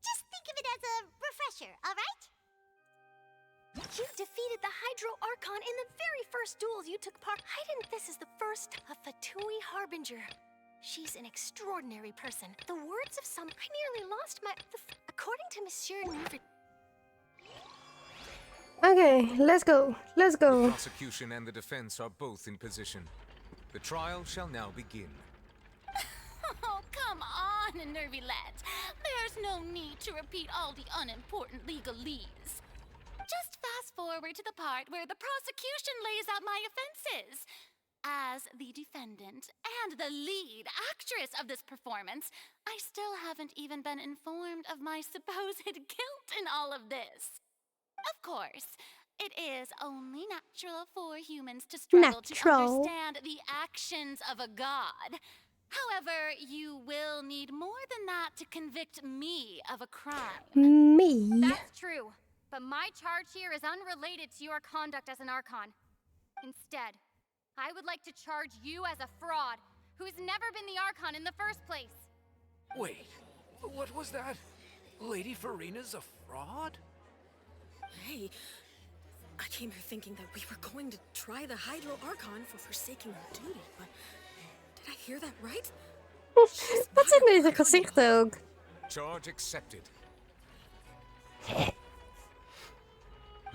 Just think of it as a refresher, alright? You defeated the Hydro Archon in the very first duels you took part. This is the first of Fatui Harbinger. She's an extraordinary person. The words of some... I nearly lost my... According to Monsieur Newford... Okay, let's go. Let's The go. prosecution and the defense are both in position. The trial shall now begin. Oh, come on, nervy lads. There's no need to repeat all the unimportant legalese. Just fast forward to the part where the prosecution lays out my offenses. As the defendant and the lead actress of this performance, I still haven't even been informed of my supposed guilt in all of this. Of course, it is only natural for humans to struggle to understand the actions of a god. However, you will need more than that to convict me of a crime. Me? That's true, but my charge here is unrelated to your conduct as an Archon. Instead, I would like to charge you as a fraud who's never been the Archon in the first place. Wait, what was that? Lady Farina's a fraud? Hey, I came here thinking that we were going to try the Hydro Archon for forsaking her duty, but did I hear that right? Wat zit in deze gezicht ook? Charge accepted.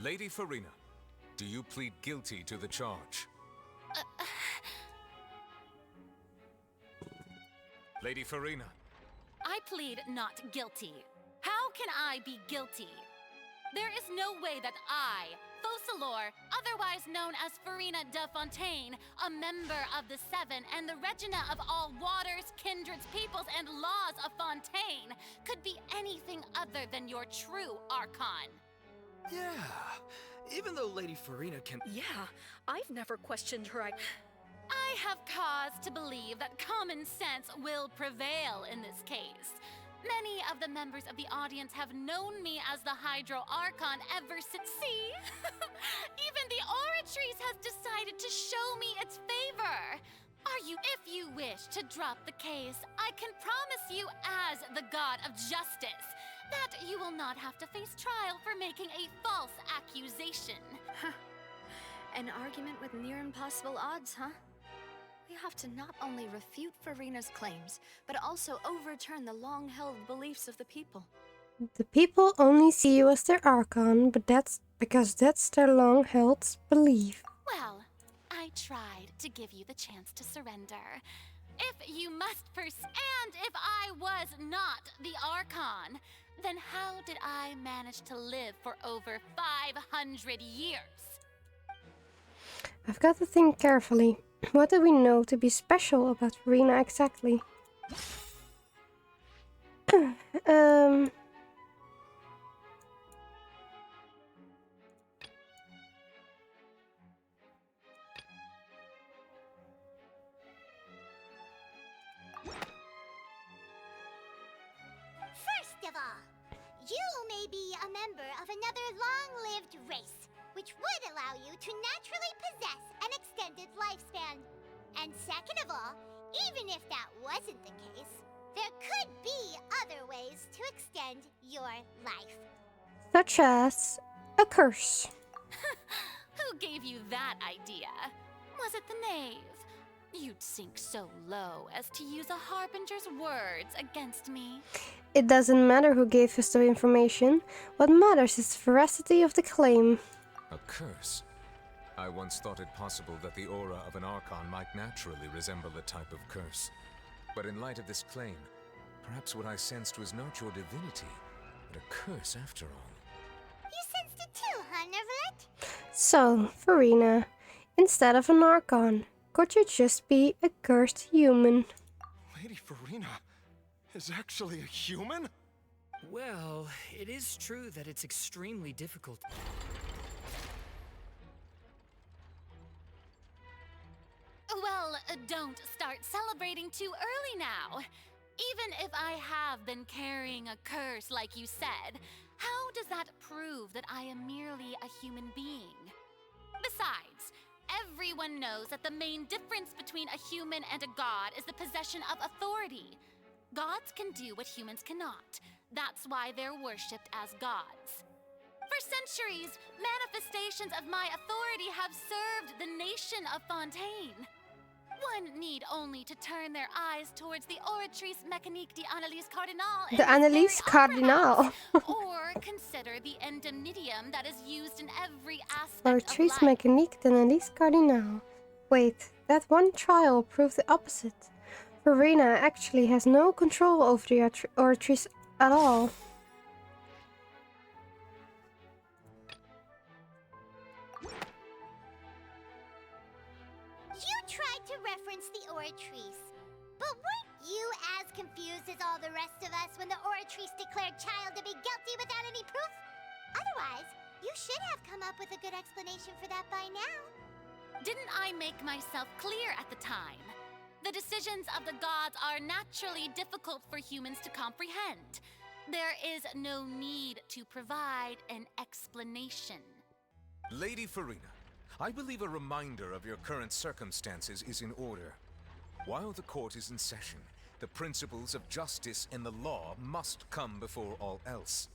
Lady Farina, do you plead guilty to the charge? Lady Farina. I plead not guilty. How can I be guilty? There is no way that I, Focalor, otherwise known as Farina de Fontaine, a member of the Seven and the Regina of all waters, kindreds, peoples, and laws of Fontaine, could be anything other than your true Archon. Yeah, even though Lady Farina can... Yeah, I've never questioned her. I have cause to believe that common sense will prevail in this case. Many of the members of the audience have known me as the Hydro Archon ever since. See? Even the Oratrice has decided to show me its favor. If you wish to drop the case, I can promise you as the God of Justice that you will not have to face trial for making a false accusation. An argument with near impossible odds, huh? We have to not only refute Farina's claims, but also overturn the long-held beliefs of the people. The people only see you as their Archon, but that's because that's their long-held belief. Well, I tried to give you the chance to surrender. If you must and if I was not the Archon, then how did I manage to live for over 500 years? I've got to think carefully. What do we know to be special about Farina exactly? First of all, you may be a member of another long-lived race, which would allow you to naturally possess an extended lifespan. And second of all, Even if that wasn't the case, there could be other ways to extend your life. Such as a curse. Who gave you that idea? Was it the knave? You'd sink so low as to use a harbinger's words against me. It doesn't matter who gave us the information. What matters is the veracity of the claim. A curse? I once thought it possible that the aura of an Archon might naturally resemble a type of curse. But in light of this claim, perhaps what I sensed was not your divinity, but a curse after all. You sensed it too, huh, Nervalet? So, Farina, instead of an Archon, could you just be a cursed human? Lady Farina is actually a human? Well, it is true that it's extremely difficult. Well, don't start celebrating too early now. Even if I have been carrying a curse like you said, how does that prove that I am merely a human being? Besides, everyone knows that the main difference between a human and a god is the possession of authority. Gods can do what humans cannot. That's why they're worshipped as gods. For centuries, manifestations of my authority have served the nation of Fontaine. One need only to turn their eyes towards the Oratrice Mécanique d'Analyse Cardinale in The Analyse Cardinale. or consider the indemnitium that is used in every aspect Oratrice of life. Mécanique d'Analyse Cardinale. Wait, that one trial proved the opposite. Farina actually has no control over the Oratrice at all. You tried to reference the Oratrice, but weren't you as confused as all the rest of us when the Oratrice declared Child to be guilty without any proof? Otherwise, you should have come up with a good explanation for that by now. Didn't I make myself clear at the time? The decisions of the gods are naturally difficult for humans to comprehend. There is no need to provide an explanation. Lady Farina, I believe a reminder of your current circumstances is in order. While the court is in session, the principles of justice and the law must come before all else.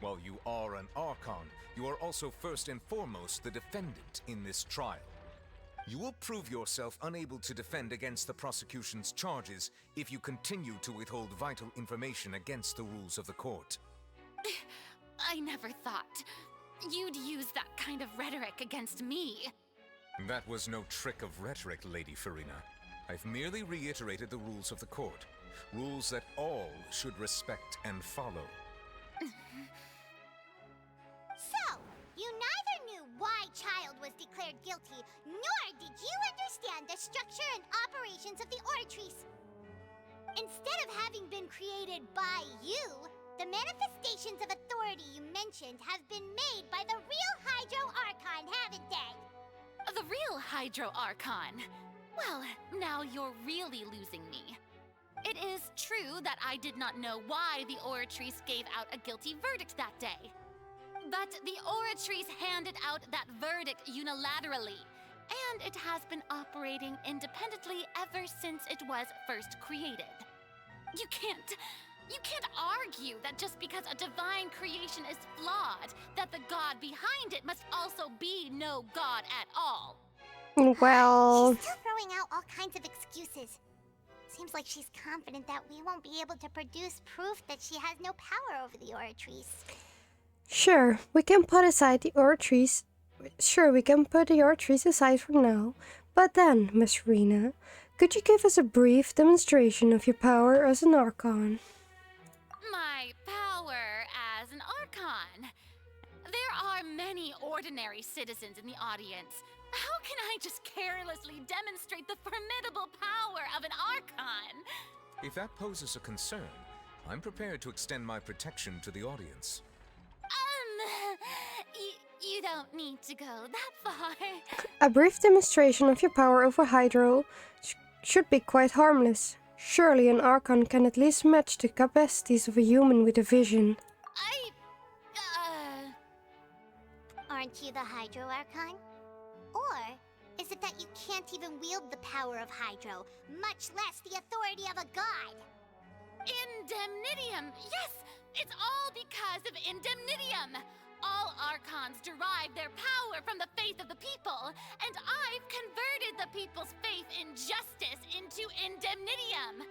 While you are an Archon, you are also first and foremost the defendant in this trial. You will prove yourself unable to defend against the prosecution's charges if you continue to withhold vital information against the rules of the court. I never thought you'd use that kind of rhetoric against me. That was no trick of rhetoric, Lady Farina. I've merely reiterated the rules of the court. Rules that all should respect and follow. So, you neither knew why Child was declared guilty, nor did you understand the structure and operations of the Oratrice. Instead of having been created by you, the manifestations of authority you mentioned have been made by the real Hydro Archon, haven't they? The real Hydro Archon? Well, now you're really losing me. It is true that I did not know why the Oratrice gave out a guilty verdict that day. But the Oratrice handed out that verdict unilaterally, and it has been operating independently ever since it was first created. You can't argue that just because a divine creation is flawed, that the god behind it must also be no god at all. Well... She's still throwing out all kinds of excuses. Seems like she's confident that we won't be able to produce proof that she has no power over the Oratrice. Sure, we can put the Oratrice aside for now. But then, Miss Rena, could you give us a brief demonstration of your power as an Archon? My power as an Archon? There are many ordinary citizens in the audience. How can I just carelessly demonstrate the formidable power of an Archon? If that poses a concern, I'm prepared to extend my protection to the audience. You don't need to go that far. A brief demonstration of your power over Hydro should be quite harmless. Surely an Archon can at least match the capacities of a human with a vision. Aren't you the Hydro Archon? Or is it that you can't even wield the power of Hydro, much less the authority of a god? Indemnitium! Yes! It's all because of Indemnitium! All Archons derive their power from the faith of the people, and I've converted the people's faith in justice into Indemnitium!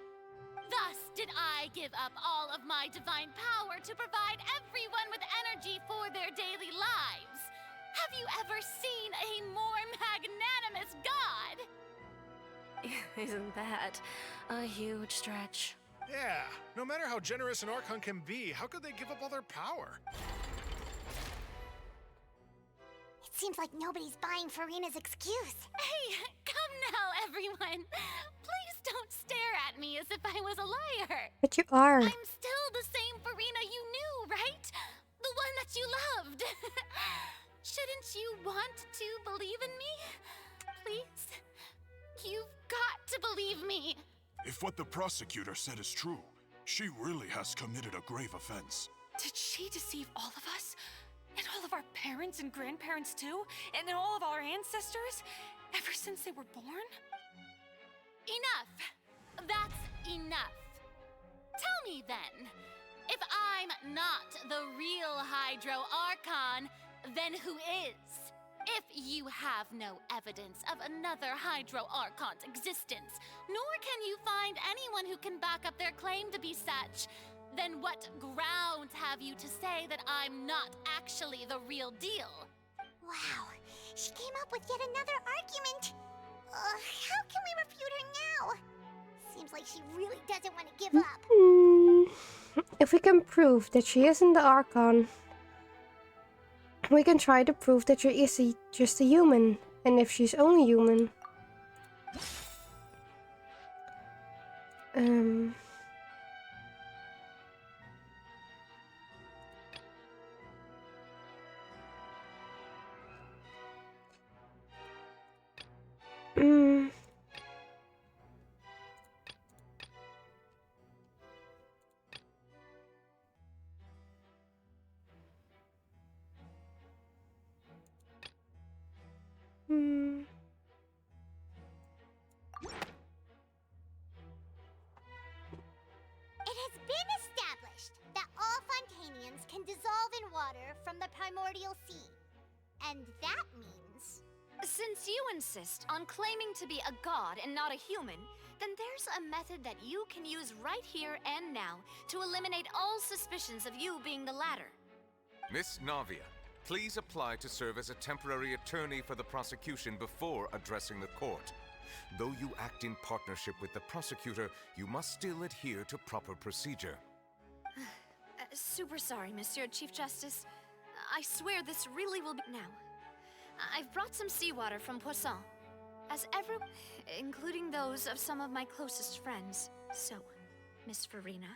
Thus did I give up all of my divine power to provide everyone with energy for their daily lives. Have you ever seen a more magnanimous god? Isn't that a huge stretch? Yeah, no matter how generous an Archon can be, how could they give up all their power? It seems like nobody's buying Farina's excuse. Hey, come now, everyone. Please don't stare at me as if I was a liar. But you are. I'm still the same Farina you knew, right? The one that you loved. Shouldn't you want to believe in me? Please? You've got to believe me. If what the prosecutor said is true, she really has committed a grave offense. Did she deceive all of us? And all of our parents and grandparents too? And all of our ancestors? Ever since they were born? Enough. That's enough. Tell me then, if I'm not the real Hydro Archon, then who is? If you have no evidence of another Hydro Archon's existence, nor can you find anyone who can back up their claim to be such, then what grounds have you to say that I'm not actually the real deal? Wow, she came up with yet another argument. How can we refute her now? Seems like she really doesn't want to give up. If we can prove that she isn't the Archon, we can try to prove that she is just a human. And if she's only human... It has been established that all Fontainians can dissolve in water from the primordial sea. And that means... Since you insist on claiming to be a god and not a human, then there's a method that you can use right here and now to eliminate all suspicions of you being the latter. Miss Navia, please apply to serve as a temporary attorney for the prosecution before addressing the court. Though you act in partnership with the prosecutor, you must still adhere to proper procedure. Super sorry, Monsieur Chief Justice. I swear this really will be now. I've brought some seawater from Poisson, including those of some of my closest friends. So, Miss Farina,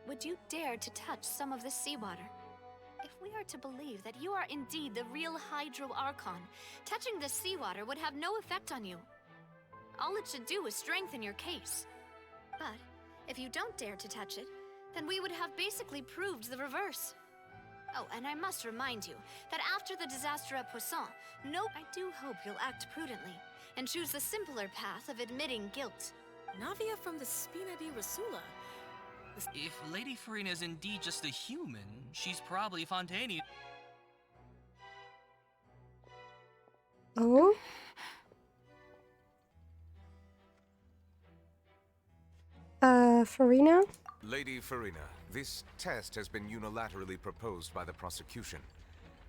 would you dare to touch some of this seawater? If we are to believe that you are indeed the real Hydro Archon, touching this seawater would have no effect on you. All it should do is strengthen your case. But if you don't dare to touch it, then we would have basically proved the reverse. Oh, and I must remind you that after the disaster at Poisson, I do hope you'll act prudently and choose the simpler path of admitting guilt. Navia from the Spina di Rosula. If Lady Farina is indeed just a human, she's probably Fontaine. Oh? Farina? Lady Farina, this test has been unilaterally proposed by the prosecution.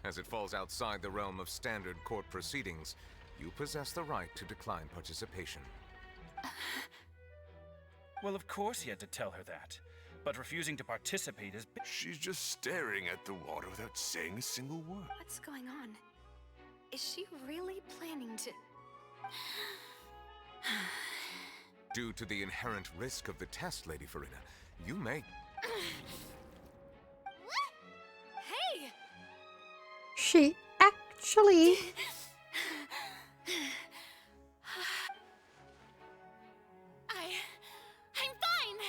As it falls outside the realm of standard court proceedings, you possess the right to decline participation. Well, of course he had to tell her that. But refusing to participate is... She's just staring at the water without saying a single word. What's going on? Is she really planning to... Due to the inherent risk of the test, Lady Farina, you may... Hey! She actually... I'm fine!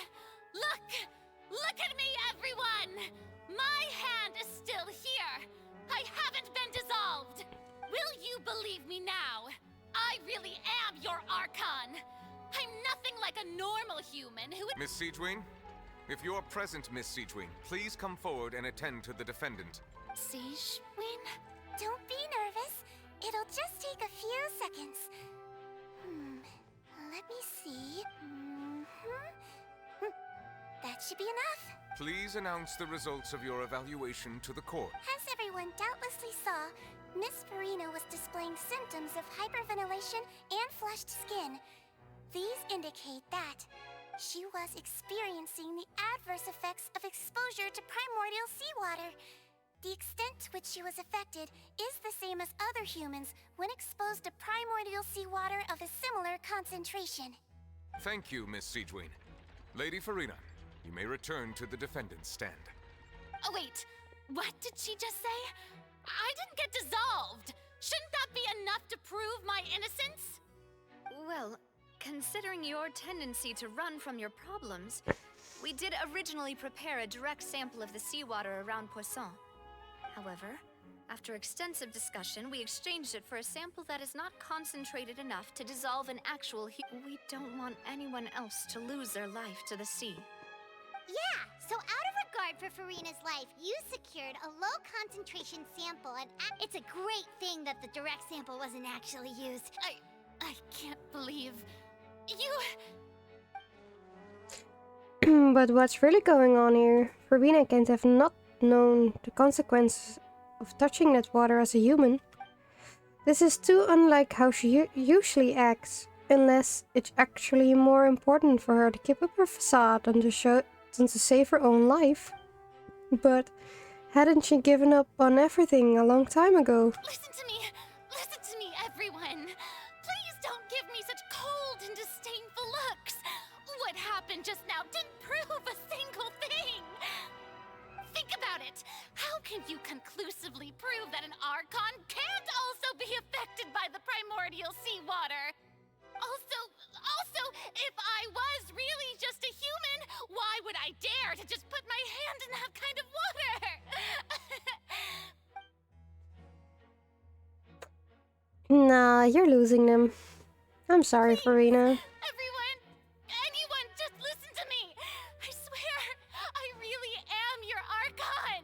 Look at me, everyone! My hand is still here! I haven't been dissolved! Will you believe me now? I really am your Archon. I'm nothing like a normal human who would— Miss Siegewien? If you're present, Miss Siegewien, please come forward and attend to the defendant. Siegewien? Don't be nervous. It'll just take a few seconds. Let me see. That should be enough. Please announce the results of your evaluation to the court. As everyone doubtlessly saw, Miss Farina was displaying symptoms of hyperventilation and flushed skin. These indicate that she was experiencing the adverse effects of exposure to primordial seawater. The extent to which she was affected is the same as other humans when exposed to primordial seawater of a similar concentration. Thank you, Miss Siegewien. Lady Farina, you may return to the defendant's stand. Oh, wait. What did she just say? I didn't get dissolved. Shouldn't that be enough to prove my innocence? Well, considering your tendency to run from your problems, we did originally prepare a direct sample of the seawater around Poisson. However, after extensive discussion, we exchanged it for a sample that is not concentrated enough to dissolve an actual We don't want anyone else to lose their life to the sea. Yeah, so out of regard for Farina's life, you secured a low-concentration sample, and it's a great thing that the direct sample wasn't actually used. I can't believe you... But what's really going on here? Farina can't have not known the consequences of touching that water as a human. This is too unlike how she usually acts, unless it's actually more important for her to keep up her facade than to save her own life. But hadn't she given up on everything a long time ago? Listen to me, everyone. Please don't give me such cold and disdainful looks. What happened just now didn't prove a single thing. Think about it. How can you conclusively prove that an Archon can't also be affected by the primordial seawater? Also, if I was really just a human, why would I dare to just put my hand in that kind of water? Nah, you're losing them. I'm sorry, Farina. Anyone, just listen to me. I swear, I really am your Archon.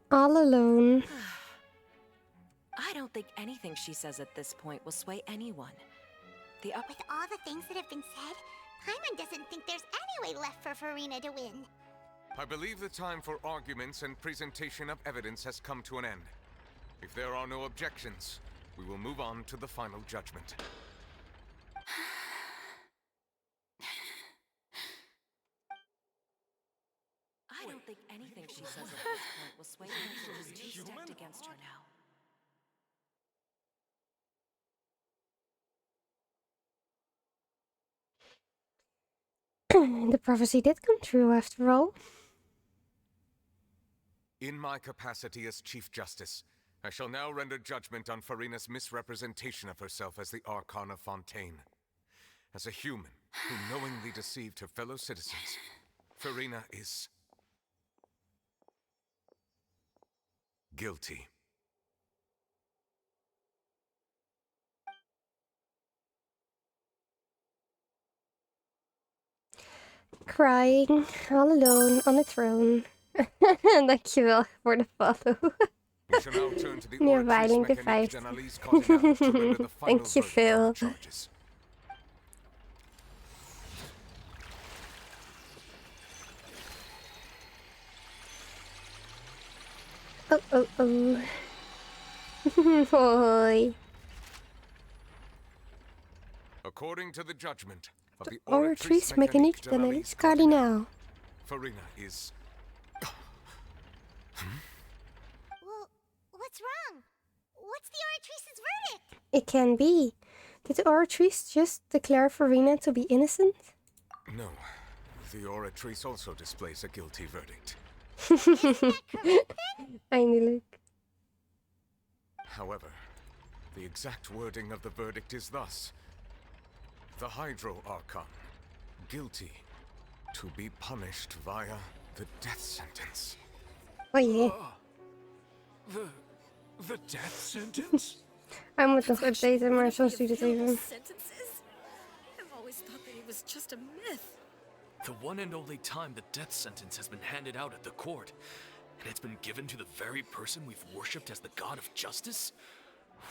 All alone. I don't think anything she says at this point will sway anyone. With all the things that have been said, Paimon doesn't think there's any way left for Farina to win. I believe the time for arguments and presentation of evidence has come to an end. If there are no objections, we will move on to the final judgment. I don't think anything she says at this point will sway anyone who's too stacked against her now. The prophecy did come true after all. In my capacity as Chief Justice, I shall now render judgment on Farina's misrepresentation of herself as the Archon of Fontaine. As a human who knowingly deceived her fellow citizens, Farina is guilty. Crying, all alone on a throne. Dankjewel voor de follow. We shall now turn to the Neerveiling de 50. Dankjewel. Oh. Hoi. According to the judgment of the Oratrice Mécanique d'Analyse Cardinal. Farina is... Well, what's wrong? What's the Oratrice's verdict? It can be. Did the Oratrice just declare Farina to be innocent? No. The Oratrice also displays a guilty verdict. Eindelijk. However, the exact wording of the verdict is thus. The Hydro Archon, guilty To be punished via the death sentence. Oh jee. The death sentence? Hij moet nog updaten, maar soms duurt het even. Sentences? I've always thought that it was just a myth. The one and only time the death sentence has been handed out at the court, and it's been given to the very person we've worshipped as the god of justice?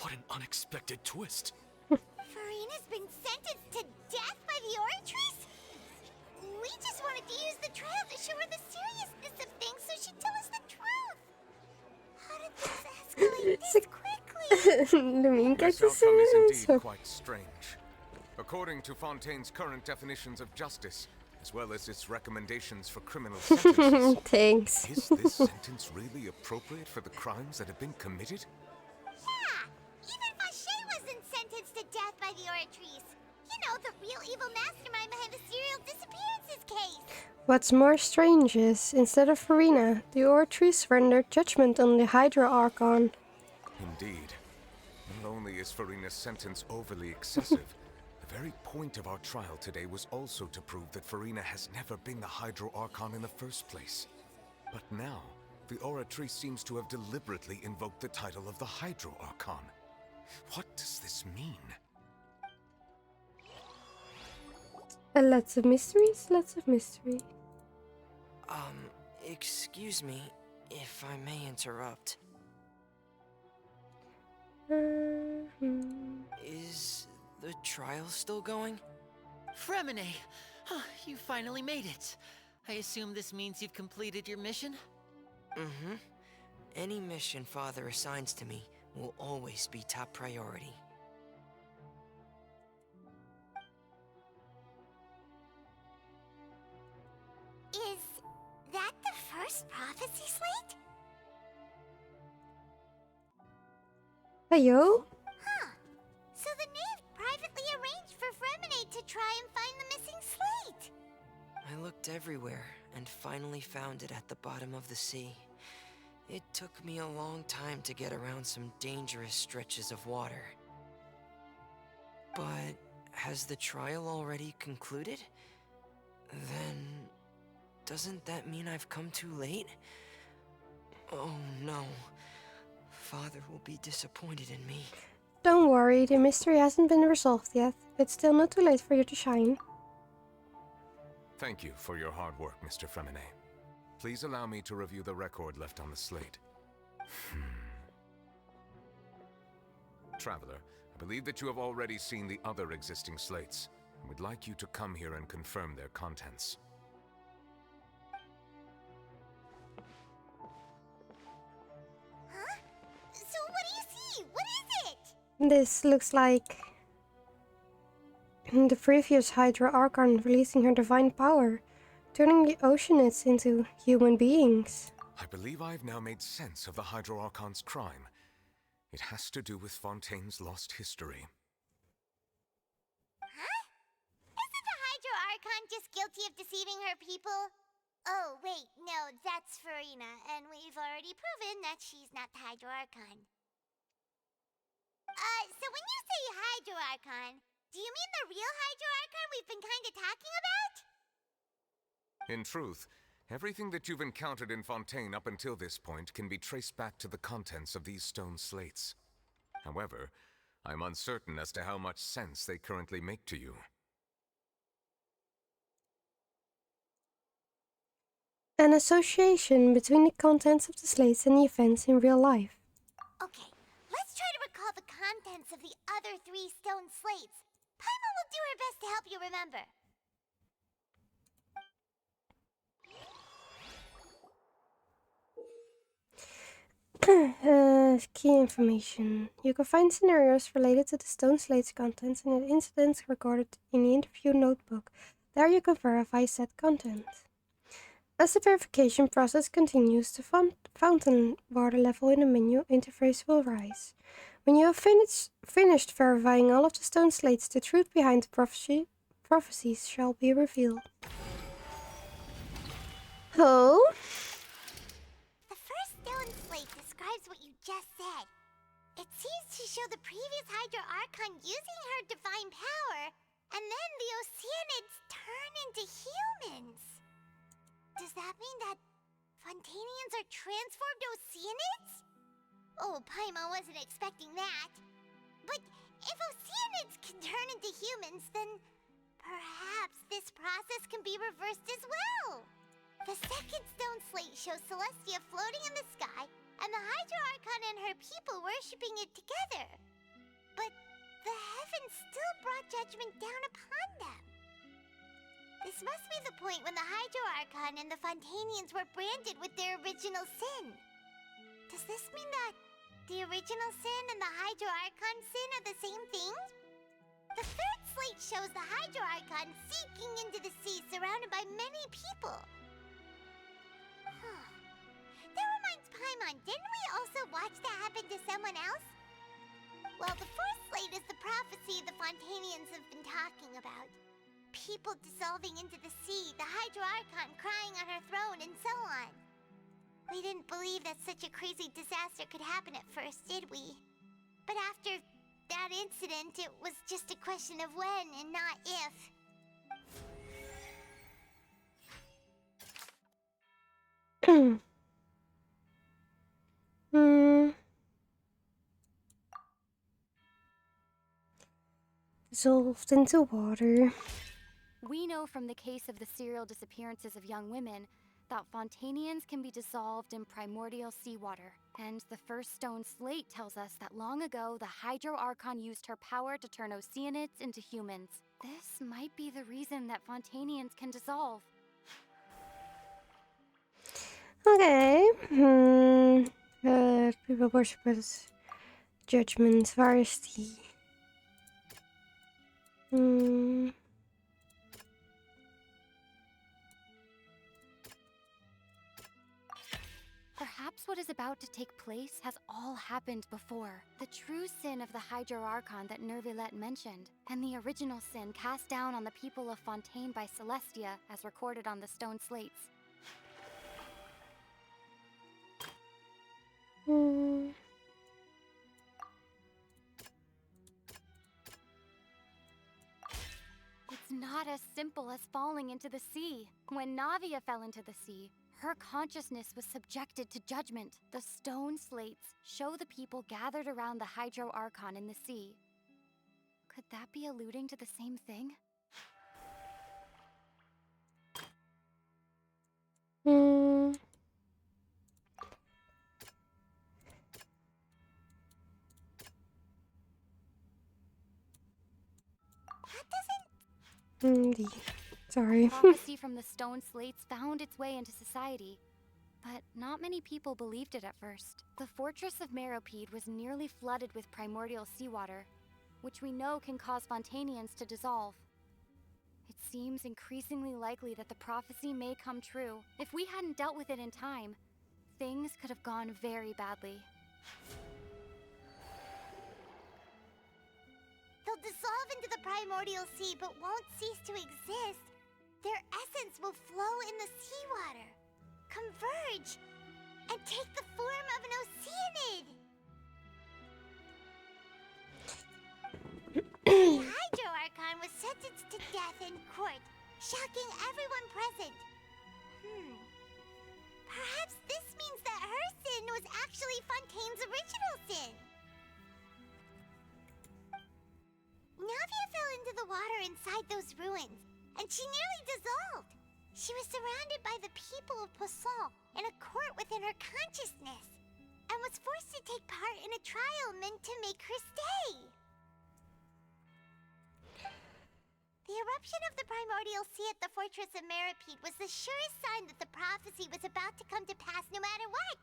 What an unexpected twist. Farina's been sentenced to death by the Oratrice? We just wanted to use the trial to show her the seriousness of things so she'd tell us the truth. How did things escalate this quickly? De meme kijkt This te outcome is zien. indeed quite strange. According to Fontaine's current definitions of justice, as well as its recommendations for criminal sentences, Thanks. is this sentence really appropriate for the crimes that have been committed? Yeah, even Vache wasn't sentenced to death by the Oratrice. You know, the real evil mastermind behind the serial disappearances case. What's more strange is, instead of Farina, the Oratrice rendered judgment on the Hydro Archon. Indeed. Not only is Farina's sentence overly excessive, the very point of our trial today was also to prove that Farina has never been the Hydro Archon in the first place. But now, the Oratrice seems to have deliberately invoked the title of the Hydro Archon. What does this mean? Lots of mysteries, lots of mystery. Excuse me, if I may interrupt. Is the trial still going? Fremine! You finally made it. I assume this means you've completed your mission? Mm-hmm. Any mission Father assigns to me will always be top priority. Is that the first prophecy slate? Heyo. Huh. So the knave privately arranged for Fremine to try and find the missing slate. I looked everywhere and finally found it at the bottom of the sea. It took me a long time to get around some dangerous stretches of water. But has the trial already concluded? Then doesn't that mean I've come too late? Oh no. Father will be disappointed in me. Don't worry, the mystery hasn't been resolved yet. It's still not too late for you to shine. Thank you for your hard work, Mr. Fremine. Please allow me to review the record left on the slate. Traveler, I believe that you have already seen the other existing slates, and would like you to come here and confirm their contents. Huh? So what do you see? What is it? This looks like the previous Hydra Archon releasing her divine power, turning the Oceanids into human beings. I believe I've now made sense of the Hydro Archon's crime. It has to do with Fontaine's lost history. Huh? Isn't the Hydro Archon just guilty of deceiving her people? Oh, wait, no, that's Farina, and we've already proven that she's not the Hydro Archon. So when you say Hydro Archon, do you mean the real Hydro Archon we've been kinda talking about? In truth, everything that you've encountered in Fontaine up until this point can be traced back to the contents of these stone slates. However, I'm uncertain as to how much sense they currently make to you. An association between the contents of the slates and the events in real life. Okay, let's try to recall the contents of the other 3 stone slates. Paimon will do her best to help you remember. Key information. You can find scenarios related to the stone slate's contents and the incidents recorded in the interview notebook. There you can verify said content. As the verification process continues, the fountain water level in the menu interface will rise. When you have finished verifying all of the stone slates, the truth behind the prophecies shall be revealed. Oh? The first stone slate describes what you just said. It seems to show the previous Hydro Archon using her divine power, and then the Oceanids turn into humans. that mean that Fontainians are transformed Oceanids? Oh, Paimon wasn't expecting that. But if Oceanids can turn into humans, then perhaps this process can be reversed as well. The second stone slate shows Celestia floating in the sky, and the Hydro Archon and her people worshipping it together. But the heavens still brought judgment down upon them. This must be the point when the Hydro Archon and the Fontainians were branded with their original sin. Does this mean that the original sin and the Hydro Archon sin are the same thing? The third slate shows the Hydro Archon sinking into the sea surrounded by many people. That reminds Paimon, didn't we also watch that happen to someone else? Well, the fourth slate is the prophecy the Fontainians have been talking about. People dissolving into the sea, the Hydro Archon crying on her throne, and so on. We didn't believe that such a crazy disaster could happen at first, did we? But after that incident, it was just a question of when and not if. Dissolved into water. We know from the case of the serial disappearances of young women that Fontainians can be dissolved in primordial seawater. And the first stone slate tells us that long ago, the Hydro Archon used her power to turn Oceanids into humans. This might be the reason that Fontainians can dissolve. Okay. People worship as judgment. Waar is die? Perhaps what is about to take place has all happened before. The true sin of the Hydro Archon that Nervilette mentioned, and the original sin cast down on the people of Fontaine by Celestia, as recorded on the stone slates. It's not as simple as falling into the sea. When Navia fell into the sea, her consciousness was subjected to judgment. The stone slates show the people gathered around the Hydro Archon in the sea. Could that be alluding to the same thing? Sorry. Prophecy from the stone slates found its way into society, but not many people believed it at first. The fortress of Meropide was nearly flooded with primordial seawater, which we know can cause Fontainians to dissolve. It seems increasingly likely that the prophecy may come true. If we hadn't dealt with it in time, things could have gone very badly. They'll dissolve into the primordial sea but won't cease to exist. Their essence will flow in the seawater, converge, and take the form of an Oceanid. The Hydro Archon was sentenced to death in court, shocking everyone present. Perhaps this means that her sin was actually Fontaine's original sin. Navia fell into the water inside those ruins, and she nearly dissolved. She was surrounded by the people of Poisson in a court within her consciousness, and was forced to take part in a trial meant to make her stay. The eruption of the primordial sea at the fortress of Meropide was the surest sign that the prophecy was about to come to pass no matter what.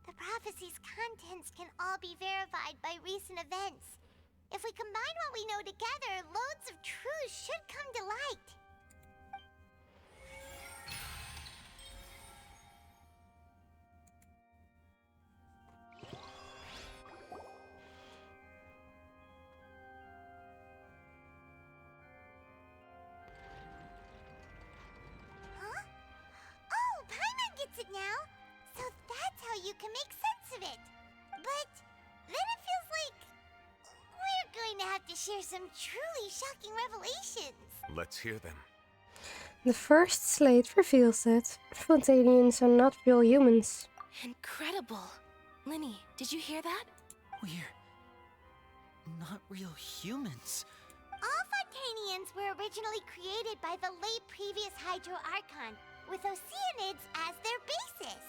The prophecy's contents can all be verified by recent events. If we combine what we know together, loads of truths should come to light. Huh? Oh, Paimon gets it now! So that's how you can make sense of it. But then it feels like we're going to have to share some truly shocking revelations. Let's hear them. The first slate reveals that Fontainians are not real humans. Incredible. Linny, did you hear that? We're not real humans. All Fontainians were originally created by the late previous Hydro Archon, with Oceanids as their basis.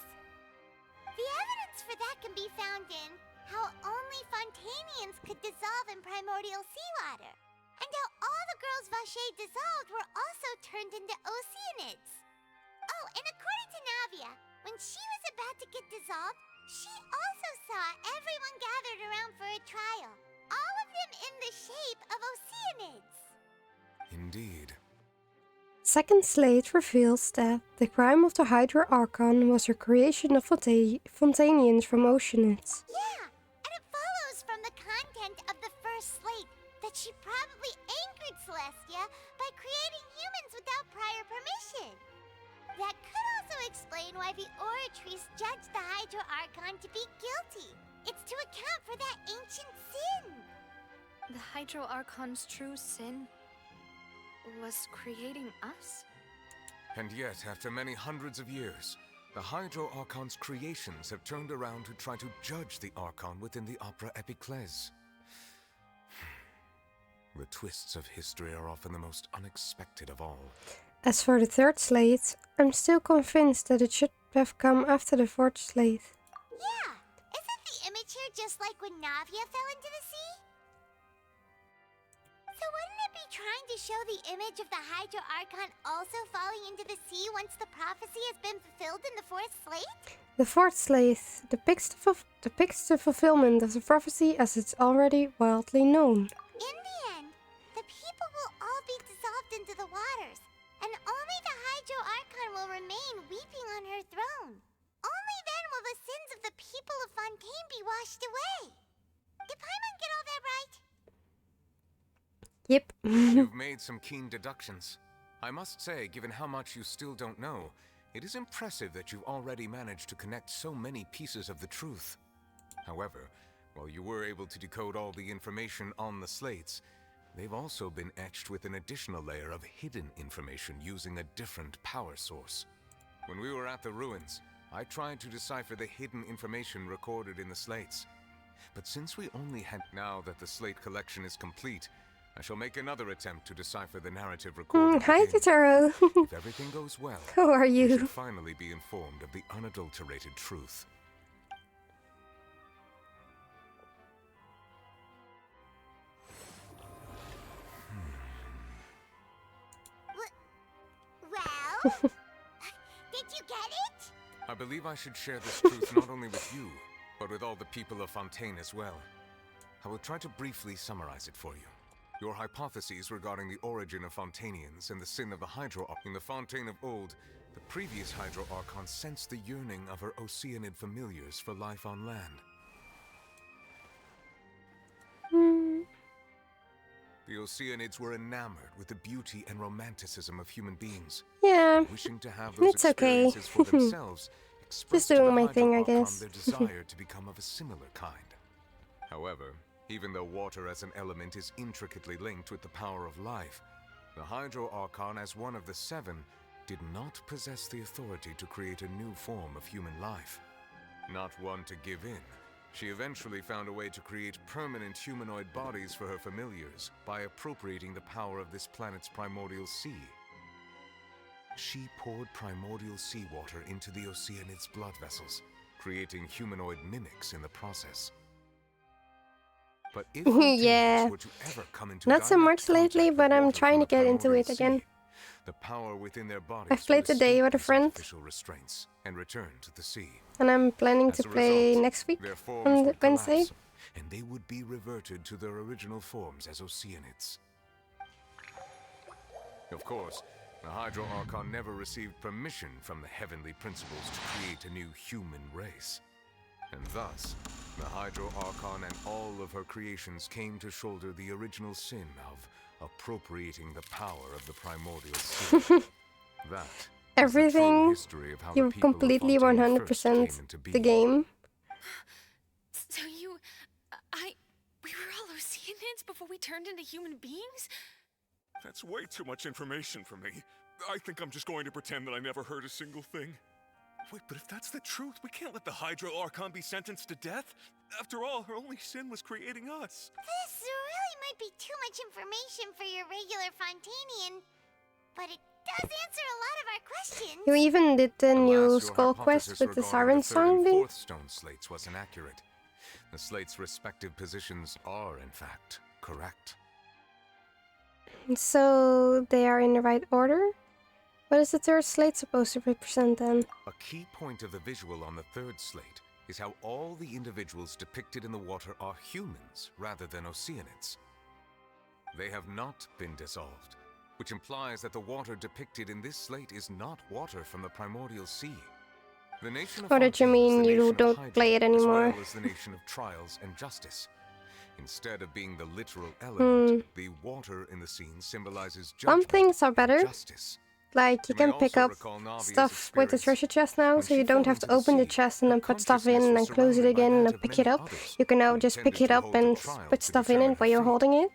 The evidence for that can be found in how only Fontainians could dissolve in primordial seawater, and how all the girls Vacher dissolved were also turned into Oceanids. Oh, and according to Navia, when she was about to get dissolved, she also saw everyone gathered around for a trial, all of them in the shape of Oceanids. Indeed. Second slate reveals that the crime of the Hydra Archon was a creation of Fontainians from Oceanids. Yeah, and it follows from the content of the first slate that she probably angered Celestia by creating humans without prior permission. That could also explain why the Oratrice judged the Hydro Archon to be guilty. It's to account for that ancient sin. The Hydro Archon's true sin was creating us? And yet, after many hundreds of years, the Hydro Archon's creations have turned around to try to judge the Archon within the Opera Epiclese. The twists of history are often the most unexpected of all. As for the third slate, I'm still convinced that it should have come after the fourth slate. Yeah, isn't the image here just like when Navia fell into the sea? So wouldn't it be trying to show the image of the Hydro Archon also falling into the sea once the prophecy has been fulfilled in the fourth slate? The fourth slate depicts the fulfillment of the prophecy as it's already widely known. In the end, the people will all be dissolved into the waters, and only the Hydro Archon will remain weeping on her throne. Only then will the sins of the people of Fontaine be washed away. Did Paimon get all that right? Yep. You've made some keen deductions. I must say, given how much you still don't know, it is impressive that you've already managed to connect so many pieces of the truth. However, while you were able to decode all the information on the slates, they've also been etched with an additional layer of hidden information using a different power source. When we were at the ruins, I tried to decipher the hidden information recorded in the slates. But since we only had... Now that the slate collection is complete, I shall make another attempt to decipher the narrative recorded. Hi, Kitaro. If everything goes well, how are we you? should finally be informed of the unadulterated truth. Well, did you get it? I believe I should share this truth not only with you, but with all the people of Fontaine as well. I will try to briefly summarize it for you. Your hypotheses regarding the origin of Fontainians and the sin of the Hydro Archon. In the Fontaine of old, the previous Hydro Archon sensed the yearning of her Oceanid familiars for life on land. The Oceanids were enamored with the beauty and romanticism of human beings. Yeah, wishing to have those it's okay. experiences for themselves, Just doing my thing, I Archon guess. their desire to become of a similar kind. However, even though water as an element is intricately linked with the power of life, the Hydro Archon, as one of the seven, did not possess the authority to create a new form of human life. Not one to give in, she eventually found a way to create permanent humanoid bodies for her familiars by appropriating the power of this planet's primordial sea. She poured primordial seawater into the Oceanids' blood vessels, creating humanoid mimics in the process. But if Yeah, were to ever come into not so much lately, but I'm trying to get into it again. the power within their bodies I've played would today escape with a these friend, artificial restraints and return to the sea. and I'm planning As to a play result, next week their forms on would Wednesday. collapse, and they would be reverted to their original forms as Oceanids. Of course, the Hydro Archon never received permission from the heavenly principles to create a new human race. And thus, the Hydro Archon and all of her creations came to shoulder the original sin of appropriating the power of the primordial sea. That is the true Everything, history of how the you people of completely Fontaine first came 100% into the being. game. So we were all Oceanids before we turned into human beings? That's way too much information for me. I think I'm just going to pretend that I never heard a single thing. Wait, but if that's the truth, we can't let the Hydro Archon be sentenced to death. After all, her only sin was creating us. This really might be too much information for your regular Fontainian, but it does answer a lot of our questions. You even did the new Alas, your skull quest hypothesis with the regarding siren the third and sounding. fourth stone slates was inaccurate. The slates' respective positions are, in fact, correct. So they are in the right order? What is the third slate supposed to represent then? A key point of the visual on the third slate is how all the individuals depicted in the water are humans rather than Oceanids. They have not been dissolved, which implies that the water depicted in this slate is not water from the primordial sea. The nation of Or did you Fontaine is mean the you nation of don't Hydra, play it anymore? as well as the nation of trials and justice. Instead of being the literal element, the water in the scene symbolizes Some judgment things are better. and justice. Like, you You may can pick also up recall Navia's stuff with the experience treasure chest now, when so she you don't fell have to into the open the sea. chest and then put stuff in consciousness and was then close it surrounded by again and that then of pick it many up. others You can now who just pick intended it to up hold the and trial put to stuff in determine it her while you're fate. holding it.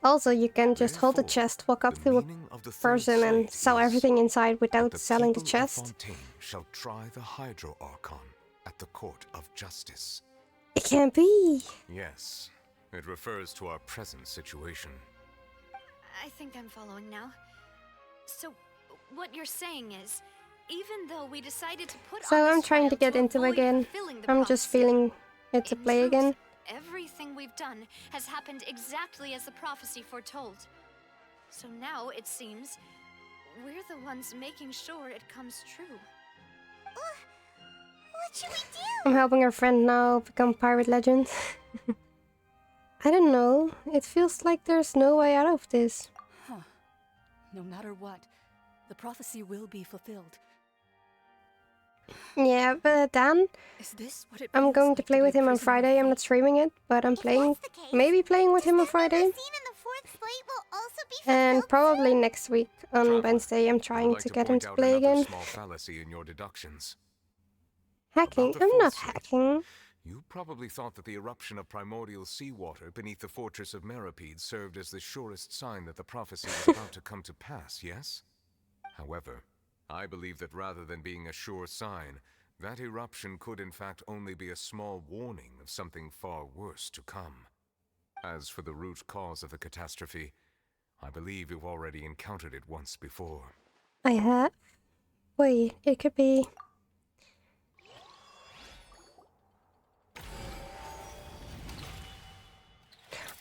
Also, you can just hold the Therefore, chest, walk up the to a meaning of the third person and slate sell is everything inside that without the selling the people of chest. Fontaine shall try the Hydro Archon at the court of justice. It can't be. Yes, it refers to our present situation. I think I'm following now. So, what you're saying is, even though we decided to put So on I'm this trying to trial get into avoid again. fulfilling the I'm just prophecy, feeling it to in play truth, again. everything we've done has happened exactly as the prophecy foretold. So now, it seems, we're the ones making sure it comes true. What should we do? I'm helping our friend now become pirate legend. I don't know. It feels like there's no way out of this. Huh. No matter what, the prophecy will be fulfilled. Yeah, but Dan, Is this what it I'm feels going like to play be with a him on prisoner of Friday. I'm fate? not streaming it, but I'm playing, maybe playing with him on Friday. The scene in the fourth slate will also be And probably next week on Traveler, Wednesday, I'm I would trying like to to get him point to out play another again. small fallacy in your deductions. Hacking? About the I'm fourth not slate, hacking. You probably thought that the eruption of primordial seawater beneath the fortress of Meripede served as the surest sign that the prophecy was about to come to pass, yes? However, I believe that rather than being a sure sign, that eruption could in fact only be a small warning of something far worse to come. As for the root cause of the catastrophe, I believe you've already encountered it once before. I have. Wait, it could be.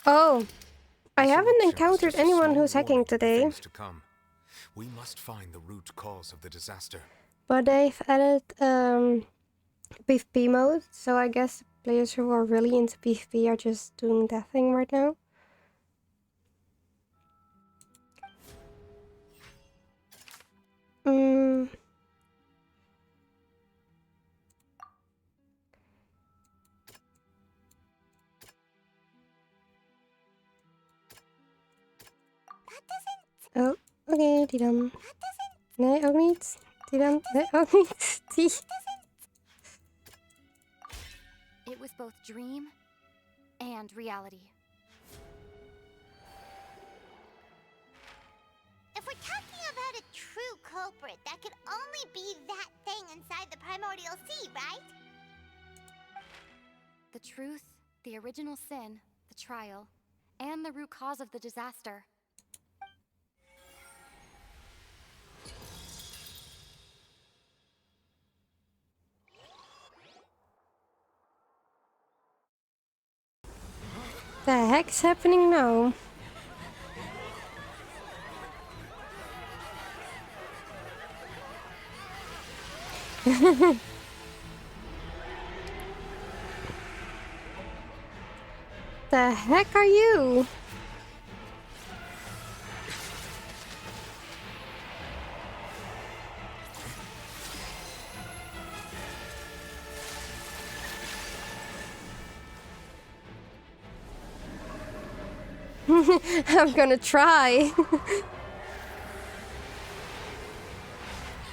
Oh, I haven't encountered anyone who's hacking today, Things to come. We must find the root cause of the disaster. but they've added PvP mode, so I guess players who are really into PvP are just doing that thing right now. Oh, oké, die dan. Nee, ook niet. Die dan. Nee, ook niet. Die. It was both dream and reality. If we're talking about a true culprit, that could only be that thing inside the primordial sea, right? The truth, the original sin, the trial, and the root cause of the disaster. The heck's happening now? The heck are you? I'm gonna try.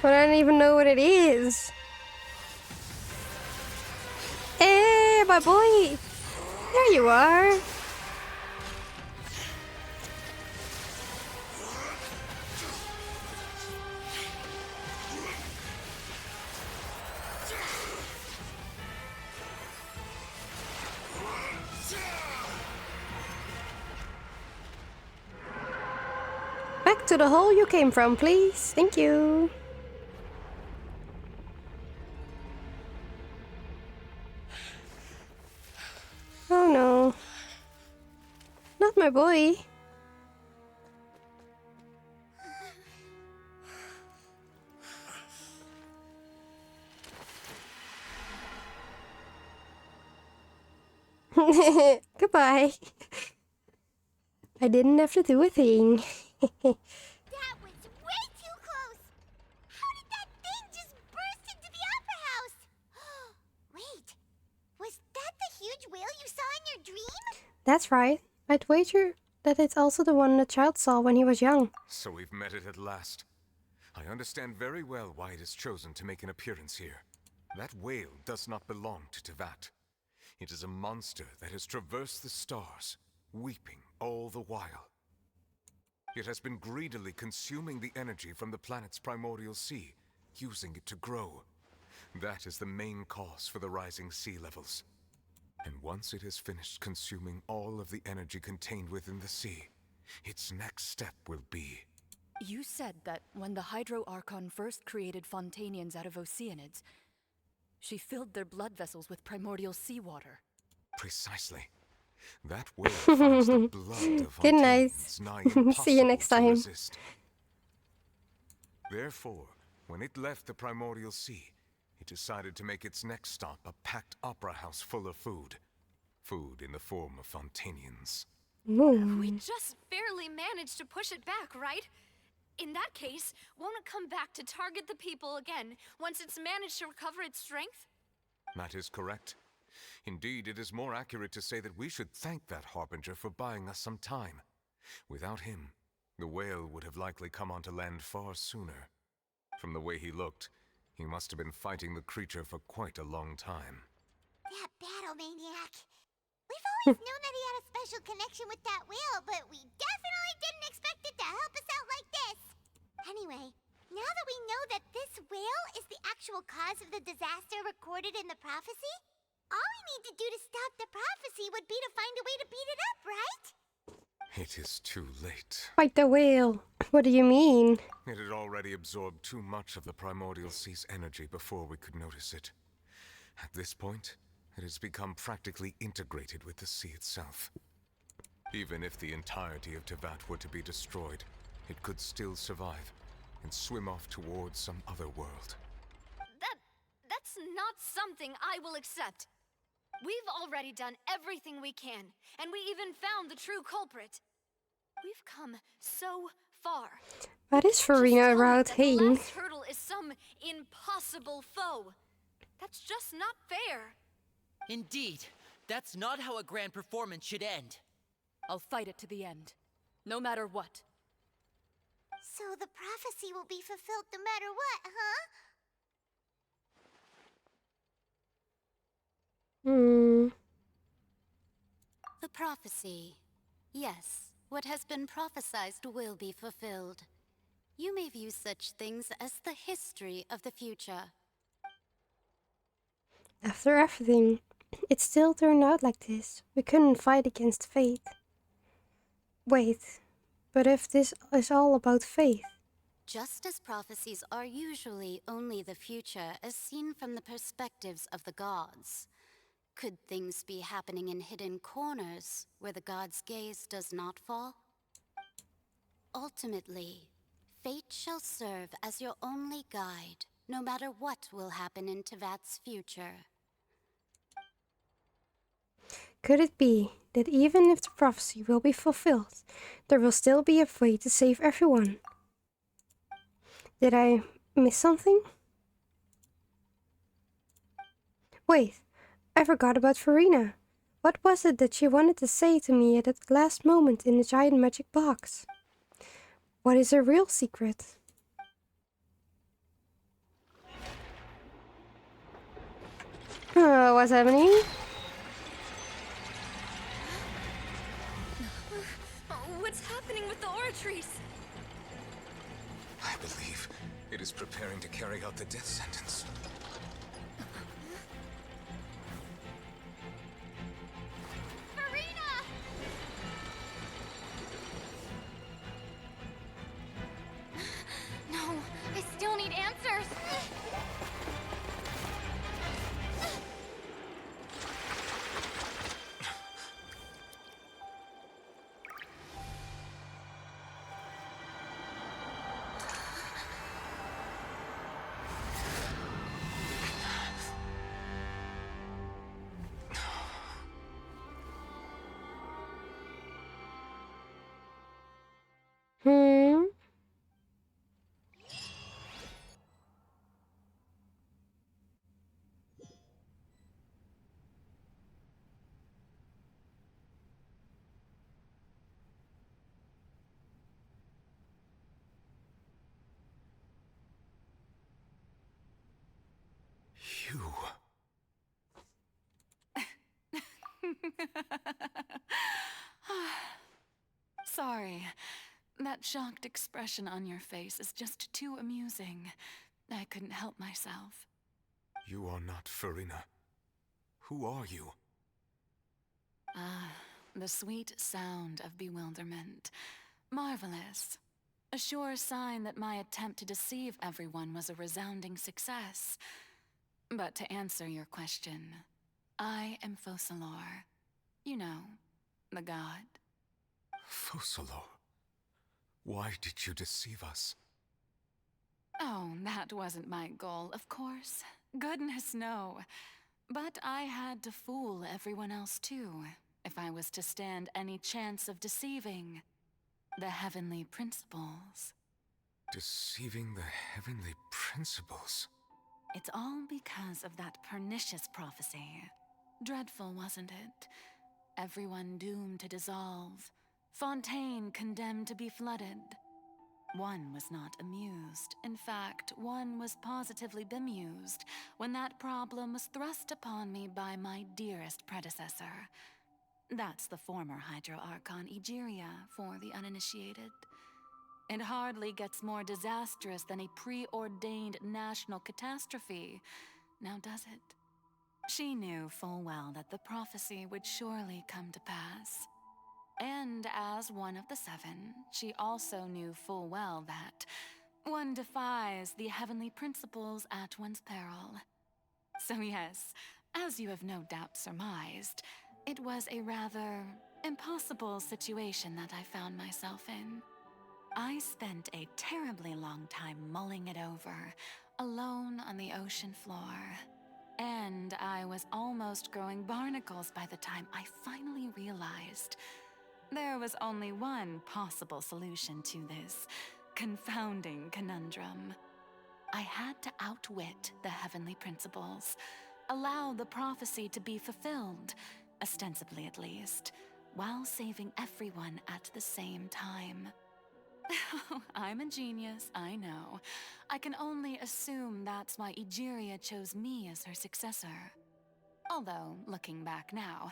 But I don't even know what it is. Hey, my boy! There you are! to the hole you came from, please. Thank you. Oh no. Not my boy. Goodbye. I didn't have to do a thing. That was way too close! How did that thing just burst into the opera house? Wait, was that the huge whale you saw in your dream? That's right. I'd wager that it's also the one the child saw when he was young. So we've met it at last. I understand very well why it has chosen to make an appearance here. That whale does not belong to Tevat. It is a monster that has traversed the stars, weeping all the while. It has been greedily consuming the energy from the planet's primordial sea, using it to grow. That is the main cause for the rising sea levels. And once it has finished consuming all of the energy contained within the sea, its next step will be... You said that when the Hydro Archon first created Fontainians out of Oceanids, she filled their blood vessels with primordial seawater. Precisely. That whale finds the blood of Good night. Fontainians nigh impossible See you next to time. resist. Therefore, when it left the primordial sea, it decided to make its next stop a packed opera house full of food. Food in the form of Fontainians. We just barely managed to push it back, right? In that case, won't it come back to target the people again once it's managed to recover its strength? That is correct. Indeed, it is more accurate to say that we should thank that Harbinger for buying us some time. Without him, the whale would have likely come onto land far sooner. From the way he looked, he must have been fighting the creature for quite a long time. That battle maniac. We've always known that he had a special connection with that whale, but we definitely didn't expect it to help us out like this. Anyway, now that we know that this whale is the actual cause of the disaster recorded in the prophecy, all we need to do to stop the prophecy would be to find a way to beat it up, right? It is too late. Fight the whale. What do you mean? It had already absorbed too much of the primordial sea's energy before we could notice it. At this point, it has become practically integrated with the sea itself. Even if the entirety of Tevat were to be destroyed, it could still survive and swim off towards some other world. That's not something I will accept. We've already done everything we can, and we even found the true culprit. We've come so far. Wat is Farina eruit The heen? last hurdle is some impossible foe. That's just not fair. Indeed, that's not how a grand performance should end. I'll fight it to the end, no matter what. So the prophecy will be fulfilled no matter what, huh? The prophecy. Yes, what has been prophesied will be fulfilled. You may view such things as the history of the future. After everything, it still turned out like this. We couldn't fight against fate. Wait, but if this is all about faith... Just as prophecies are usually only the future as seen from the perspectives of the gods, could things be happening in hidden corners where the gods' gaze does not fall? Ultimately, fate shall serve as your only guide, no matter what will happen in Tevat's future. Could it be that even if the prophecy will be fulfilled, there will still be a way to save everyone? Did I miss something? Wait, I forgot about Farina. What was it that she wanted to say to me at that last moment in the giant magic box? What is her real secret? What's happening? What's happening with the oratories? I believe it is preparing to carry out the death sentence. You... Sorry. That shocked expression on your face is just too amusing. I couldn't help myself. You are not Farina. Who are you? Ah, the sweet sound of bewilderment. Marvelous. A sure sign that my attempt to deceive everyone was a resounding success. But to answer your question, I am Focalor. You know, the god. Focalor. Why did you deceive us? Oh, that wasn't my goal, of course. Goodness, no. But I had to fool everyone else too, if I was to stand any chance of deceiving the heavenly principles. Deceiving the heavenly principles? It's all because of that pernicious prophecy. Dreadful, wasn't it? Everyone doomed to dissolve. Fontaine condemned to be flooded. One was not amused. In fact, one was positively bemused when that problem was thrust upon me by my dearest predecessor. That's the former Hydro Archon Egeria for the uninitiated. It hardly gets more disastrous than a preordained national catastrophe, now does it? She knew full well that the prophecy would surely come to pass. And as one of the seven, she also knew full well that one defies the heavenly principles at one's peril. So yes, as you have no doubt surmised, it was a rather impossible situation that I found myself in. I spent a terribly long time mulling it over, alone on the ocean floor. And I was almost growing barnacles by the time I finally realized there was only one possible solution to this confounding conundrum. I had to outwit the heavenly principles, allow the prophecy to be fulfilled, ostensibly at least, while saving everyone at the same time. I'm a genius, I know. I can only assume that's why Egeria chose me as her successor. Although, looking back now,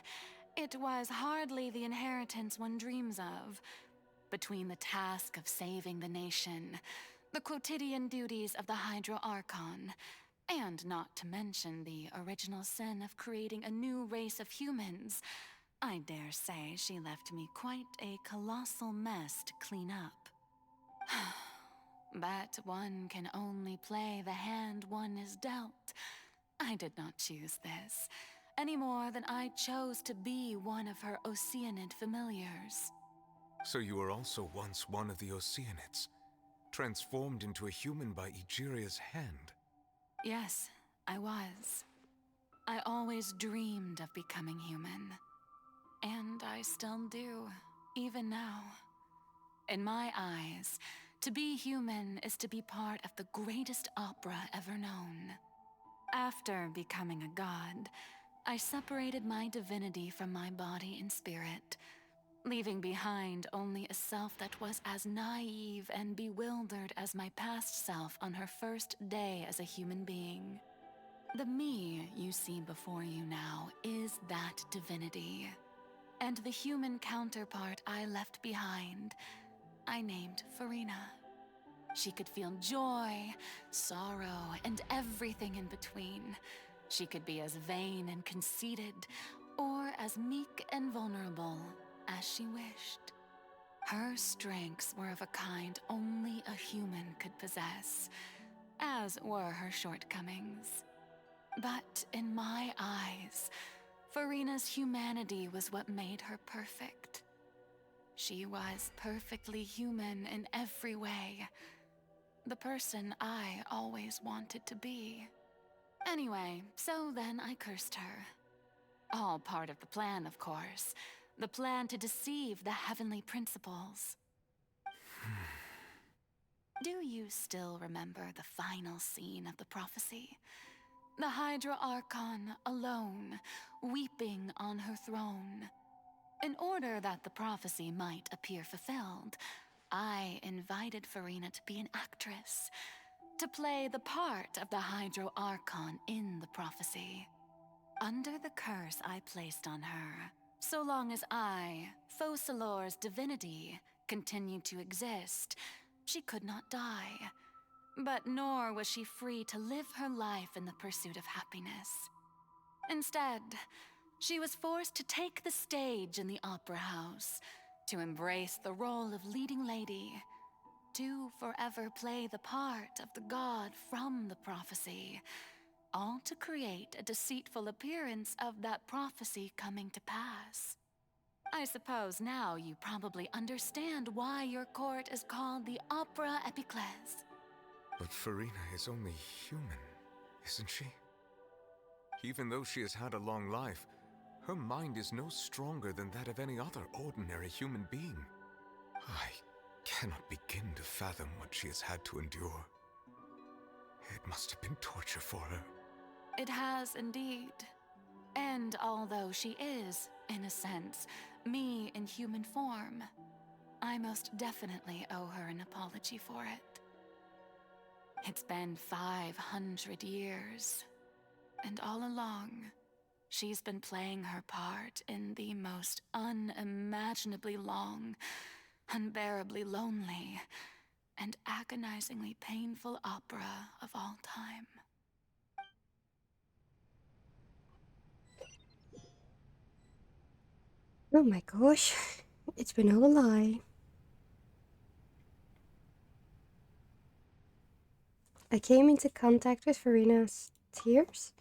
it was hardly the inheritance one dreams of. Between the task of saving the nation, the quotidian duties of the Hydro Archon, and not to mention the original sin of creating a new race of humans, I dare say she left me quite a colossal mess to clean up. But one can only play the hand one is dealt. I did not choose this, any more than I chose to be one of her Oceanid familiars. So you were also once one of the Oceanids, transformed into a human by Egeria's hand. Yes, I was. I always dreamed of becoming human. And I still do, even now. In my eyes, to be human is to be part of the greatest opera ever known. After becoming a god, I separated my divinity from my body and spirit, leaving behind only a self that was as naive and bewildered as my past self on her first day as a human being. The me you see before you now is that divinity. And the human counterpart I left behind, I named Farina. She could feel joy, sorrow, and everything in between. She could be as vain and conceited, or as meek and vulnerable as she wished. Her strengths were of a kind only a human could possess, as were her shortcomings. But in my eyes, Farina's humanity was what made her perfect. She was perfectly human in every way. The person I always wanted to be. Anyway, so then I cursed her. All part of the plan, of course. The plan to deceive the heavenly principles. Do you still remember the final scene of the prophecy? The Hydra Archon alone, weeping on her throne. In order that the prophecy might appear fulfilled, I invited Farina to be an actress. to play the part of the Hydro Archon in the prophecy. Under the curse I placed on her, so long as I, Focalor's divinity, continued to exist, she could not die. But nor was she free to live her life in the pursuit of happiness. Instead, she was forced to take the stage in the opera house, to embrace the role of leading lady, to forever play the part of the god from the prophecy, all to create a deceitful appearance of that prophecy coming to pass. I suppose now you probably understand why your court is called the Opera Epiclese. But Farina is only human, isn't she? Even though she has had a long life, her mind is no stronger than that of any other ordinary human being. I cannot begin to fathom what she has had to endure. It must have been torture for her. It has indeed. And although she is, in a sense, me in human form, I most definitely owe her an apology for it. It's been 500 years, and all along, she's been playing her part in the most unimaginably long, unbearably lonely, and agonizingly painful opera of all time. Oh my gosh, it's been all a lie. I came into contact with Farina's tears.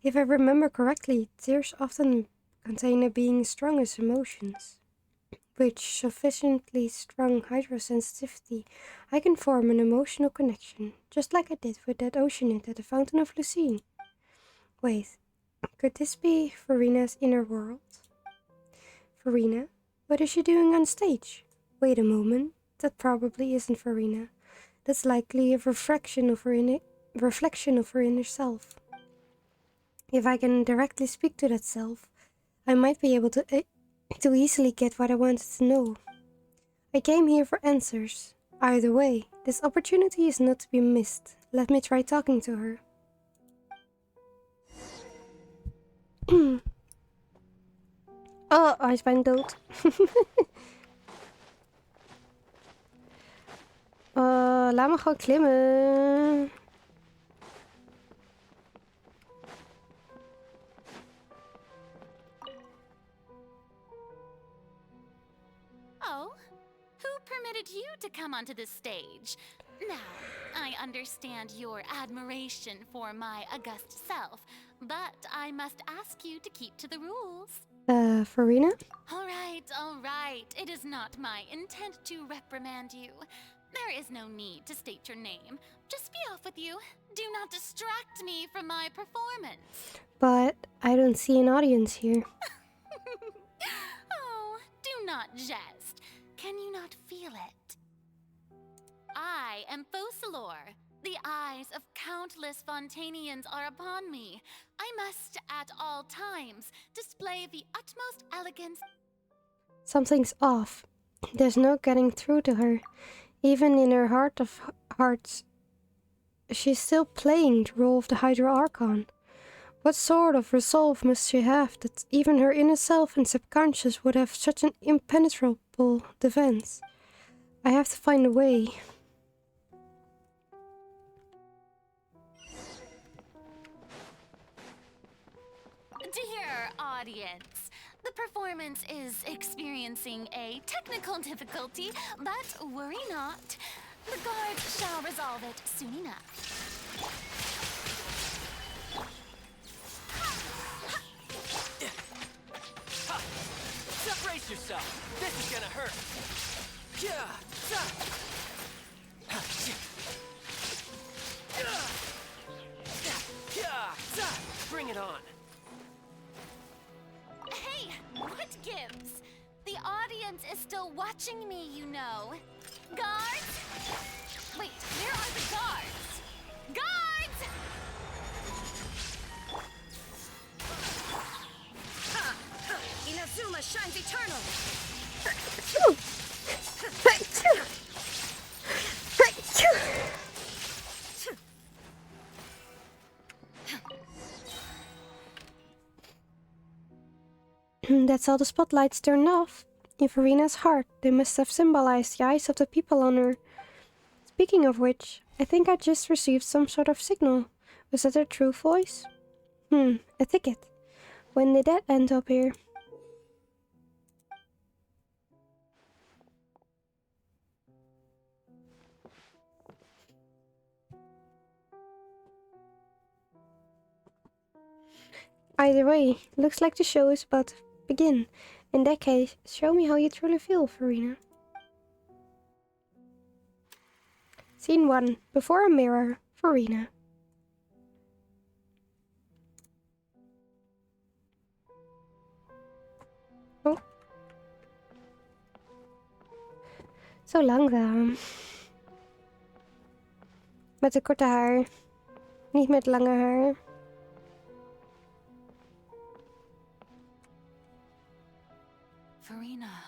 If I remember correctly, tears often contain a being's strongest emotions. With sufficiently strong hydrosensitivity, I can form an emotional connection, just like I did with that oceanid at the Fountain of Lucine. Wait, could this be Farina's inner world? Farina? What is she doing on stage? Wait a moment, that probably isn't Farina. That's likely a reflection of her inner self. If I can directly speak to that self, I might be able to easily get what I wanted to know. I came here for answers. Either way, this opportunity is not to be missed. Let me try talking to her. Oh, hij is bijna dood. Laat me gewoon klimmen. Oh, who permitted you to come onto the stage? Now, I understand your admiration for my august self, but I must ask you to keep to the rules. Farina? All right. It is not my intent to reprimand you. There is no need to state your name. Just be off with you. Do not distract me from my performance. But I don't see an audience here. Oh, do not jest. Can you not feel it? I am Focalor. The eyes of countless Fontainians are upon me. I must, at all times, display the utmost elegance. Something's off. There's no getting through to her. Even in her heart of hearts, she's still playing the role of the Hydro Archon. What sort of resolve must she have that even her inner self and subconscious would have such an impenetrable defense? I have to find a way. Dear audience, the performance is experiencing a technical difficulty, but worry not. The guards shall resolve it soon enough. Brace yourself. This is gonna hurt. Bring it on. Hey, what gives? The audience is still watching me, you know. Guards? Wait, where are the guards? Guards! Inazuma shines eternal! That's how the spotlights turned off. In Verena's heart, they must have symbolized the eyes of the people on her. Speaking of which, I think I just received some sort of signal. Was that her true voice? A ticket. When did that end up here? Either way, looks like the show is about to begin. In that case, show me how you truly feel, Verena. Scene 1. Before a mirror, Verena. Oh. Zo langzaam. Met een korte haar. Niet met lange haar. Verena.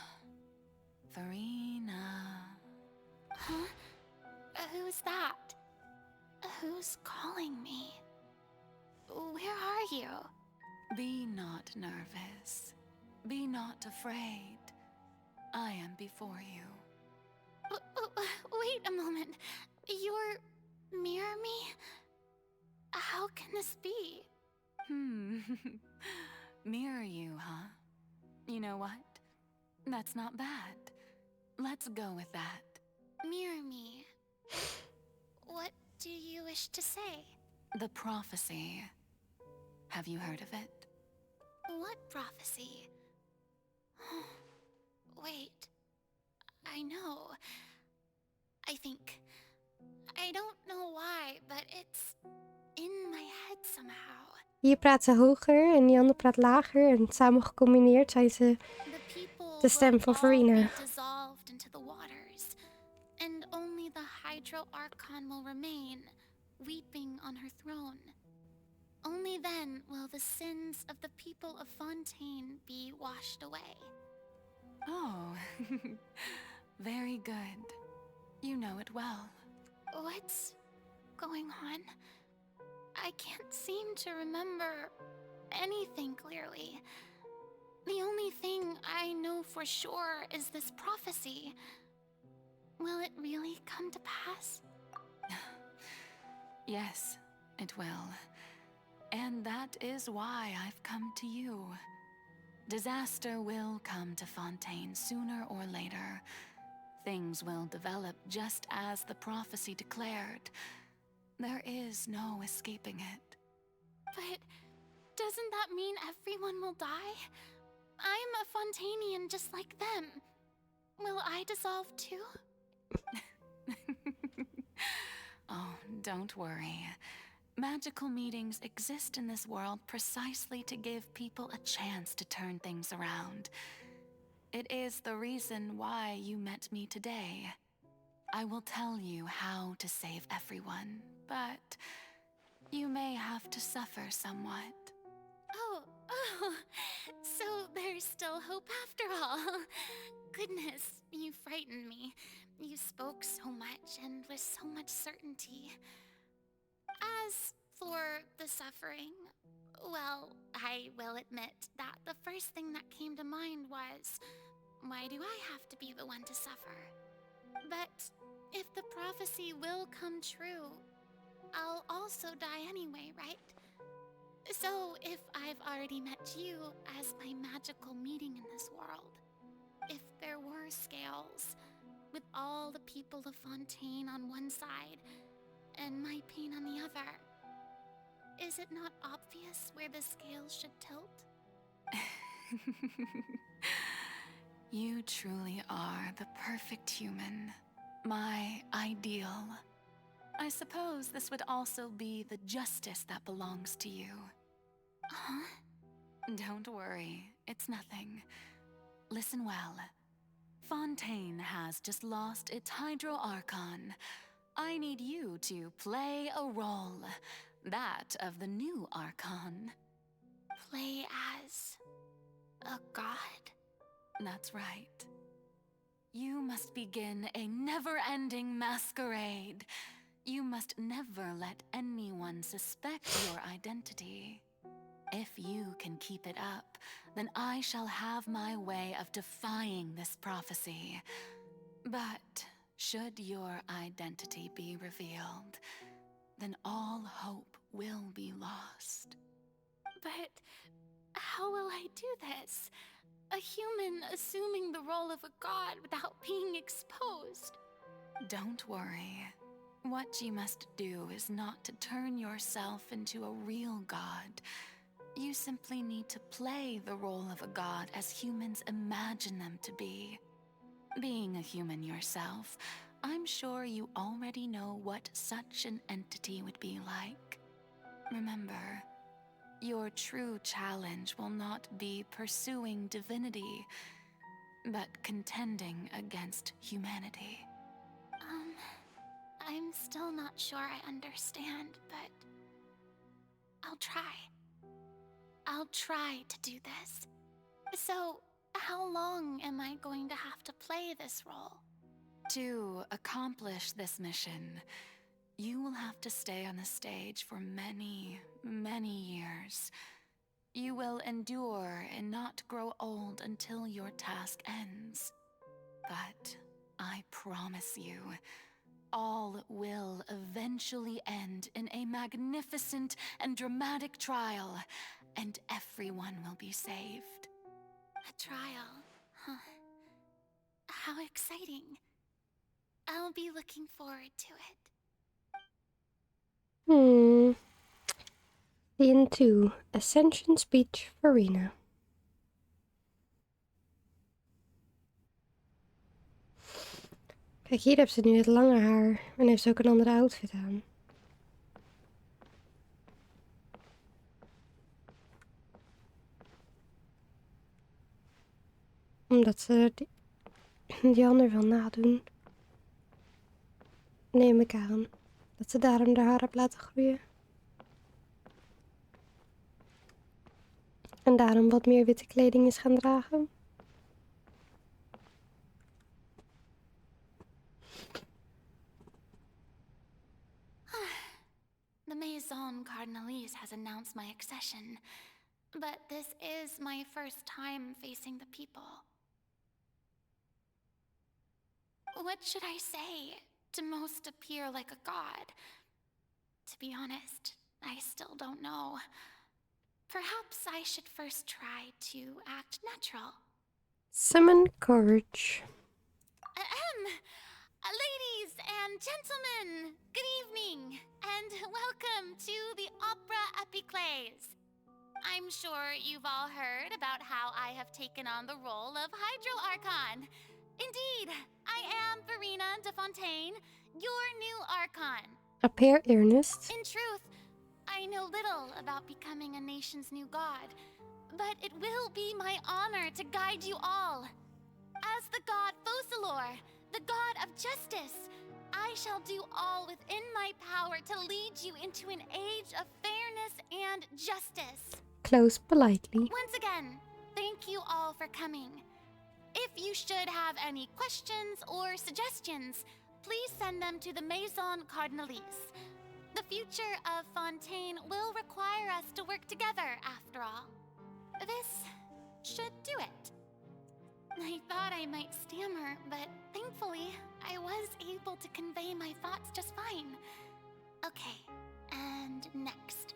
Verena. Huh? Who's that? Who's calling me? Where are you? Be not nervous. Be not afraid. I am before you. Wait a moment. You're mirror me? How can this be? Mirror you, huh? You know what? That's not bad. Let's go with that. Mirror me. What do you wish to say? The prophecy. Have you heard of it? What prophecy? Wait. I know. I think. I don't know why, but it's in my head somehow. Hier praat ze hoger en die andere praat lager. En samen gecombineerd zijn ze de stem van Verena. Dissolved into the waters, and only the Hydro Archon will remain, weeping on her throne. Only then will the sins of the people of Fontaine be washed away. Oh, very good. You know it well. What's going on? I can't seem to remember anything clearly. The only thing I know for sure is this prophecy. Will it really come to pass? Yes, it will. And that is why I've come to you. Disaster will come to Fontaine sooner or later. Things will develop just as the prophecy declared. There is no escaping it. But doesn't that mean everyone will die? I'm a Fontainian just like them. Will I dissolve too? Oh, don't worry. Magical meetings exist in this world precisely to give people a chance to turn things around. It is the reason why you met me today. I will tell you how to save everyone, but you may have to suffer somewhat. Oh, so there's still hope after all. Goodness, you frightened me. You spoke so much and with so much certainty. As for the suffering, well, I will admit that the first thing that came to mind was, why do I have to be the one to suffer? But if the prophecy will come true, I'll also die anyway, right? So if I've already met you as my magical meeting in this world, if there were scales, with all the people of Fontaine on one side, and my pain on the other, is it not obvious where the scales should tilt? You truly are the perfect human. My ideal. I suppose this would also be the justice that belongs to you. Huh? Don't worry, it's nothing. Listen well. Fontaine has just lost its Hydro Archon. I need you to play a role. That of the new Archon. Play as a god? That's right. You must begin a never-ending masquerade. You must never let anyone suspect your identity. If you can keep it up, then I shall have my way of defying this prophecy. But should your identity be revealed, then all hope will be lost. But how will I do this? A human assuming the role of a god without being exposed. Don't worry. What you must do is not to turn yourself into a real god. You simply need to play the role of a god as humans imagine them to be. Being a human yourself, I'm sure you already know what such an entity would be like. Remember, your true challenge will not be pursuing divinity, but contending against humanity. I'm still not sure I understand, but I'll try. I'll try to do this. So, how long am I going to have to play this role? To accomplish this mission, you will have to stay on the stage for many, many years. You will endure and not grow old until your task ends. But I promise you, all will eventually end in a magnificent and dramatic trial, and everyone will be saved. A trial, huh? How exciting. I'll be looking forward to it. Scene 2. Ascension Speech for Rena. Kijk, hier heeft ze nu het lange haar en heeft ze ook een andere outfit aan. Omdat ze die ander wil nadoen. Neem ik aan. Dat ze daarom de haar heeft laten groeien. En daarom wat meer witte kleding is gaan dragen. The Maison Cardinalise has announced my accession, but this is my first time facing the people. What should I say to most appear like a god? To be honest, I still don't know. Perhaps I should first try to act natural. Summon courage. Ladies and gentlemen, good evening, and welcome to the Opera Epiclese. I'm sure you've all heard about how I have taken on the role of Hydro Archon. Indeed, I am Verena de Fontaine, your new Archon. Appear earnest. In truth, I know little about becoming a nation's new god, but it will be my honor to guide you all. As the god Focalor, the god of justice, I shall do all within my power to lead you into an age of fairness and justice. Close politely. Once again, thank you all for coming. If you should have any questions or suggestions, please send them to the Maison Cardinalise. The future of Fontaine will require us to work together, after all. This should do it. I thought I might stammer, but thankfully, I was able to convey my thoughts just fine. Okay, and next.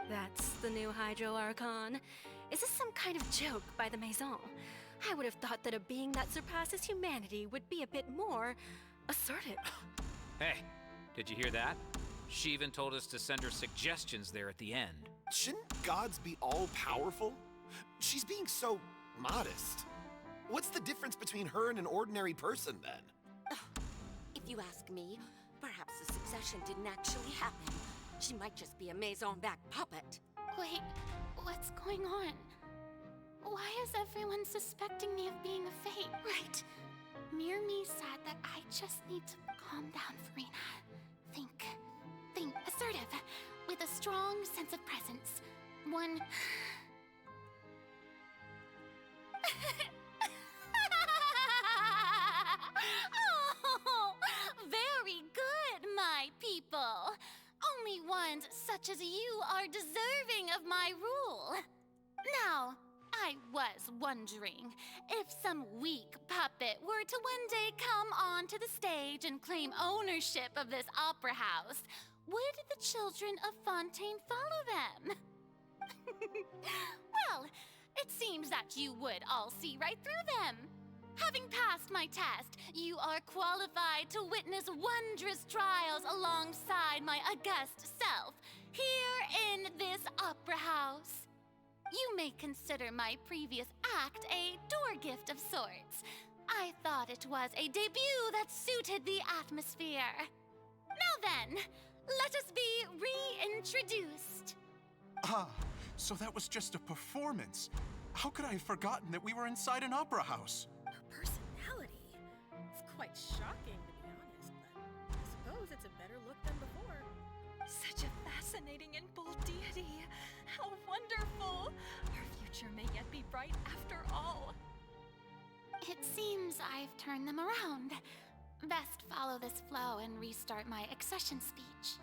That's the new Hydro Archon. Is this some kind of joke by the Maison? I would have thought that a being that surpasses humanity would be a bit more assertive. Hey, did you hear that? She even told us to send her suggestions there at the end. Shouldn't gods be all-powerful? She's being so modest. What's the difference between her and an ordinary person, then? If you ask me, perhaps the succession didn't actually happen. She might just be a Maison-backed puppet. Wait, what's going on? Why is everyone suspecting me of being a fake? Right. Mirmi said that I just need to calm down, Verena. Think assertive, with a strong sense of presence. One... Oh, very good, my people. only ones such as you are deserving of my rule. Now, I was wondering if some weak puppet were to one day come onto the stage and claim ownership of this opera house, would the children of Fontaine follow them? Well, it seems that you would all see right through them. Having passed my test, you are qualified to witness wondrous trials alongside my august self, here in this opera house. You may consider my previous act a door gift of sorts. I thought it was a debut that suited the atmosphere. Now then, let us be reintroduced. Ah, so that was just a performance. How could I have forgotten that we were inside an opera house? Personality? It's quite shocking, to be honest, but I suppose it's a better look than before. Such a fascinating and bold deity. How wonderful! Our future may yet be bright after all. It seems I've turned them around. Best follow this flow and restart my accession speech.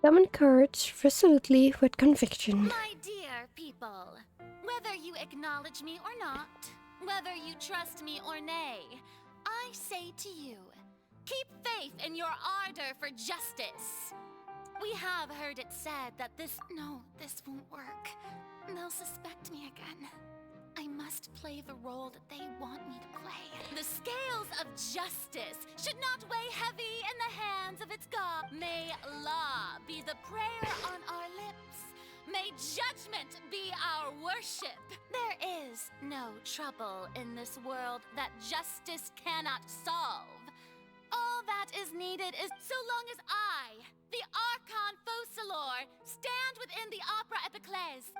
Summon courage resolutely with conviction. My dear people, whether you acknowledge me or not, whether you trust me or nay, I say to you, keep faith in your ardor for justice. We have heard it said that this won't work. They'll suspect me again. I must play the role that they want me to play. The scales of justice should not weigh heavy in the hands of its God. May law be the prayer on our lips. May judgment be our worship. There is no trouble in this world that justice cannot solve. All that is needed is so long as I, the Archon Focalor, stand within the Opera Epiclese.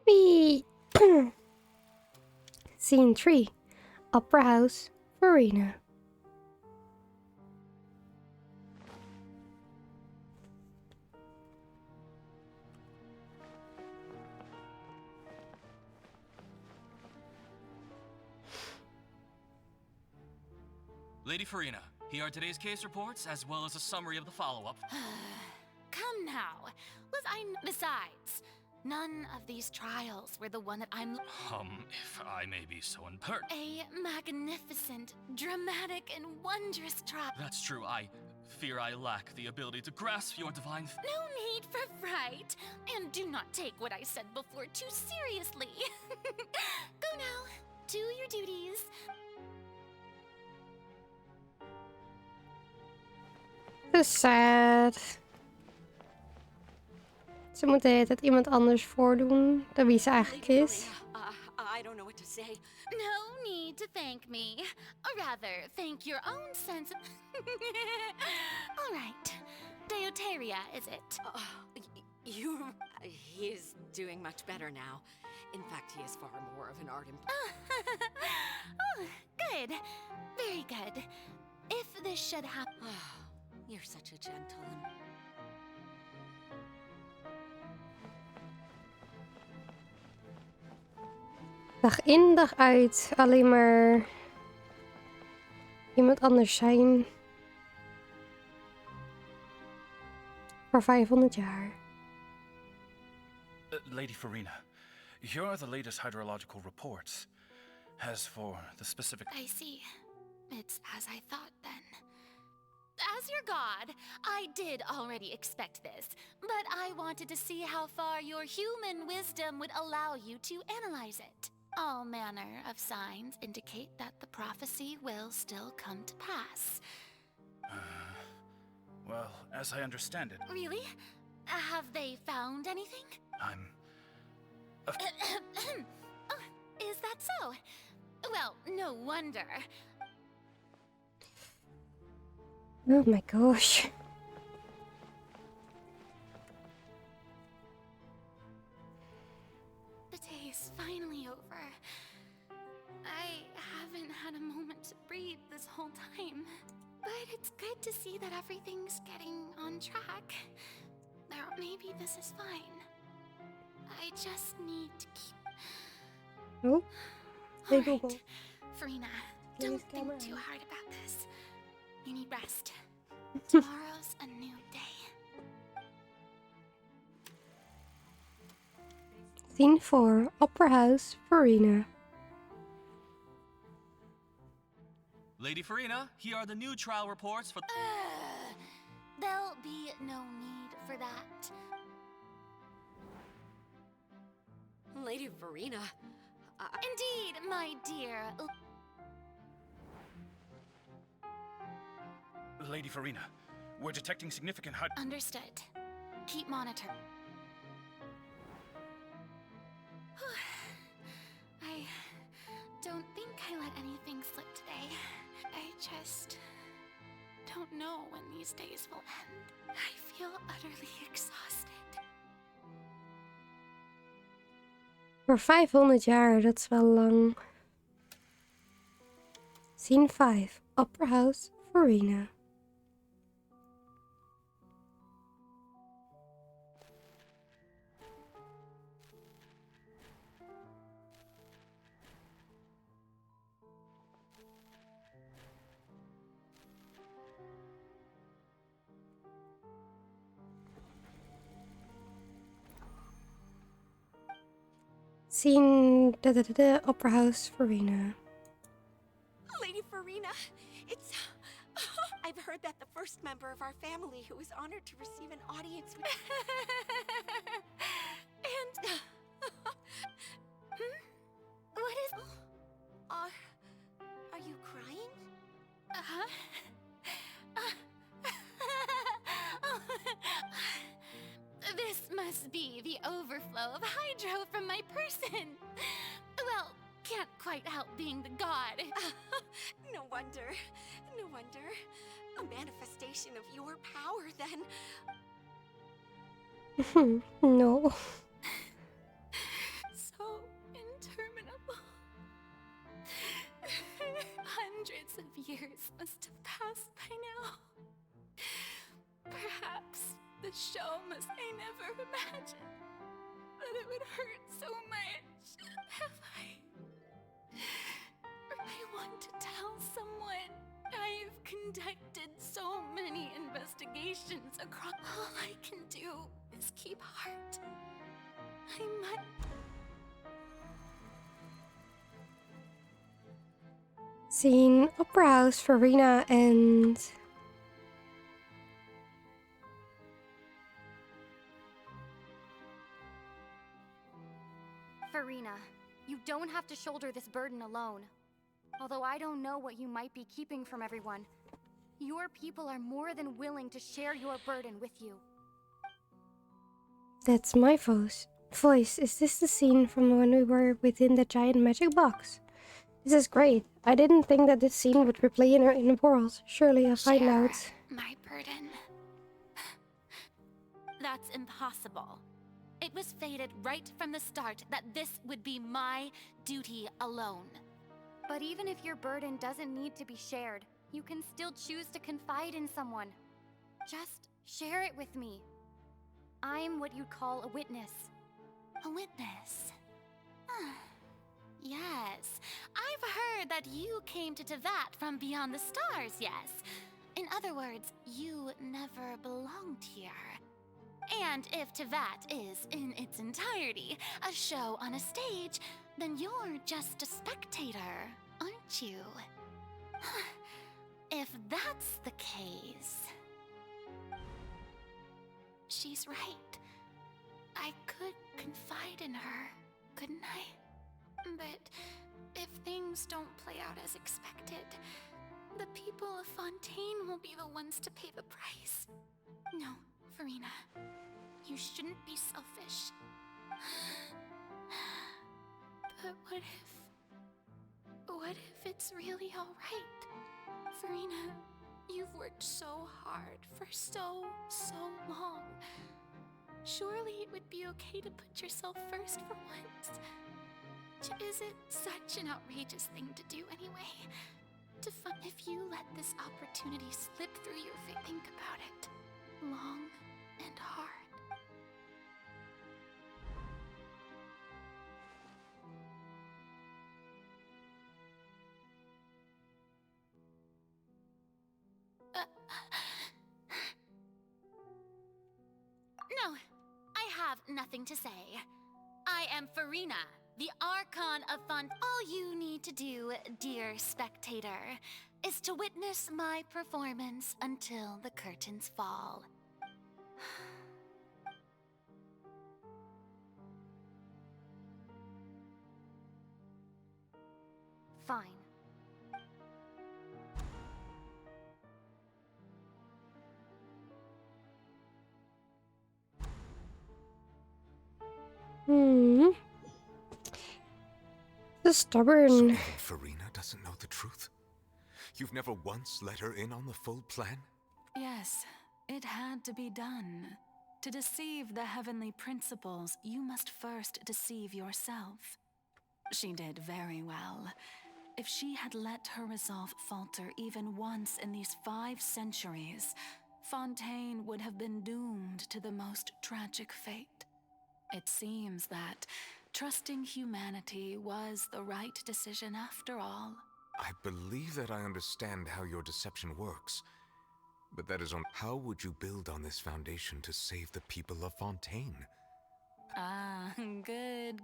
Wee. Scene 3. Opera House, Verena. Lady Farina, here are today's case reports, as well as a summary of the follow-up. Come now. Besides, none of these trials were the one that I'm... If I may be so impertinent. A magnificent, dramatic, and wondrous trial. That's true. I fear I lack the ability to grasp your divine... No need for fright. And do not take what I said before too seriously. Go now. Do your duties. So sad. Ze moet de hele tijd iemand anders voordoen dan wie ze eigenlijk is. I don't know what to say. No need to thank me. Or rather, thank your own sense of... All right. Deoteria, is it? He is doing much better now. In fact, he is far more of an ardent... Oh, good. Very good. If this should happen... You're such a gentle and... Dag in, dag uit. Alleen maar iemand anders zijn. Voor 500 jaar. Lady Farina, here are the latest hydrological reports. As for the specific... I see. It's as I thought then. As your god, I did already expect this, but I wanted to see how far your human wisdom would allow you to analyze it. All manner of signs indicate that the prophecy will still come to pass. Well, as I understand it... Really? Have they found anything? I'm... Oh, is that so? Well, no wonder. Oh my gosh. The day is finally over. I haven't had a moment to breathe this whole time. But it's good to see that everything's getting on track. Maybe this is fine. I just need to keep... Oh, hey Alright, Google. Farina, Please don't come think too on. hard about this. You need rest. Tomorrow's a new day. Scene 4, Opera House, Farina. Lady Farina, here are the new trial reports for... There'll be no need for that. Lady Verena. Indeed, my dear. Lady Farina, we're detecting significant Understood. Keep monitor. I don't think I let anything slip today. I just don't know when these days will end. I feel utterly exhausted. Voor 500 jaar, dat is wel lang. Scene 5, Opera House, Farina. Scene the Opera House, Farina. Lady Farina, it's... I've heard that the first member of our family who was honored to receive an audience with... And... What is... Are you crying? Uh-huh. This must be the overflow of hydro from my person. Well, can't quite help being the god. No wonder. No wonder. A manifestation of your power, then. No. So interminable. Hundreds of years must have passed by now. Perhaps the show must... I never imagined that it would hurt so much. Have I want to tell someone. I've conducted so many investigations across... All I can do is keep heart. I must... Scene Opera House, Farina and... Farina, you don't have to shoulder this burden alone. Although I don't know what you might be keeping from everyone, your people are more than willing to share your burden with you. That's my voice. Is this the scene from when we were within the giant magic box? This is great. I didn't think that this scene would replay in a world. Surely I'll find out. My burden. That's impossible. It was fated right from the start that this would be my duty alone. But even if your burden doesn't need to be shared, you can still choose to confide in someone. Just share it with me. I'm what you'd call a witness. A witness? Yes. I've heard that you came to Tevat from beyond the stars, yes. In other words, you never belonged here. And if Tevat is, in its entirety, a show on a stage, then you're just a spectator, aren't you? If that's the case... She's right. I could confide in her, couldn't I? But if things don't play out as expected, the people of Fontaine will be the ones to pay the price. No, Farina, you shouldn't be selfish. But what if it's really alright? Farina, you've worked so hard for so long. Surely it would be okay to put yourself first for once. Is it such an outrageous thing to do anyway? If you let this opportunity slip through your fingers, think about it. Long and hard. No, I have nothing to say. I am Farina, the Archon of Font. All you need to do, dear spectator, is to witness my performance until the curtains fall. Fine. The stubborn. So even Farina doesn't know the truth? You've never once let her in on the full plan? Yes, it had to be done. To deceive the heavenly principles, you must first deceive yourself. She did very well. If she had let her resolve falter even once in these 5 centuries, Fontaine would have been doomed to the most tragic fate. It seems that trusting humanity was the right decision after all. I believe that I understand how your deception works. But that is on how would you build on this foundation to save the people of Fontaine? Ah, good.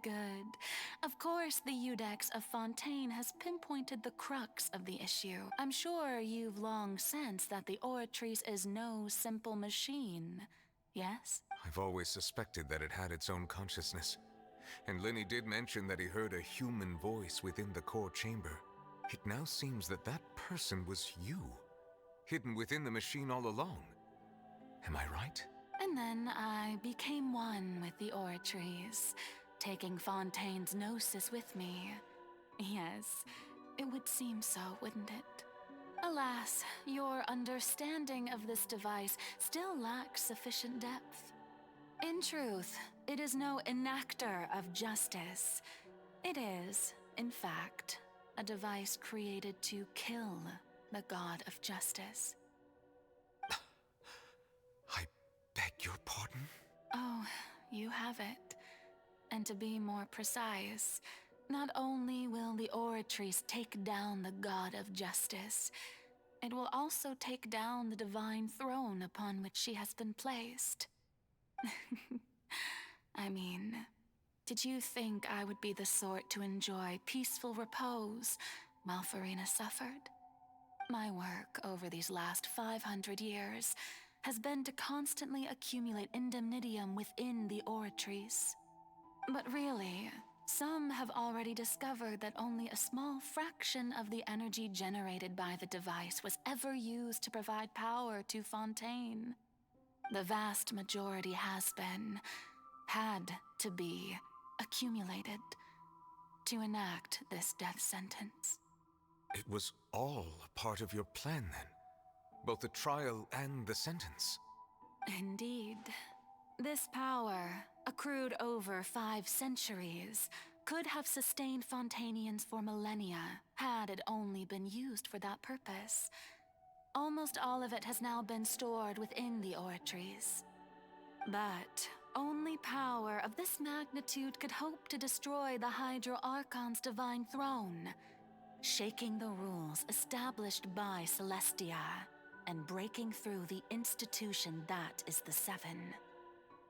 Of course, the Iudex of Fontaine has pinpointed the crux of the issue. I'm sure you've long sensed that the Oratrice is no simple machine, yes? I've always suspected that it had its own consciousness. And Lenny did mention that he heard a human voice within the core chamber. It now seems that that person was you, hidden within the machine all along. Am I right? And then I became one with the Oratrice, taking Fontaine's gnosis with me. Yes, it would seem so, wouldn't it? Alas, your understanding of this device still lacks sufficient depth. In truth, it is no enactor of justice. It is, in fact, a device created to kill the god of justice. I beg your pardon? Oh, you have it. And to be more precise, not only will the Oratrice take down the god of justice, it will also take down the divine throne upon which she has been placed. I mean, did you think I would be the sort to enjoy peaceful repose while Farina suffered? My work over these last 500 years has been to constantly accumulate indemnitium within the Oratrice. But really, some have already discovered that only a small fraction of the energy generated by the device was ever used to provide power to Fontaine. The vast majority had to be, accumulated to enact this death sentence. It was all a part of your plan then? Both the trial and the sentence? Indeed. This power, accrued over 5 centuries, could have sustained Fontainians for millennia, had it only been used for that purpose. Almost all of it has now been stored within the Oratrice. But only power of this magnitude could hope to destroy the Hydro Archon's divine throne, shaking the rules established by Celestia, and breaking through the institution that is the Seven.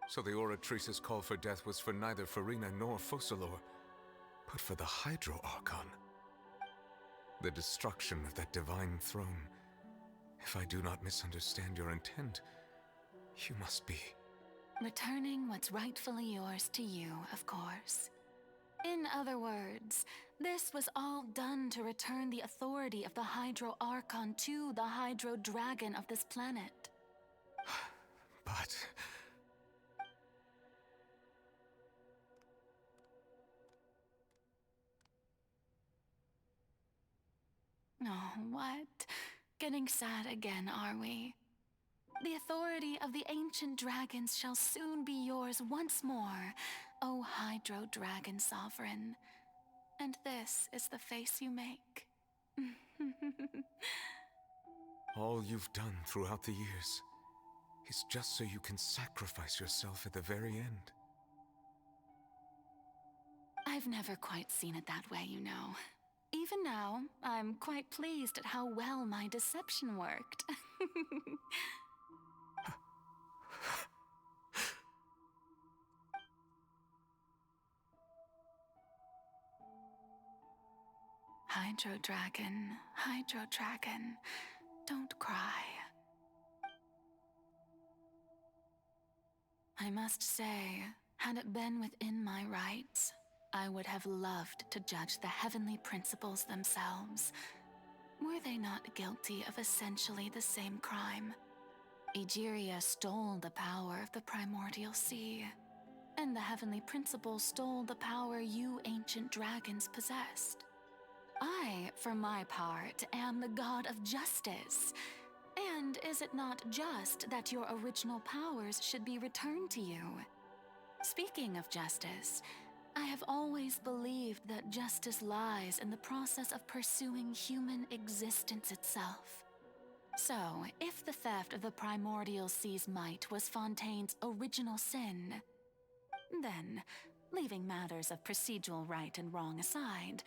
So the Oratrice's call for death was for neither Farina nor Focalor, but for the Hydro Archon. The destruction of that divine throne. If I do not misunderstand your intent, you must be... Returning what's rightfully yours to you, of course. In other words, this was all done to return the authority of the Hydro Archon to the Hydro Dragon of this planet. But... Oh, what? Getting sad again, are we? The authority of the ancient dragons shall soon be yours once more, O Hydro Dragon Sovereign. And this is the face you make. all you've done throughout the years is just so you can sacrifice yourself at the very end. I've never quite seen it that way, you know. Even now, I'm quite pleased at how well my deception worked. Hydro Dragon, don't cry. I must say, had it been within my rights, I would have loved to judge the heavenly principles themselves. Were they not guilty of essentially the same crime? Egeria stole the power of the primordial sea, and the heavenly principles stole the power you ancient dragons possessed. I, for my part, am the god of justice. And is it not just that your original powers should be returned to you? Speaking of justice, I have always believed that justice lies in the process of pursuing human existence itself. So, if the theft of the primordial sea's might was Fontaine's original sin, then, leaving matters of procedural right and wrong aside,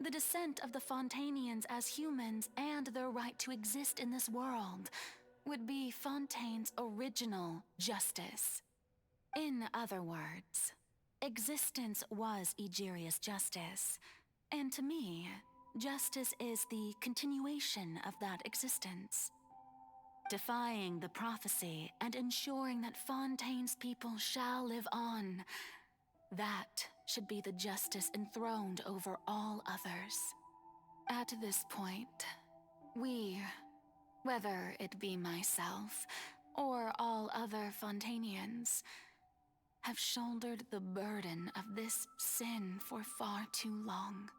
the descent of the Fontainians as humans and their right to exist in this world would be Fontaine's original justice. In other words, existence was Egeria's justice, and to me, justice is the continuation of that existence. Defying the prophecy and ensuring that Fontaine's people shall live on, that should be the justice enthroned over all others. At this point, we, whether it be myself or all other Fontainians, have shouldered the burden of this sin for far too long.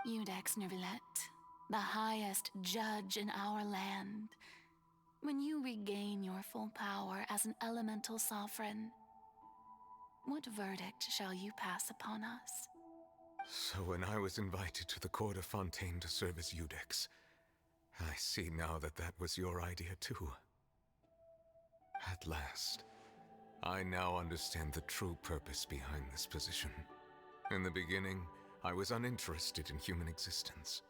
Iudex Neuvillette, the highest judge in our land, when you regain your full power as an elemental sovereign, what verdict shall you pass upon us? So when I was invited to the court of Fontaine to serve as Iudex, I see now that that was your idea too. At last, I now understand the true purpose behind this position. In the beginning, I was uninterested in human existence.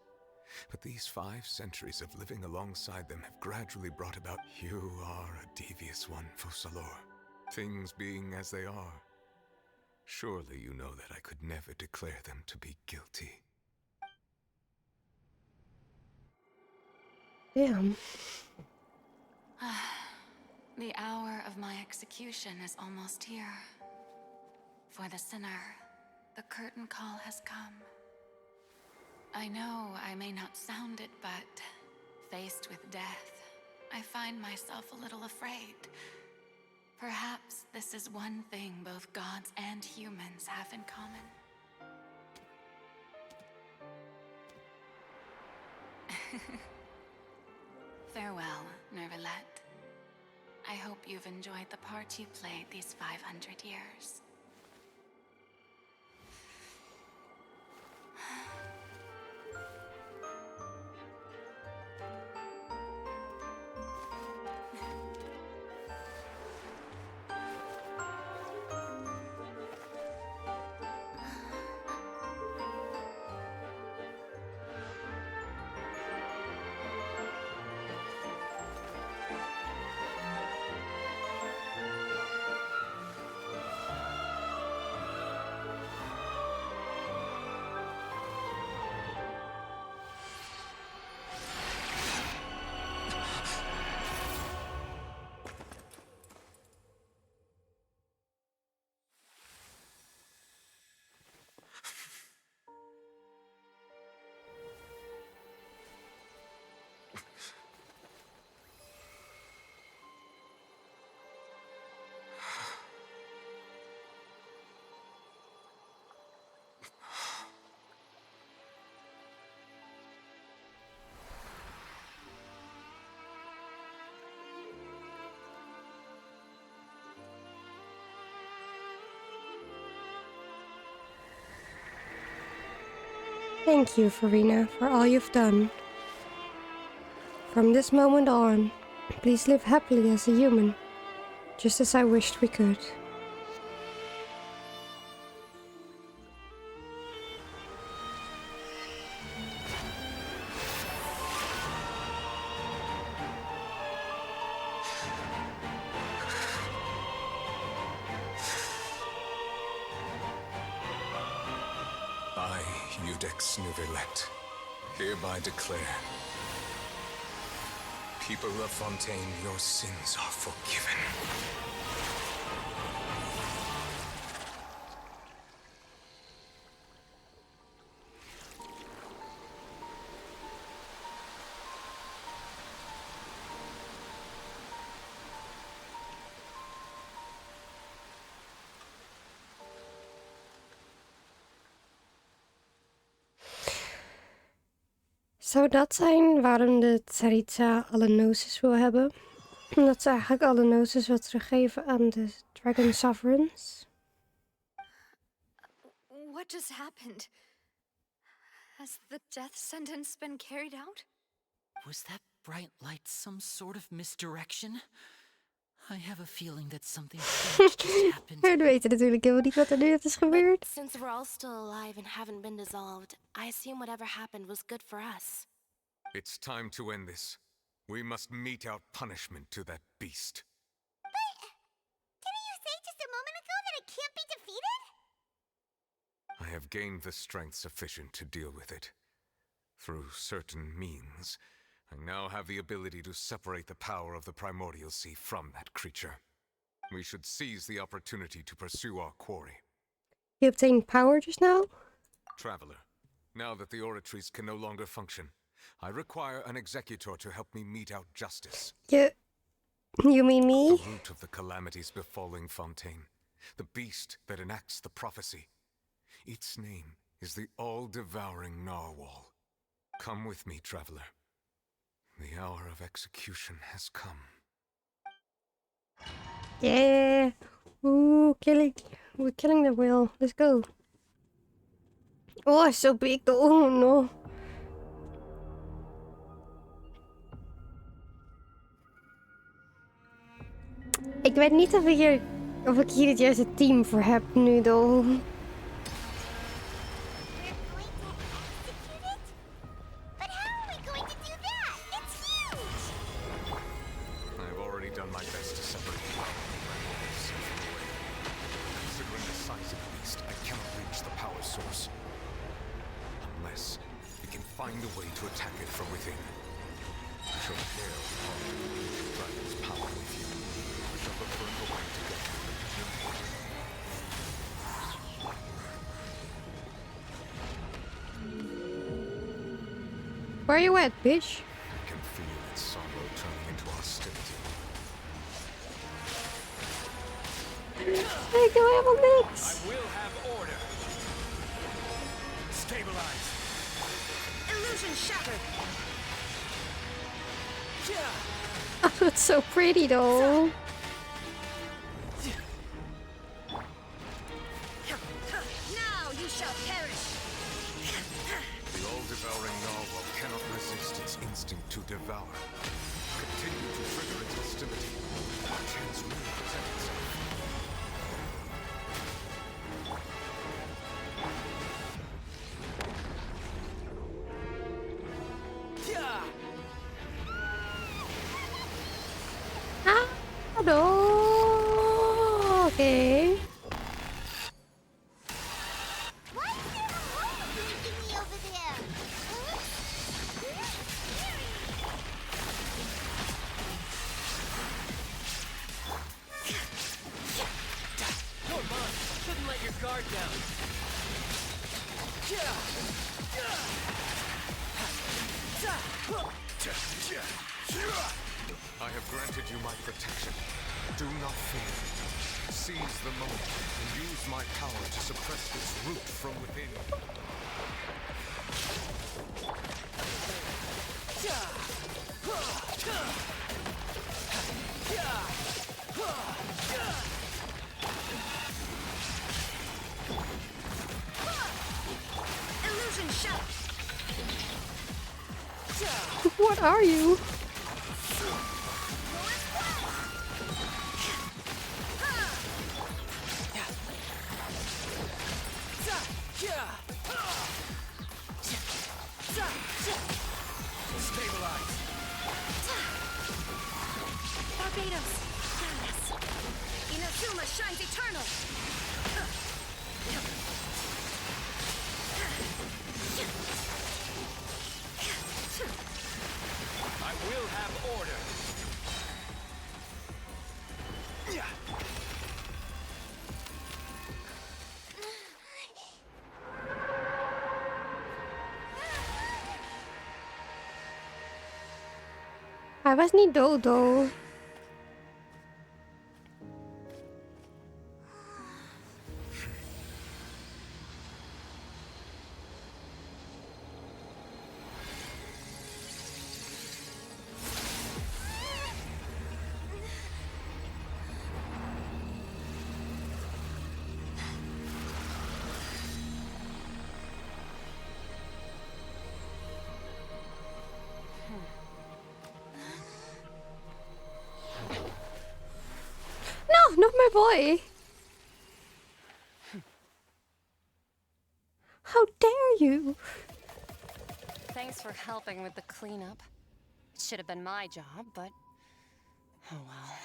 But these 5 centuries of living alongside them have gradually brought about— You are a devious one, Focalors. Things being as they are, surely you know that I could never declare them to be guilty. Damn. The hour of my execution is almost here. For the sinner, the curtain call has come. I know I may not sound it, but faced with death, I find myself a little afraid. Perhaps this is one thing both gods and humans have in common. Farewell, Neuvillette. I hope you've enjoyed the part you played these 500 years. Thank you, Farina, for all you've done. From this moment on, please live happily as a human, just as I wished we could. I, Iudex Neuvillette, Hereby declare, people of Fontaine, your sins are forgiven. Zou dat zijn waarom de Tsaritsa alle gnosis wil hebben? Omdat ze eigenlijk alle gnosis wil teruggeven aan de Dragon Sovereigns? What just happened? Has the death sentence been carried out? Was that bright light some sort of misdirection? I have a feeling that something strange just happened. We weten natuurlijk helemaal niet wat er net is gebeurd. Since we're all still alive and haven't been dissolved, I assume whatever happened was good for us. It's time to end this. We must mete out punishment to that beast. But didn't you say just a moment ago that it can't be defeated? I have gained the strength sufficient to deal with it. Through certain means, I now have the ability to separate the power of the Primordial Sea from that creature. We should seize the opportunity to pursue our quarry. You obtained power just now? Traveler, now that the oratories can no longer function, I require an executor to help me mete out justice. You mean me? The root of the calamities befalling Fontaine. The beast that enacts the prophecy. Its name is the all-devouring Narwhal. Come with me, traveler. The hour of execution has come. Yeah. Ooh, we're killing the whale. Let's go. Oh, it's so big though. Oh no. Ik weet niet of ik hier het juiste team voor heb nu though. Find a way to attack it from within. You shall bear part of the ancient dragon's power with you. We shall look for a way to get to Where are you at, bitch? I can feel its sorrow turning into hostility. Ik doe helemaal niks. I will have order. Stabilize. Illusion shattered. Oh, it's so pretty though. Now you shall perish. The all-devouring narwhal cannot resist its instinct to devour. Continue to trigger its hostility. Our chance will present itself. No. Okay. Why is there a hole thingy over there? Come on, shouldn't let your guard down. I have granted you my protection. Do not fear. Seize the moment and use my power to suppress its root from within. Illusion shot. What are you? Stabilize. Barbados. Yes. Inazuma shines eternal. Hij was niet dood, though. No, not my boy. How dare you? Thanks for helping with the cleanup. It should have been my job, but... oh well.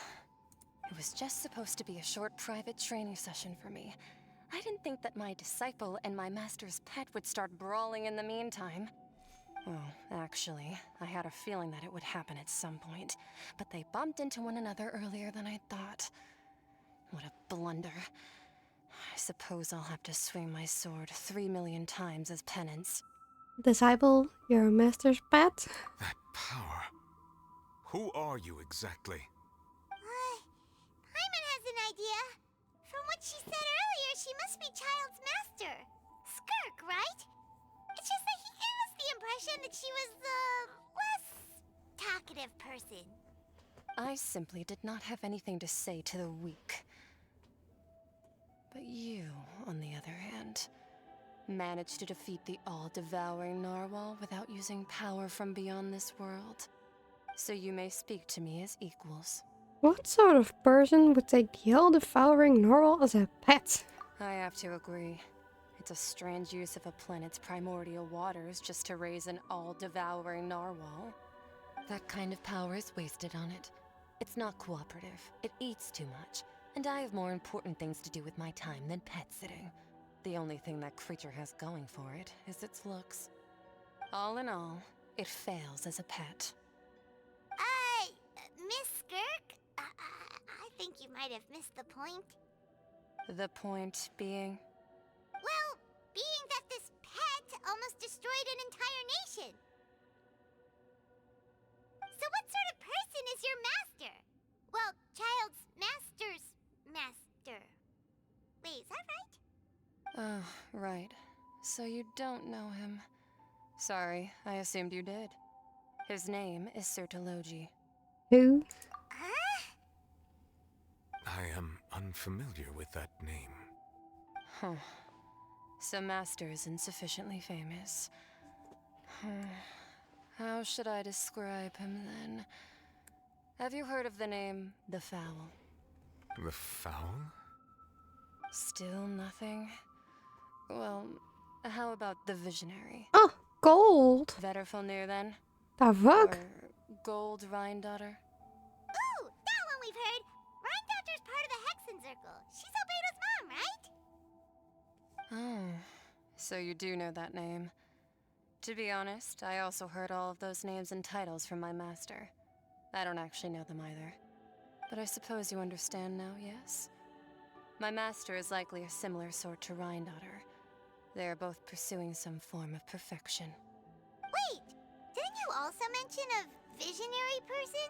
It was just supposed to be a short private training session for me. I didn't think that my disciple and my master's pet would start brawling in the meantime. Well, actually, I had a feeling that it would happen at some point, but they bumped into one another earlier than I thought. What a blunder. I suppose I'll have to swing my sword 3 million times as penance. Disciple, your master's pet? That power. Who are you exactly? Paimon has an idea. From what she said earlier, she must be Child's master. Skirk, right? It's just that he gave us the impression that she was the less talkative person. I simply did not have anything to say to the weak. But you, on the other hand, managed to defeat the all-devouring narwhal without using power from beyond this world. So you may speak to me as equals. What sort of person would take the all-devouring narwhal as a pet? I have to agree. It's a strange use of a planet's primordial waters just to raise an all-devouring narwhal. That kind of power is wasted on it. It's not cooperative. It eats too much. And I have more important things to do with my time than pet sitting. The only thing that creature has going for it is its looks. All in all, it fails as a pet. Miss Skirk? I think you might have missed the point. The point being? Well, being that this pet almost destroyed an entire nation. So what sort of person is your master? Well, Child's master's master. Wait, is that right? Oh, right. So you don't know him. Sorry, I assumed you did. His name is Sertologi. Who? I am unfamiliar with that name. Huh. So Master isn't sufficiently famous. How should I describe him then? Have you heard of the name The Fowl? The Fowl? Still nothing? Well, how about the Visionary? Oh, gold! Vetterfalnir then? The fuck? Or Gold Rhindaughter? Ooh, that one we've heard. Rhindaughter's part of the Hexen Circle. She's Albedo's mom, right? Oh, so you do know that name. To be honest, I also heard all of those names and titles from my master. I don't actually know them either. But I suppose you understand now, yes? My master is likely a similar sort to Rhindaughter. They are both pursuing some form of perfection. Wait, didn't you also mention a visionary person?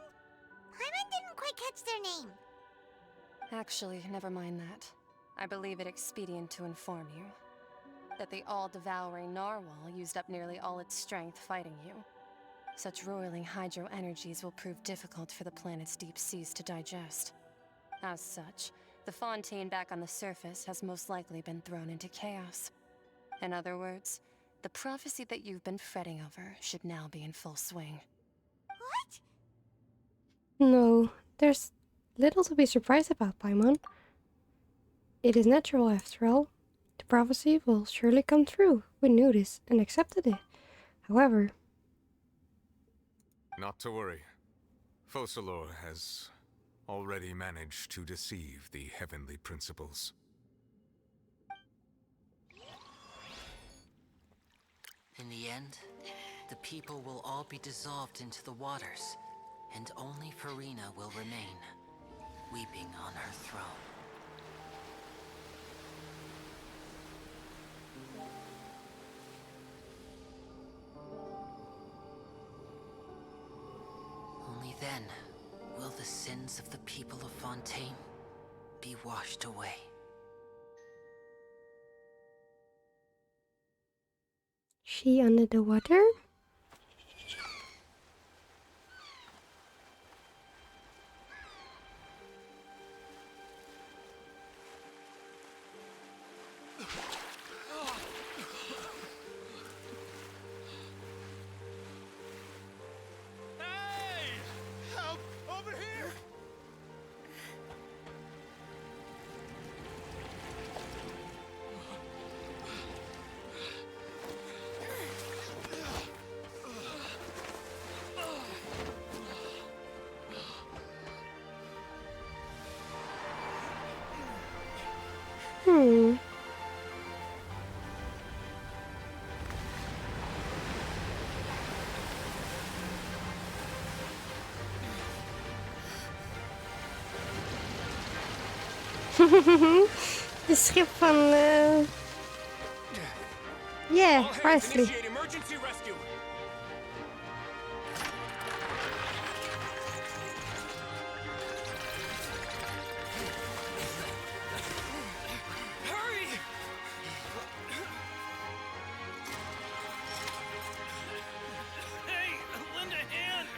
Paimon didn't quite catch their name. Actually, never mind that. I believe it expedient to inform you that the all-devouring narwhal used up nearly all its strength fighting you. Such roiling hydro energies will prove difficult for the planet's deep seas to digest. As such, the Fontaine back on the surface has most likely been thrown into chaos. In other words, the prophecy that you've been fretting over should now be in full swing. What? No, there's little to be surprised about, Paimon. It is natural after all. The prophecy will surely come true. We knew this and accepted it. However... Not to worry. Focalor has already managed to deceive the heavenly principles. In the end, the people will all be dissolved into the waters, and only Farina will remain, weeping on her throne. Only then then will the sins of the people of Fontaine be washed away. She under the water? Help! Over here! Hmm. De schip van... Yeah, Presley. Initiate emergency rescue! Hurry! Hey, lend a hand!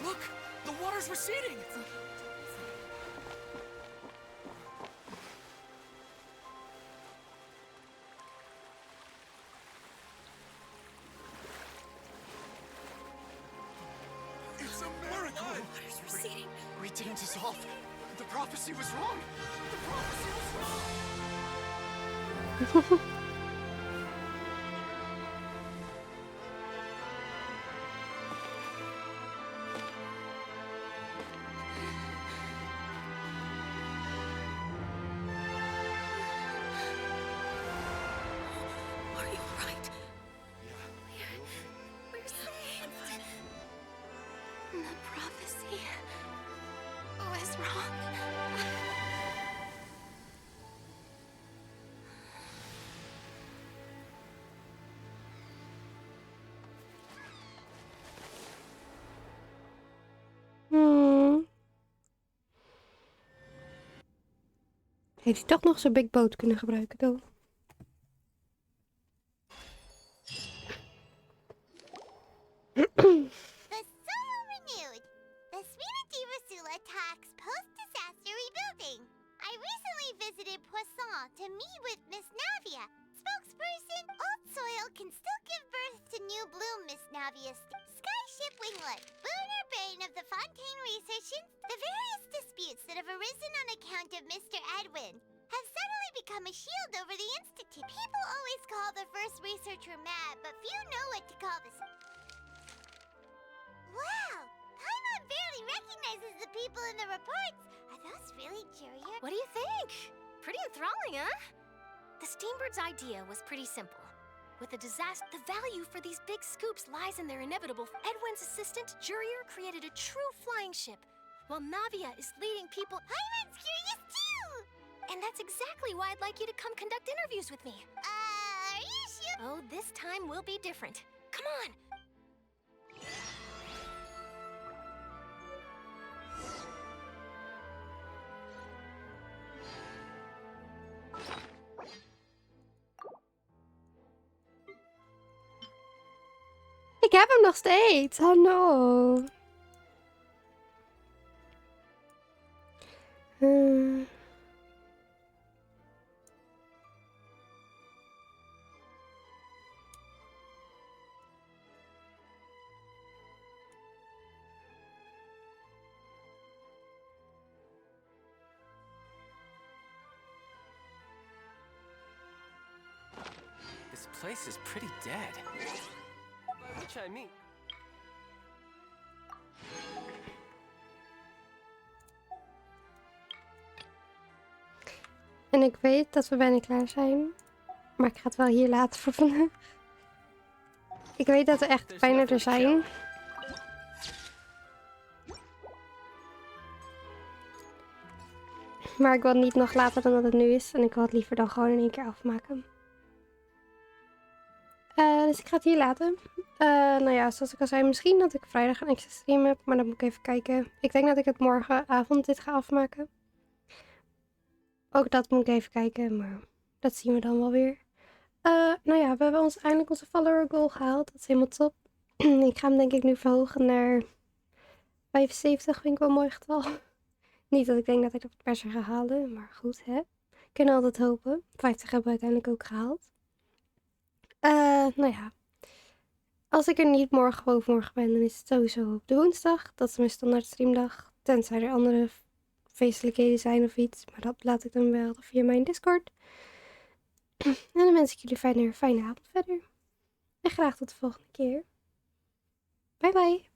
Look! The water's receding! It's a miracle! Water's receding. We didn't dissolve. The prophecy was wrong. The prophecy was wrong. Are you alright? We're saved. The prophecy was wrong. Hmm. Heeft hij toch nog zijn big boat kunnen gebruiken, toch? The soil renewed. The Svina di Rasula talks post-disaster rebuilding. I recently visited Poisson to meet with Miss Navia. Spokesperson, old soil can still give birth to new bloom, Miss Navia. Skyship Winglet, boon or bane of the Fontaine Research. The various disputes that have arisen on account of Mr. Edwin have suddenly become a shield over the Institute. People always call the first researcher mad, but few know what to call this. Wow! Paimon barely recognizes the people in the reports. Are those really Jurier? What do you think? Pretty enthralling, huh? The Steambird's idea was pretty simple. With a disaster, the value for these big scoops lies in their inevitable. Edwin's assistant, Jurier, created a true flying ship, while Navia is leading people. Paimon's curious too! And that's exactly why I'd like you to come conduct interviews with me. Are you sure? Oh, this time will be different. Come on! Ik heb hem nog steeds. Oh no. This place is pretty dead. By which I mean... En ik weet dat we bijna klaar zijn. Maar ik ga het wel hier laten voor vandaag. Ik weet dat we echt bijna er zijn. Maar ik wil niet nog later dan dat het nu is. En ik wil het liever dan gewoon in één keer afmaken. Dus ik ga het hier laten. Nou ja, zoals ik al zei, misschien dat ik vrijdag een extra stream heb. Maar dan moet ik even kijken. Ik denk dat ik het morgenavond dit ga afmaken. Ook dat moet ik even kijken. Maar dat zien we dan wel weer. Nou ja, we hebben eindelijk onze follower goal gehaald. Dat is helemaal top. Ik ga hem denk ik nu verhogen naar 75. Vind ik wel een mooi getal. Niet dat ik denk dat ik dat per se ga halen. Maar goed, hè. Kunnen altijd hopen. 50 hebben we uiteindelijk ook gehaald. Nou ja. Als ik er niet morgen of overmorgen ben, dan is het sowieso op de woensdag. Dat is mijn standaard streamdag. Tenzij er andere feestelijkheden zijn of iets. Maar dat laat ik dan wel via mijn Discord. En dan wens ik jullie fijne avond verder. En graag tot de volgende keer. Bye bye.